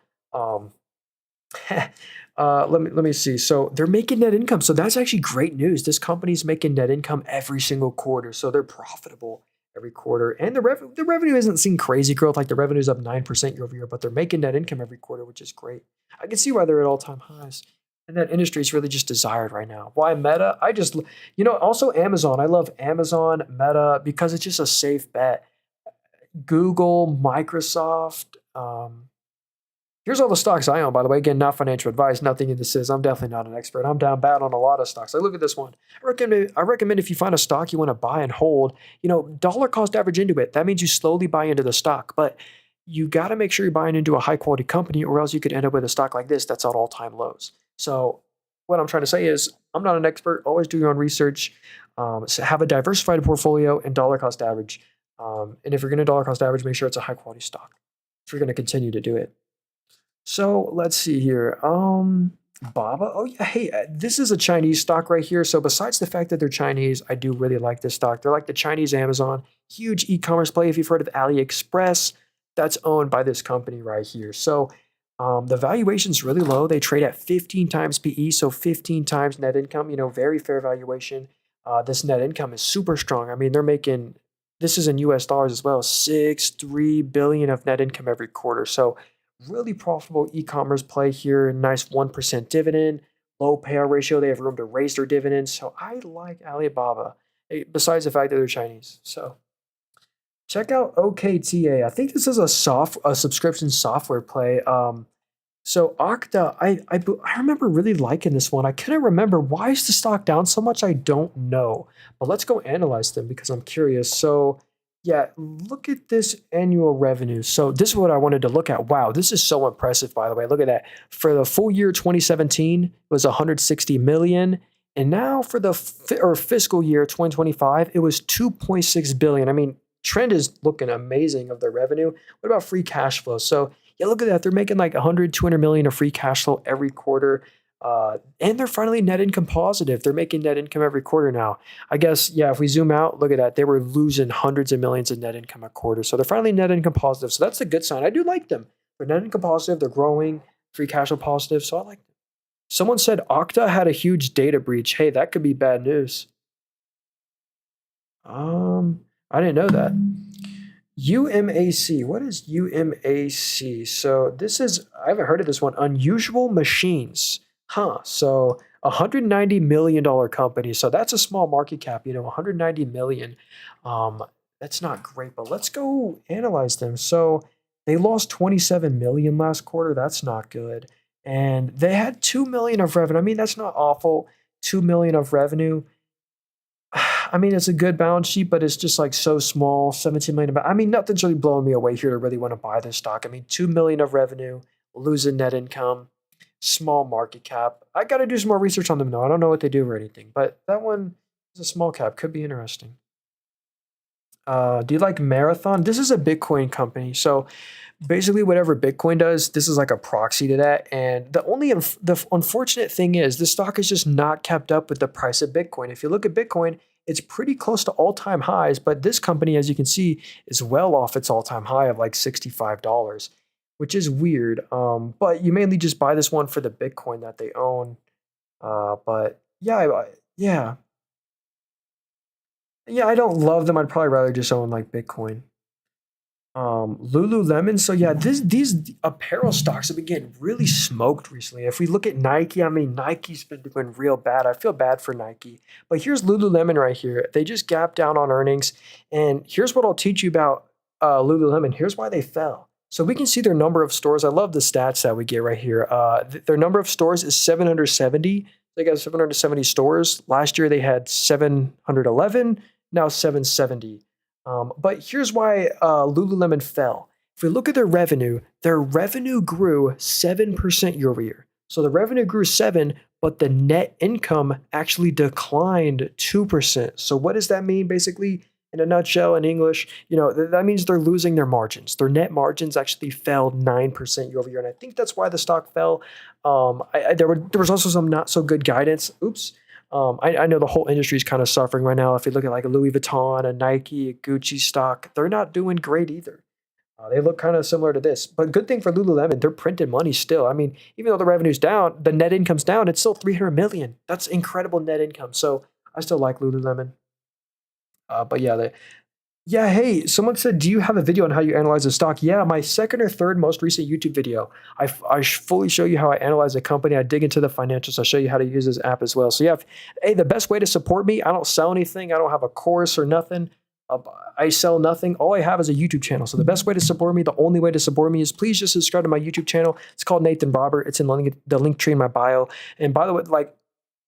[SPEAKER 1] Let me see. So they're making net income. So that's actually great news. This company's making net income every single quarter. So they're profitable every quarter. And the revenue isn't seeing crazy growth. Like the revenue's up 9% year over year, but they're making net income every quarter, which is great. I can see why they're at all-time highs. And that industry is really just desired right now. Why Meta? Also Amazon. I love Amazon, Meta, because it's just a safe bet. Google, Microsoft, here's all the stocks I own, by the way. Again, not financial advice, nothing in this is. I'm definitely not an expert. I'm down bad on a lot of stocks. Look at this one. I recommend if you find a stock you want to buy and hold, dollar cost average into it. That means you slowly buy into the stock, but you got to make sure you're buying into a high quality company or else you could end up with a stock like this that's at all-time lows. So what I'm trying to say is I'm not an expert. Always do your own research. So have a diversified portfolio and dollar cost average. And if you're going to dollar cost average, make sure it's a high quality stock if you're going to continue to do it. So let's see here. Baba. Oh yeah. Hey, this is a Chinese stock right here. So besides the fact that they're Chinese, I do really like this stock. They're like the Chinese Amazon, huge e-commerce play. If you've heard of AliExpress, that's owned by this company right here. So the valuation's really low. They trade at 15 times PE, so 15 times net income. Very fair valuation. This net income is super strong. I mean, they're making. This is in US dollars as well. $63 billion of net income every quarter. So really profitable e-commerce play here. Nice 1% dividend, low payout ratio. They have room to raise their dividends. So I like Alibaba, besides the fact that they're Chinese. So check out OKTA. I think this is a subscription software play. So Okta, I remember really liking this one. I couldn't remember why is the stock down so much. I don't know, but let's go analyze them because I'm curious. So Yeah, look at this annual revenue. So this is what I wanted to look at. Wow, this is so impressive, by the way. Look at that. For the full year 2017, it was 160 million. And now for the fiscal year 2025, it was 2.6 billion. I mean, trend is looking amazing of their revenue. What about free cash flow? So yeah, look at that. They're making like 100, 200 million of free cash flow every quarter. And they're finally net income positive. They're making net income every quarter now. I guess, yeah, if we zoom out, look at that. They were losing hundreds of millions of net income a quarter. So they're finally net income positive. So that's a good sign. I do like them. They're net income positive. They're growing, free cash flow positive. So I like them. Someone said Okta had a huge data breach. Hey, that could be bad news. I didn't know that. UMAC. What is UMAC? So this is, I haven't heard of this one. Unusual Machines. Huh. So $190 million company. So that's a small market cap, 190 million. That's not great, but let's go analyze them. So they lost 27 million last quarter. That's not good. And they had 2 million of revenue. I mean, that's not awful. 2 million of revenue. I mean, it's a good balance sheet, but it's just like so small, 17 million. I mean, nothing's really blowing me away here to really want to buy this stock. I mean, 2 million of revenue, losing net income, small market cap. I got to do some more research on them though. I don't know what they do or anything, but that one is a small cap. Could be interesting. Do you like Marathon? This is a Bitcoin company. So basically, whatever Bitcoin does, this is like a proxy to that. And the unfortunate thing is, the stock is just not kept up with the price of Bitcoin. If you look at Bitcoin, it's pretty close to all-time highs, but this company, as you can see, is well off its all-time high of like $65, which is weird. But you mainly just buy this one for the Bitcoin that they own. But yeah, yeah. Yeah, I don't love them. I'd probably rather just own like Bitcoin. Lululemon. So yeah, these apparel stocks have been getting really smoked recently. If we look at Nike, I mean Nike's been doing real bad. I feel bad for Nike. But here's Lululemon right here. They just gapped down on earnings. And here's what I'll teach you about Lululemon. Here's why they fell. So we can see their number of stores. I love the stats that we get right here. Their number of stores is 770. They got 770 stores. Last year they had 711, now 770. But here's why Lululemon fell. If we look at their revenue grew 7% year over year. So the revenue grew 7, but the net income actually declined 2%. So what does that mean basically? In a nutshell, in English, that means they're losing their margins. Their net margins actually fell 9% year over year, and I think that's why the stock fell. There was also some not so good guidance. Oops. I know the whole industry is kind of suffering right now. If you look at like a Louis Vuitton, a Nike, a Gucci stock, they're not doing great either. They look kind of similar to this. But good thing for Lululemon, they're printing money still. I mean, even though the revenue's down, the net income's down, it's still 300 million. That's incredible net income. So I still like Lululemon. But yeah, hey, someone said, do you have a video on how you analyze a stock? Yeah, my second or third most recent YouTube video. I fully show you how I analyze a company. I dig into the financials. I show you how to use this app as well. So yeah, hey, the best way to support me, I don't sell anything. I don't have a course or nothing. I sell nothing. All I have is a YouTube channel. So the best way to support me, the only way to support me is please just subscribe to my YouTube channel. It's called Nathan Robert. It's in the link tree in my bio. And by the way,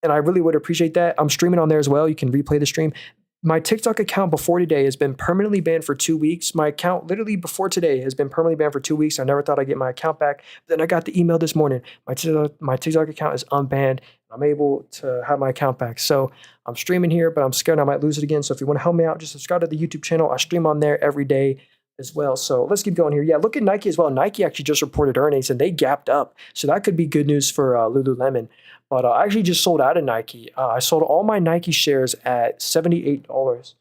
[SPEAKER 1] and I really would appreciate that. I'm streaming on there as well. You can replay the stream. My TikTok account before today has been permanently banned for 2 weeks. My account literally before today has been permanently banned for 2 weeks. I never thought I'd get my account back. But then I got the email this morning. My TikTok account is unbanned. I'm able to have my account back. So I'm streaming here, but I'm scared I might lose it again. So if you want to help me out, just subscribe to the YouTube channel. I stream on there every day as well. So let's keep going here. Yeah, look at Nike as well. Nike actually just reported earnings and they gapped up. So that could be good news for Lululemon. But I actually just sold out of Nike. I sold all my Nike shares at $78.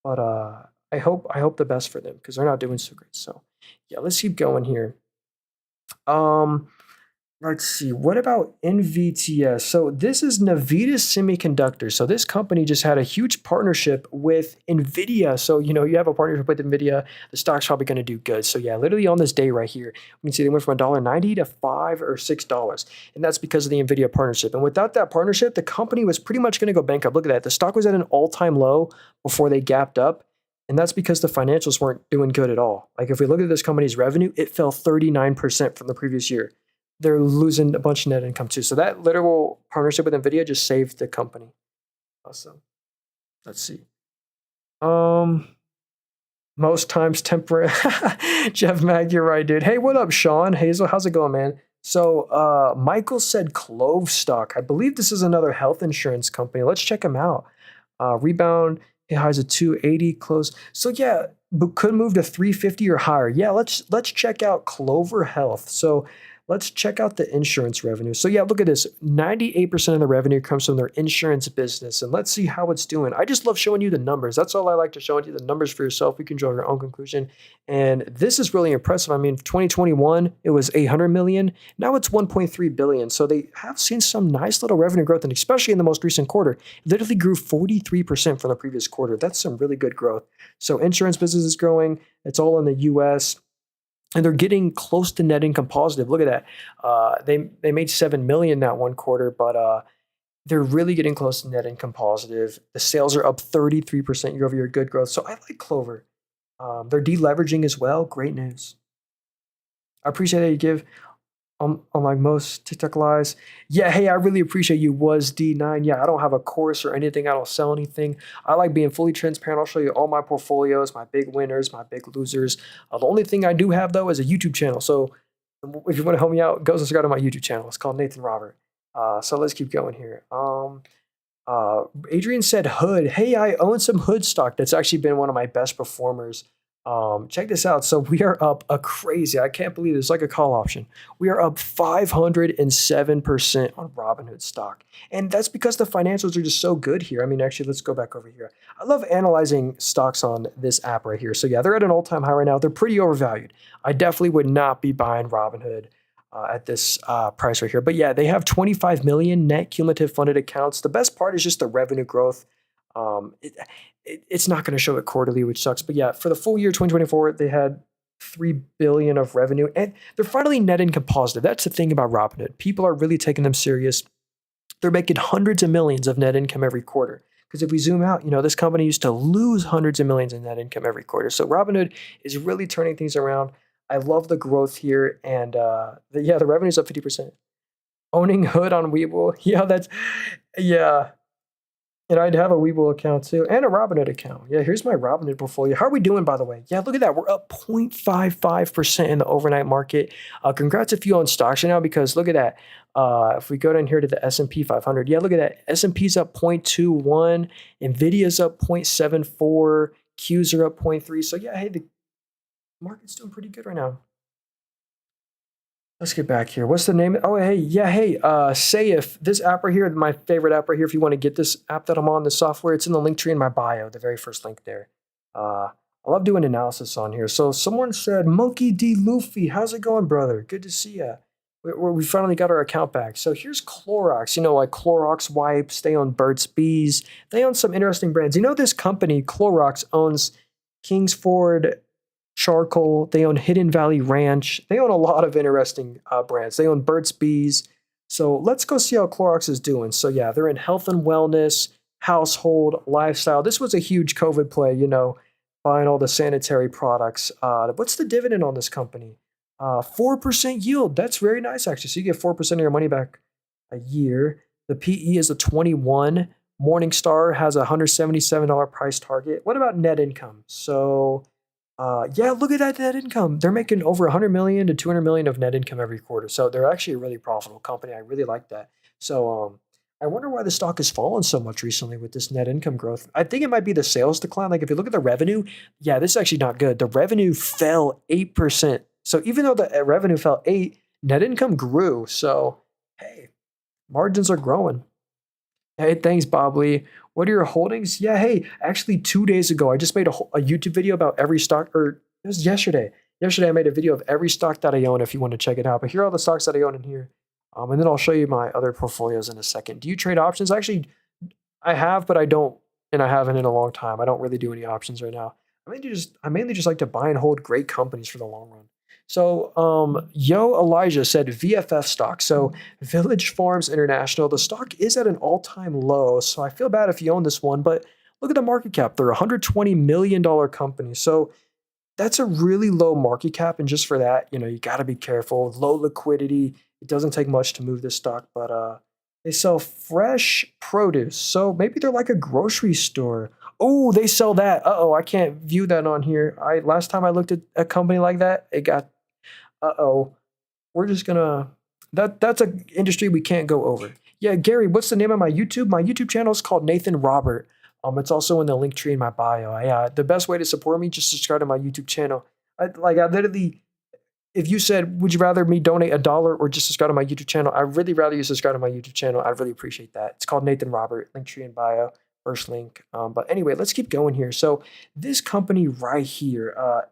[SPEAKER 1] But I hope the best for them because they're not doing so great. So yeah, let's keep going here. Let's see. What about NVTS? So this is Nvidia Semiconductors. So this company just had a huge partnership with Nvidia. So you have a partnership with Nvidia, the stock's probably going to do good. So yeah, literally on this day right here, we can see they went from $1.90 to $5 or $6, and that's because of the Nvidia partnership. And without that partnership, the company was pretty much going to go bankrupt. Look at that. The stock was at an all-time low before they gapped up. And that's because the financials weren't doing good at all. Like if we look at this company's revenue, it fell 39% from the previous year. They're losing a bunch of net income too. So that literal partnership with Nvidia just saved the company. Awesome. Let's see. Most times temporary. Jeff Mag, you're right, dude. Hey, what up, Sean? Hazel, how's it going, man? So, Michael said Clove stock. I believe this is another health insurance company. Let's check them out. Rebound, it highs at 280, close. So yeah, but could move to 350 or higher. Yeah, let's check out Clover Health. So let's check out the insurance revenue. So yeah, look at this. 98% of the revenue comes from their insurance business. And let's see how it's doing. I just love showing you the numbers. That's all I like to show you the numbers for yourself. You can draw your own conclusion. And this is really impressive. I mean, 2021, it was 800 million. Now it's 1.3 billion. So they have seen some nice little revenue growth, and especially in the most recent quarter, it literally grew 43% from the previous quarter. That's some really good growth. So insurance business is growing. It's all in the US. And they're getting close to net income positive. Look at that. They made 7 million that one quarter, but they're really getting close to net income positive. The sales are up 33% year over year, good growth. So I like Clover. They're deleveraging as well. Great news. I appreciate that you give unlike most TikTok lives. Yeah, hey, I really appreciate you, was D9. Yeah, I don't have a course or anything. I don't sell anything. I like being fully transparent. I'll show you all my portfolios, my big winners, my big losers. The only thing I do have, though, is a YouTube channel. So if you want to help me out, go subscribe to my YouTube channel. It's called Nathan Robert. So let's keep going here. Adrian said Hood. Hey, I own some Hood stock. That's actually been one of my best performers. Check this out. So we are up a crazy, I can't believe it's like a call option. We are up 507% on Robinhood stock. And that's because the financials are just so good here. I mean, actually, let's go back over here. I love analyzing stocks on this app right here. So yeah, they're at an all-time high right now. They're pretty overvalued. I definitely would not be buying Robinhood at this price right here. But yeah, they have 25 million net cumulative funded accounts. The best part is just the revenue growth. It's not going to show it quarterly, which sucks. But yeah, for the full year 2024, they had 3 billion of revenue, and they're finally net income positive. That's the thing about Robinhood. People are really taking them serious. They're making hundreds of millions of net income every quarter. Because if we zoom out, this company used to lose hundreds of millions in net income every quarter. So Robinhood is really turning things around. I love the growth here, and the revenue's up 50%. Owning Hood on Webull, yeah. And I'd have a Webull account too, and a Robinhood account. Yeah, here's my Robinhood portfolio. How are we doing, by the way? Yeah, look at that. We're up 0.55% in the overnight market. Congrats if you own stocks right now, because look at that. If we go down here to the S&P 500, yeah, look at that. S&P's up 0.21, Nvidia's up 0.74, Qs are up 0.3. So yeah, hey, the market's doing pretty good right now. Let's get back here. What's the name? Oh, hey, Saif. This app right here, my favorite app right here. If you want to get this app that I'm on, the software, it's in the link tree in my bio, the very first link there. I love doing analysis on here. So someone said, Monkey D. Luffy, how's it going, brother? Good to see ya. We finally got our account back. So here's Clorox. Like Clorox wipes. They own Burt's Bees. They own some interesting brands. This company, Clorox, owns Kingsford Charcoal. They own Hidden Valley Ranch. They own a lot of interesting brands. They own Burt's Bees. So let's go see how Clorox is doing. So yeah, they're in health and wellness, household, lifestyle. This was a huge COVID play, buying all the sanitary products. What's the dividend on this company? 4% yield. That's very nice, actually. So you get 4% of your money back a year. The PE is a 21. Morningstar has a $177 price target. What about net income? So look at that net income. They're making over 100 million to 200 million of net income every quarter. So they're actually a really profitable company. I really like that. So I wonder why the stock has fallen so much recently with this net income growth. I think it might be the sales decline. Like if you look at the revenue, yeah, this is actually not good. The revenue fell 8%. So even though the revenue fell 8%, net income grew. So hey, margins are growing. Hey, thanks, Bob Lee. What are your holdings? Yeah, hey, actually 2 days ago, I just made a YouTube video about every stock, or it was yesterday. Yesterday, I made a video of every stock that I own if you want to check it out. But here are all the stocks that I own in here. And then I'll show you my other portfolios in a second. Do you trade options? Actually, I have, but I don't, and I haven't in a long time. I don't really do any options right now. I mainly just like to buy and hold great companies for the long run. So, Elijah said VFF stock. So, Village Farms International, the stock is at an all-time low. So, I feel bad if you own this one, but look at the market cap. They're a $120 million company. So, that's a really low market cap. And just for that, you got to be careful. Low liquidity. It doesn't take much to move this stock, but they sell fresh produce. So, maybe they're like a grocery store. Oh, they sell that. Uh-oh, I can't view that on here. I last time I looked at a company like that, it got uh-oh. We're just gonna that's a industry we can't go over. Yeah, Gary, what's the name of my YouTube? My YouTube channel is called Nathan Robert. It's also in the link tree in my bio. The best way to support me, just subscribe to my YouTube channel. I literally, if you said, would you rather me donate $1 or just subscribe to my YouTube channel? I'd really rather you subscribe to my YouTube channel. I'd really appreciate that. It's called Nathan Robert, link tree in bio, first link. But anyway, let's keep going here. So this company right here,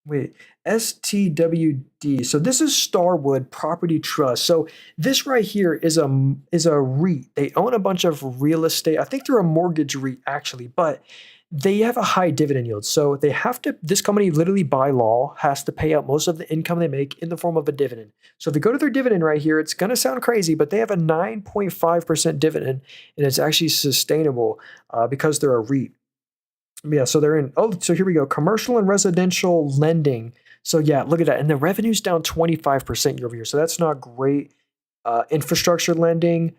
[SPEAKER 1] wait, STWD. So this is Starwood Property Trust. So this right here is a REIT. They own a bunch of real estate. I think they're a mortgage REIT actually, but they have a high dividend yield. So they have to, this company literally by law has to pay out most of the income they make in the form of a dividend. So if you go to their dividend right here, it's going to sound crazy, but they have a 9.5% dividend and it's actually sustainable because they're a REIT. Yeah, so they're in, oh, so here we go, commercial and residential lending. So yeah, look at that. And the revenue's down 25% year over year. So that's not great. Infrastructure lending,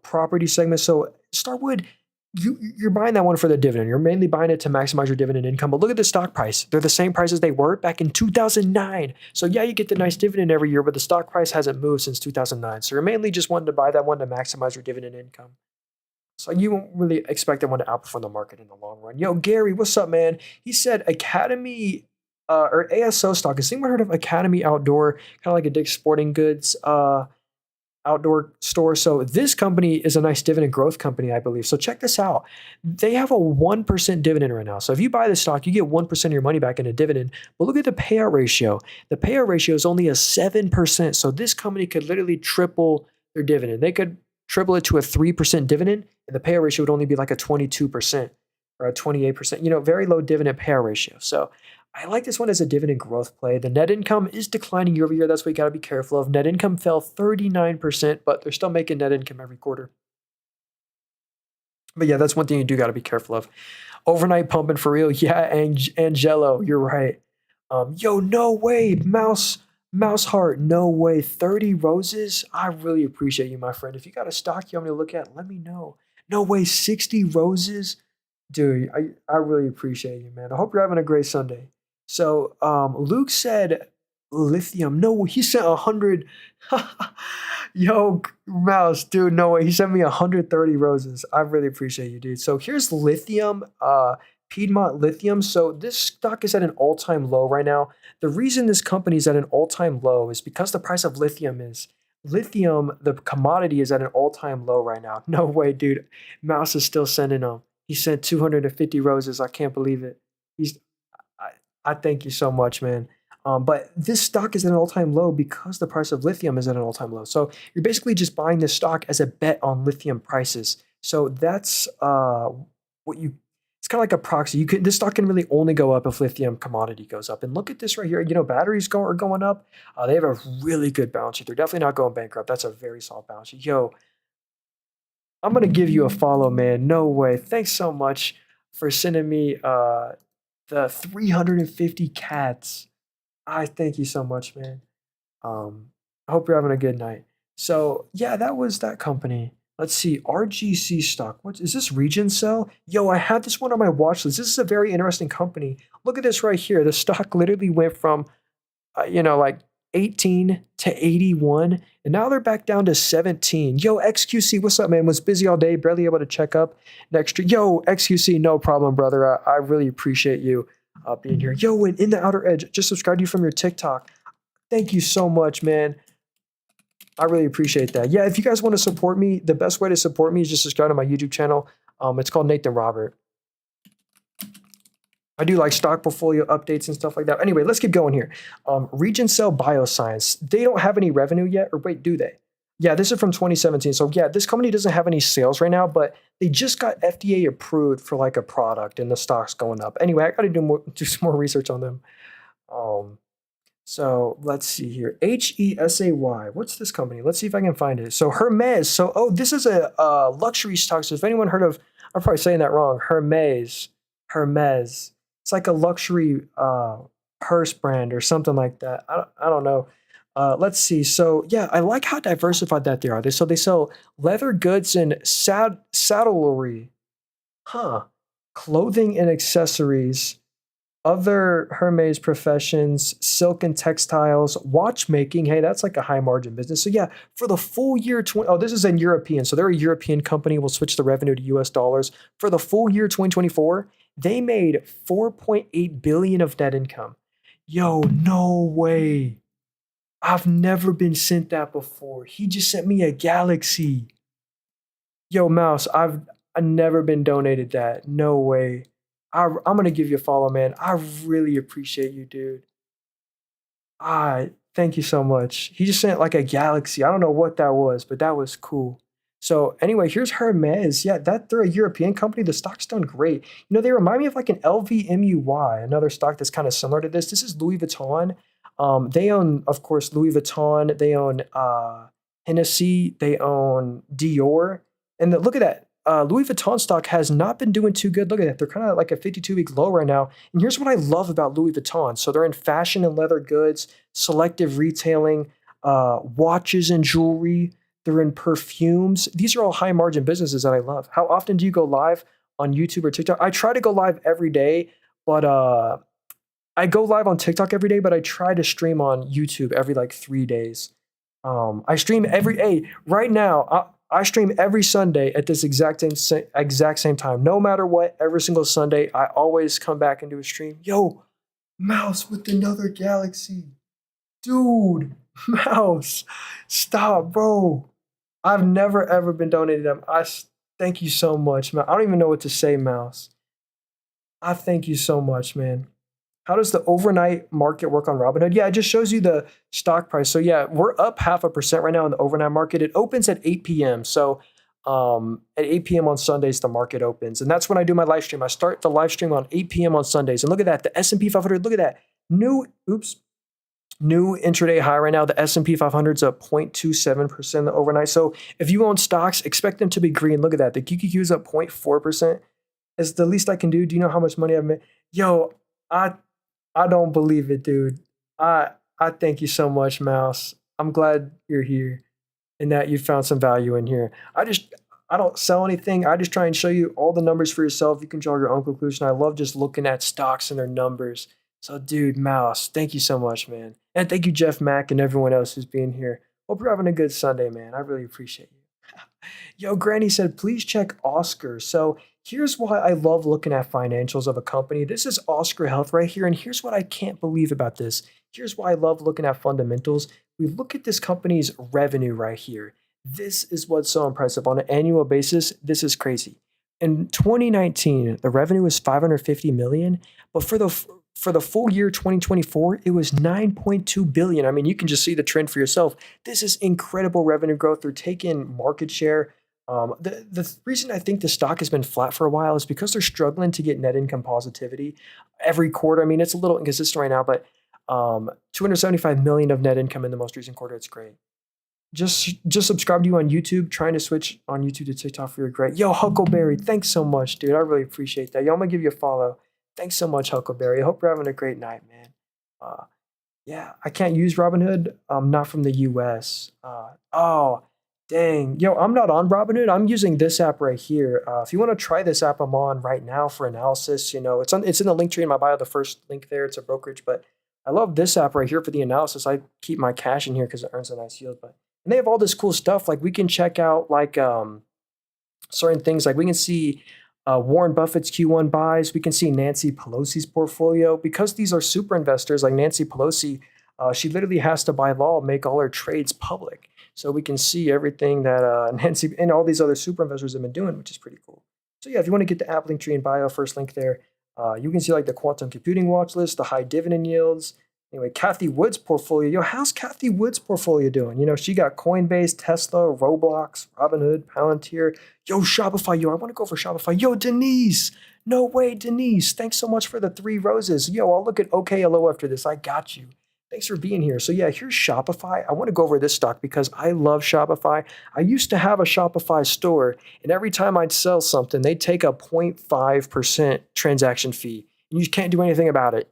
[SPEAKER 1] property segment. So Starwood, you're buying that one for the dividend. You're mainly buying it to maximize your dividend income. But look at the stock price. They're the same price as they were back in 2009. So yeah, you get the nice dividend every year, but the stock price hasn't moved since 2009. So you're mainly just wanting to buy that one to maximize your dividend income. So you won't really expect them to outperform the market in the long run. Yo, Gary, what's up, man? He said Academy or ASO stock. Has anyone heard of Academy Outdoor? Kind of like a Dick's Sporting Goods outdoor store. So this company is a nice dividend growth company, I believe. So check this out. They have a 1% dividend right now. So if you buy the stock, you get 1% of your money back in a dividend. But look at the payout ratio. The payout ratio is only a 7%. So this company could literally triple their dividend. They could triple it to a 3% dividend, and the payout ratio would only be like a 22% or a 28%, very low dividend payout ratio. So I like this one as a dividend growth play. The net income is declining year over year. That's what you got to be careful of. Net income fell 39%, but they're still making net income every quarter. But yeah, that's one thing you do got to be careful of. Overnight pumping for real. Yeah, Angelo, you're right. Yo, no way, Mouse Heart, no way. 30 roses. I really appreciate you, my friend. If you got a stock you want me to look at, let me know. No way, 60 roses. Dude, I really appreciate you, man. I hope you're having a great Sunday. So Luke said lithium. No, he sent 100. Yo, Mouse, dude, no way. He sent me 130 roses. I really appreciate you, dude. So here's lithium, Piedmont Lithium. So this stock is at an all-time low right now. The reason this company is at an all-time low is because the price of lithium, the commodity is at an all-time low right now. No way, dude. Mouse is still sending them. He sent 250 roses. I can't believe it. He's I thank you so much, man. But this stock is at an all-time low because the price of lithium is at an all-time low. So you're basically just buying this stock as a bet on lithium prices. So that's what you. It's kind of like a proxy. This stock can really only go up if lithium commodity goes up. And look at this right here. Batteries are going up. They have a really good balance sheet. They're definitely not going bankrupt. That's a very solid balance sheet. Yo, I'm gonna give you a follow, man. No way. Thanks so much for sending me the 350 cats. I thank you so much, man. I hope you're having a good night. So yeah, that was that company. Let's see, RGC stock. What is this? Region Cell? Yo, I had this one on my watch list. This is a very interesting company. Look at this right here. The stock literally went from, like 18 to 81, and now they're back down to 17. Yo, XQC, what's up, man? Was busy all day, barely able to check up next year. Yo, XQC, no problem, brother. I really appreciate you being here. Yo, and in the outer edge, just subscribe to you from your TikTok. Thank you so much, man. I really appreciate that. Yeah, if you guys want to support me, the best way to support me is just subscribe to my YouTube channel. It's called Nathan Robert. I do like stock portfolio updates and stuff like that. Anyway, let's keep going here. Region Cell Bioscience. They don't have any revenue yet, or wait, do they? Yeah, this is from 2017. So yeah, this company doesn't have any sales right now, but they just got FDA approved for like a product, and the stock's going up. Anyway, I got to do some more research on them. So let's see here. HESAY. What's this company? Let's see if I can find it. So Hermes. So this is a luxury stock. So if anyone heard of, I'm probably saying that wrong. Hermes. It's like a luxury purse brand or something like that. I don't know. Let's see. So yeah, I like how diversified that they are. So they sell leather goods and saddlery. Huh. Clothing and accessories, other Hermes professions, silk and textiles, watchmaking. Hey, that's like a high margin business. So yeah, for the full year, oh, this is in European. So they're a European company. We'll switch the revenue to US dollars. For the full year 2024, they made 4.8 billion of net income. Yo, no way. I've never been sent that before. He just sent me a galaxy. Yo, Mouse, I've never been donated that. No way. I'm gonna give you a follow, man. I really appreciate you, dude. Thank you so much. He just sent like a galaxy. I don't know what that was, but that was cool. So anyway, here's Hermes. Yeah, that they're a European company. The stock's done great. You know, they remind me of like an LVMUY, another stock that's kind of similar to this. This is Louis Vuitton. They own, of course, Louis Vuitton. They own Hennessy. They own Dior. And look at that. Louis Vuitton stock has not been doing too good. Look at that. They're kind of like a 52-week low right now. And here's what I love about Louis Vuitton. So they're in fashion and leather goods, selective retailing, watches and jewelry. They're in perfumes. These are all high margin businesses that I love. How often do you go live on YouTube or TikTok? I try to go live every day, but I go live on TikTok every day, but I try to stream on YouTube every like 3 days. I stream right now. I stream every Sunday at this exact same time. No matter what, every single Sunday, I always come back and do a stream. Yo, Mouse with another galaxy. Dude, Mouse, stop, bro. I've never ever been donated them. Thank you so much, man. I don't even know what to say, Mouse. I thank you so much, man. How does the overnight market work on Robinhood? Yeah, it just shows you the stock price. So yeah, we're up 0.5% right now in the overnight market. It opens at 8 p.m. So at 8 p.m. on Sundays, the market opens. And that's when I do my live stream. I start the live stream on 8 p.m. on Sundays. And look at that, the S&P 500, look at that. New intraday high right now. The S&P 500 is up 0.27% the overnight. So if you own stocks, expect them to be green. Look at that. The QQQ is up 0.4%. It's the least I can do. Do you know how much money I've made? Yo, I I don't believe it, dude. I thank you so much, Mouse. I'm glad you're here and that you found some value in here. I don't sell anything. I just try and show you all the numbers for yourself. You can draw your own conclusion. I love just looking at stocks and their numbers. So, dude, Mouse, thank you so much, man. And thank you, Jeff Mack, and everyone else who's being here. Hope you're having a good Sunday, man. I really appreciate you. Yo, Granny said, please check Oscar. So here's why I love looking at financials of a company. This is Oscar Health right here. And here's what I can't believe about this. Here's why I love looking at fundamentals. We look at this company's revenue right here. This is what's so impressive. On an annual basis, this is crazy. In 2019, the revenue was 550 million, but for the full year 2024, it was 9.2 billion. I mean, you can just see the trend for yourself. This is incredible revenue growth. They're taking market share. The reason I think the stock has been flat for a while is because they're struggling to get net income positivity every quarter. I mean, it's a little inconsistent right now, but 275 million of net income in the most recent quarter. It's great. Just subscribe to you on YouTube. Trying to switch on YouTube to TikTok for your great. Yo, Huckleberry, thanks so much, dude. I really appreciate that. Yo, I'm gonna give you a follow. Thanks so much, Huckleberry. I hope you're having a great night, man. Uh, yeah, I can't use Robinhood. I'm not from the US. Oh, dang. Yo, I'm not on Robinhood. I'm using this app right here. If you want to try this app, I'm on right now for analysis. You know, it's in the link tree in my bio, the first link there. It's a brokerage, but I love this app right here for the analysis. I keep my cash in here because it earns a nice yield. But and they have all this cool stuff. Like we can check out like certain things. Like we can see Warren Buffett's Q1 buys. We can see Nancy Pelosi's portfolio. Because these are super investors like Nancy Pelosi, she literally has to, by law, make all her trades public. So we can see everything that Nancy and all these other super investors have been doing, which is pretty cool. So yeah, if you want to get the app link tree in bio, first link there, you can see like the quantum computing watch list, the high dividend yields. Anyway, Kathy Wood's portfolio. Yo, how's Kathy Wood's portfolio doing? You know, she got Coinbase, Tesla, Roblox, Robinhood, Palantir. Yo, Shopify. Yo, I want to go for Shopify. Yo, Denise. No way, Denise. Thanks so much for the 3 roses. Yo, I'll look at OKLO after this. I got you. Thanks for being here. So yeah, here's Shopify. I want to go over this stock because I love Shopify. I used to have a Shopify store, and every time I'd sell something, they'd take a 0.5% transaction fee. And you can't do anything about it.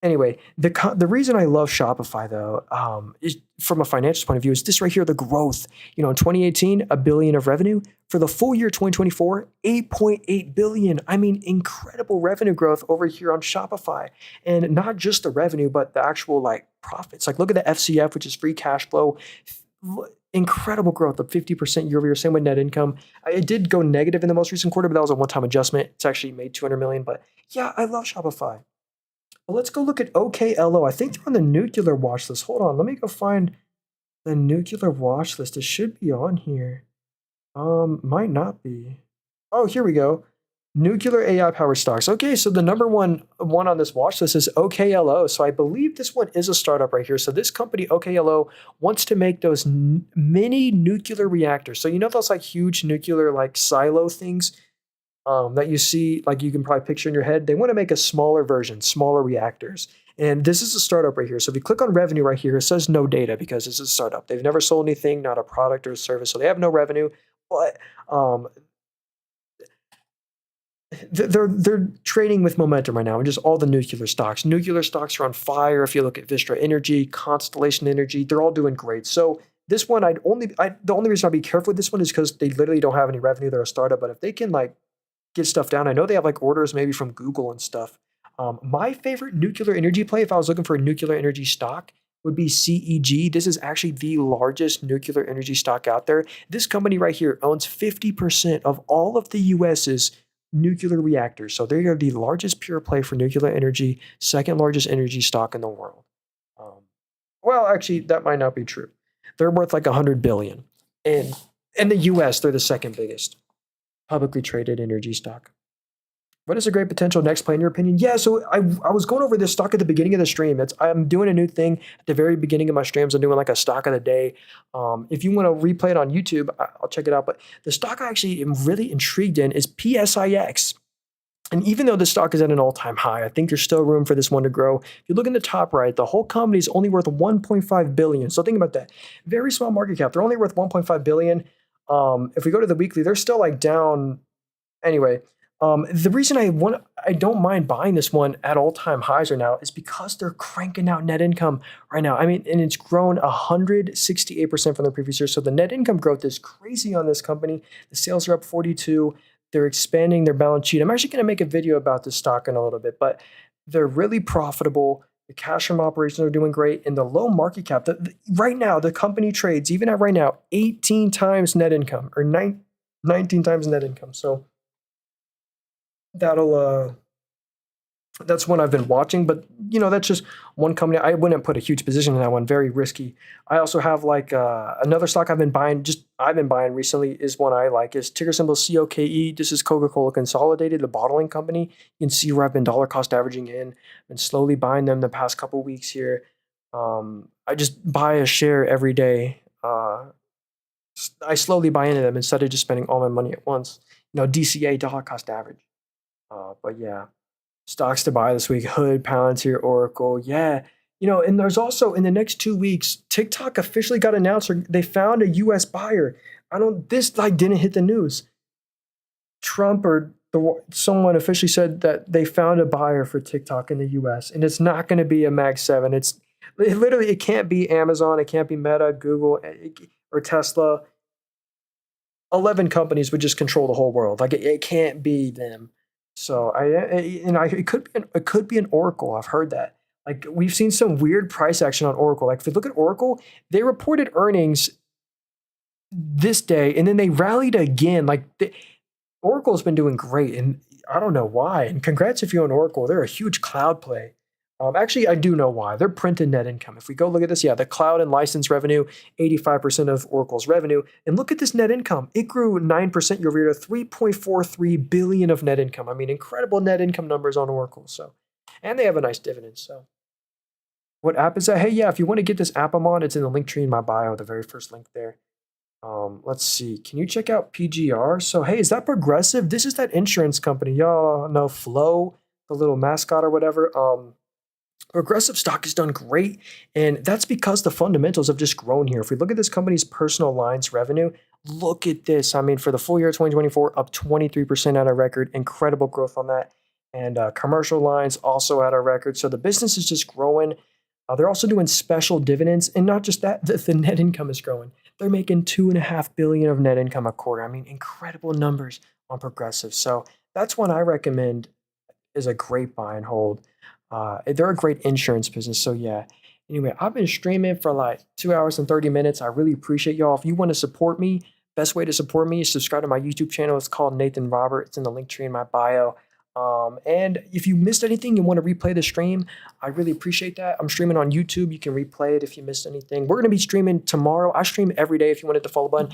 [SPEAKER 1] Anyway, the reason I love Shopify though, is from a financial point of view, is this right here, the growth. In 2018, a billion of revenue. For the full year 2024, 8.8 billion. I mean, incredible revenue growth over here on Shopify. And not just the revenue, but the actual like profits. Like look at the FCF, which is free cash flow. Incredible growth of 50% year over year. Same with net income. It did go negative in the most recent quarter, but that was a one-time adjustment. It's actually made 200 million. But yeah, I love Shopify. Well, let's go look at OKLO. I think they're on the nuclear watch list. Hold on, let me go find the nuclear watch list. It should be on here. Might not be. Oh, here we go. Nuclear AI power stocks. Okay, so the number one on this watch list is OKLO. So I believe this one is a startup right here. So this company, OKLO, wants to make those mini nuclear reactors. So those like huge nuclear like silo things that you see, like you can probably picture in your head. They want to make a smaller version, smaller reactors. And this is a startup right here. So if you click on revenue right here, it says no data because this is a startup. They've never sold anything, not a product or a service. So they have no revenue, but they're trading with momentum right now, and just all the nuclear stocks. Nuclear stocks are on fire. If you look at Vistra Energy, Constellation Energy, they're all doing great. So this one, the only reason I'd be careful with this one is because they literally don't have any revenue. They're a startup, but if they can like get stuff down, I know they have like orders maybe from Google and stuff. My favorite nuclear energy play, if I was looking for a nuclear energy stock, would be CEG. This is actually the largest nuclear energy stock out there. This company right here owns 50% of all of the US's nuclear reactors. So they are the largest pure play for nuclear energy, second largest energy stock in the world. Well, actually, that might not be true. They're worth like 100 billion. And in the US, they're the second biggest publicly traded energy stock. What is a great potential next play in your opinion? Yeah, so I was going over this stock at the beginning of the stream. I'm doing a new thing at the very beginning of my streams. I'm doing like a stock of the day. If you want to replay it on YouTube, I'll check it out. But the stock I actually am really intrigued in is PSIX. And even though this stock is at an all-time high, I think there's still room for this one to grow. If you look in the top right, the whole company is only worth 1.5 billion. So think about that. Very small market cap. They're only worth 1.5 billion. If we go to the weekly, they're still like down. Anyway, the reason I don't mind buying this one at all-time highs right now is because they're cranking out net income right now. I mean, and it's grown 168% from the previous year. So the net income growth is crazy on this company. The sales are up 42. They're expanding their balance sheet. I'm actually going to make a video about this stock in a little bit, but they're really profitable. The cash from operations are doing great. And the low market cap, right now, the company trades, even at right now, 18 times net income or 19 times net income. So that's one I've been watching, but that's just one company. I wouldn't put a huge position in that one. Very risky. I also have like another stock I've been buying recently is one I like is ticker symbol COKE. This is Coca-Cola Consolidated, the bottling company. You can see where I've been dollar cost averaging in. I've been slowly buying them the past couple weeks here. I just buy a share every day. I slowly buy into them instead of just spending all my money at once. DCA, dollar cost average. But yeah, stocks to buy this week: Hood, Palantir, Oracle. Yeah, and there's also in the next 2 weeks, TikTok officially got announced they found a U.S. buyer. This didn't hit the news. Trump or someone officially said that they found a buyer for TikTok in the U.S. and it's not going to be a Mag 7. It can't be Amazon, it can't be Meta, Google, or Tesla. 11 companies would just control the whole world. It can't be them. So it could be an Oracle. I've heard that. We've seen some weird price action on Oracle. If you look at Oracle, they reported earnings this day and then they rallied again. Oracle's been doing great, and I don't know why. And congrats if you own Oracle. They're a huge cloud play. Actually, I do know why. They're printing net income. If we go look at this, the cloud and license revenue, 85% of Oracle's revenue. And look at this net income. It grew 9% year over year to 3.43 billion of net income. I mean, incredible net income numbers on Oracle. And they have a nice dividend. So what app is that? Hey, if you want to get this app I'm on, it's in the link tree in my bio, the very first link there. Let's see. Can you check out PGR? So, hey, is that Progressive? This is that insurance company. Y'all know Flo, the little mascot or whatever. Progressive stock has done great, and that's because the fundamentals have just grown here. If we look at this company's personal lines revenue, look at this. I mean, for the full year 2024, up 23% on a record, incredible growth on that. and commercial lines also at a record. So the business is just growing. They're also doing special dividends, and not just that, the net income is growing. They're making 2.5 billion of net income a quarter. I mean, incredible numbers on Progressive. So that's one I recommend is a great buy and hold. They're a great insurance business. So yeah. Anyway, I've been streaming for like 2 hours and 30 minutes. I really appreciate y'all. If you want to support me, best way to support me is subscribe to my YouTube channel. It's called Nathan Robert. It's in the link tree in my bio. And if you missed anything, you want to replay the stream, I really appreciate that. I'm streaming on YouTube. You can replay it if you missed anything. We're going to be streaming tomorrow. I stream every day if you wanted to follow button,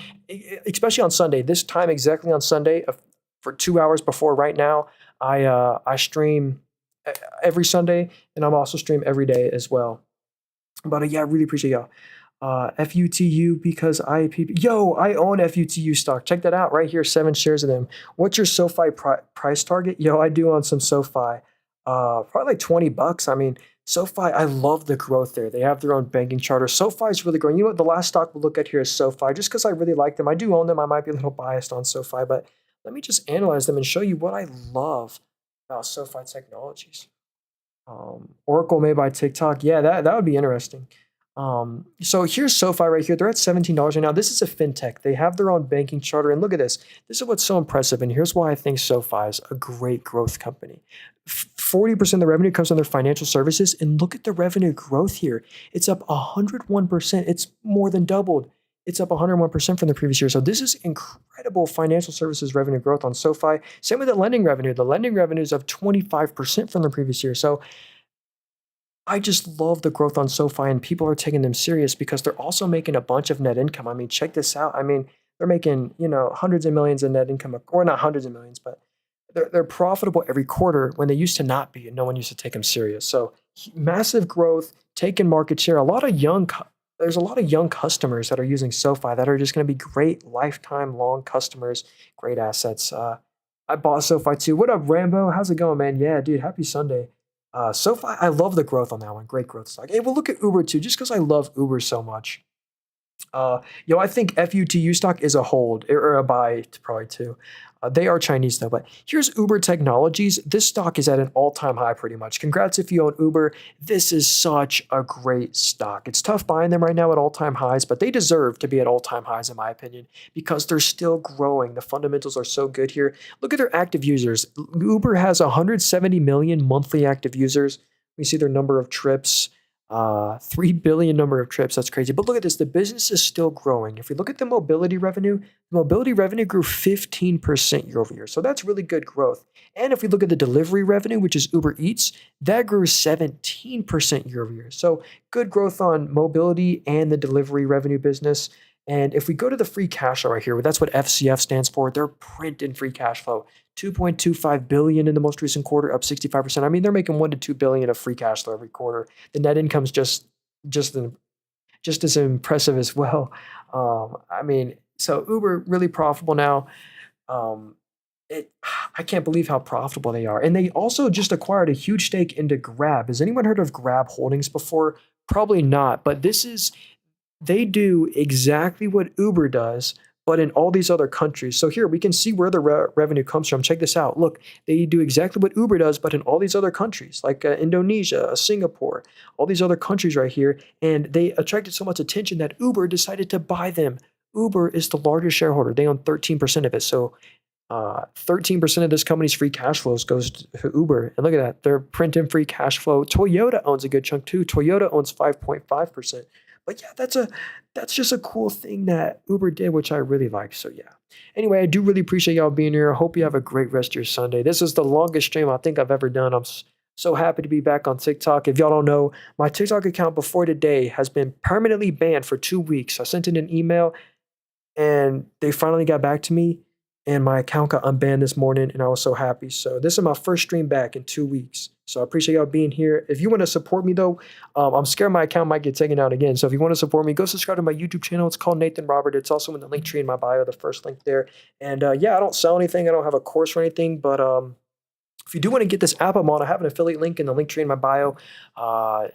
[SPEAKER 1] especially on Sunday. This time exactly on Sunday for 2 hours before right now. I stream every Sunday, and I'm also stream every day as well. But yeah, I really appreciate y'all. FUTU because yo, I own FUTU stock. Check that out right here, 7 shares of them. What's your SoFi price target? Yo, I do own some SoFi. Probably like $20. I mean, SoFi, I love the growth there. They have their own banking charter. SoFi is really growing. You know what? The last stock we'll look at here is SoFi, just because I really like them. I do own them. I might be a little biased on SoFi, but let me just analyze them and show you what I love about SoFi Technologies. Oracle made by TikTok. Yeah, that would be interesting. So here's SoFi right here. They're at $17 right now. This is a fintech. They have their own banking charter. And look at this. This is what's so impressive. And here's why I think SoFi is a great growth company. 40% of the revenue comes from their financial services. And look at the revenue growth here. It's up 101%. It's more than doubled. It's up 101% from the previous year. So this is incredible financial services revenue growth on SoFi. Same with the lending revenue. The lending revenue is up 25% from the previous year. So I just love the growth on SoFi, and people are taking them serious because they're also making a bunch of net income. I mean, check this out. I mean, they're making, hundreds of millions in net income, or not hundreds of millions, but they're profitable every quarter when they used to not be, and no one used to take them serious. So massive growth, taking market share. There's a lot of young customers that are using SoFi that are just going to be great lifetime long customers, great assets. I bought SoFi too. What up, Rambo? How's it going, man? Yeah, dude. Happy Sunday. SoFi, I love the growth on that one. Great growth stock. Hey, we'll look at Uber too, just because I love Uber so much. I think FUTU stock is a hold or a buy probably too. They are Chinese though, but here's Uber Technologies. This stock is at an all-time high pretty much. Congrats if you own Uber. This is such a great stock. It's tough buying them right now at all-time highs, but they deserve to be at all-time highs in my opinion because they're still growing. The fundamentals are so good here. Look at their active users. Uber has 170 million monthly active users. We see their number of trips. 3 billion number of trips. That's crazy. But look at this. The business is still growing. If we look at the mobility revenue grew 15% year over year. So that's really good growth. And if we look at the delivery revenue, which is Uber Eats, that grew 17% year over year. So good growth on mobility and the delivery revenue business. And if we go to the free cash flow right here, that's what FCF stands for. They're printing free cash flow. 2.25 billion in the most recent quarter, up 65%. I mean, they're making 1 to 2 billion of free cash flow every quarter. The net income's just as impressive as well. So Uber really profitable now. I can't believe how profitable they are. And they also just acquired a huge stake into Grab. Has anyone heard of Grab Holdings before? Probably not, but they do exactly what Uber does, but in all these other countries. So here we can see where the revenue comes from. Check this out. Look, they do exactly what Uber does, but in all these other countries, like Indonesia, Singapore, all these other countries right here. And they attracted so much attention that Uber decided to buy them. Uber is the largest shareholder. They own 13% of it. So 13% of this company's free cash flows goes to Uber. And look at that. They're printing free cash flow. Toyota owns a good chunk too. Toyota owns 5.5%. But yeah, that's just a cool thing that Uber did, which I really like. So yeah. Anyway, I do really appreciate y'all being here. I hope you have a great rest of your Sunday. This is the longest stream I think I've ever done. I'm so happy to be back on TikTok. If y'all don't know, my TikTok account before today has been permanently banned for 2 weeks. I sent in an email and they finally got back to me and my account got unbanned this morning and I was so happy. So this is my first stream back in 2 weeks. So I appreciate y'all being here. If you want to support me though, I'm scared my account might get taken out again. So if you want to support me, go subscribe to my YouTube channel. It's called Nathan Robert. It's also in the link tree in my bio, the first link there. And yeah, I don't sell anything. I don't have a course or anything, but if you do want to get this app I'm on, I have an affiliate link in the link tree in my bio.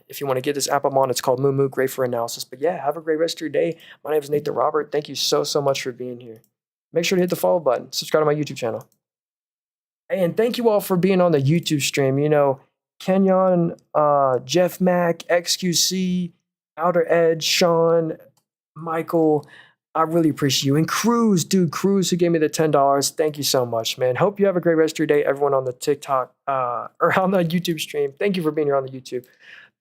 [SPEAKER 1] If you want to get this app I'm on, it's called Moomoo, great for analysis. But yeah, have a great rest of your day. My name is Nathan Robert. Thank you so much for being here. Make sure to hit the follow button. Subscribe to my YouTube channel. And thank you all for being on the YouTube stream. Kenyon, Jeff Mack, XQC, Outer Edge, Sean, Michael, I really appreciate you. And Cruz, dude, Cruz, who gave me the $10. Thank you so much, man. Hope you have a great rest of your day, everyone on the TikTok or on the YouTube stream. Thank you for being here on the YouTube.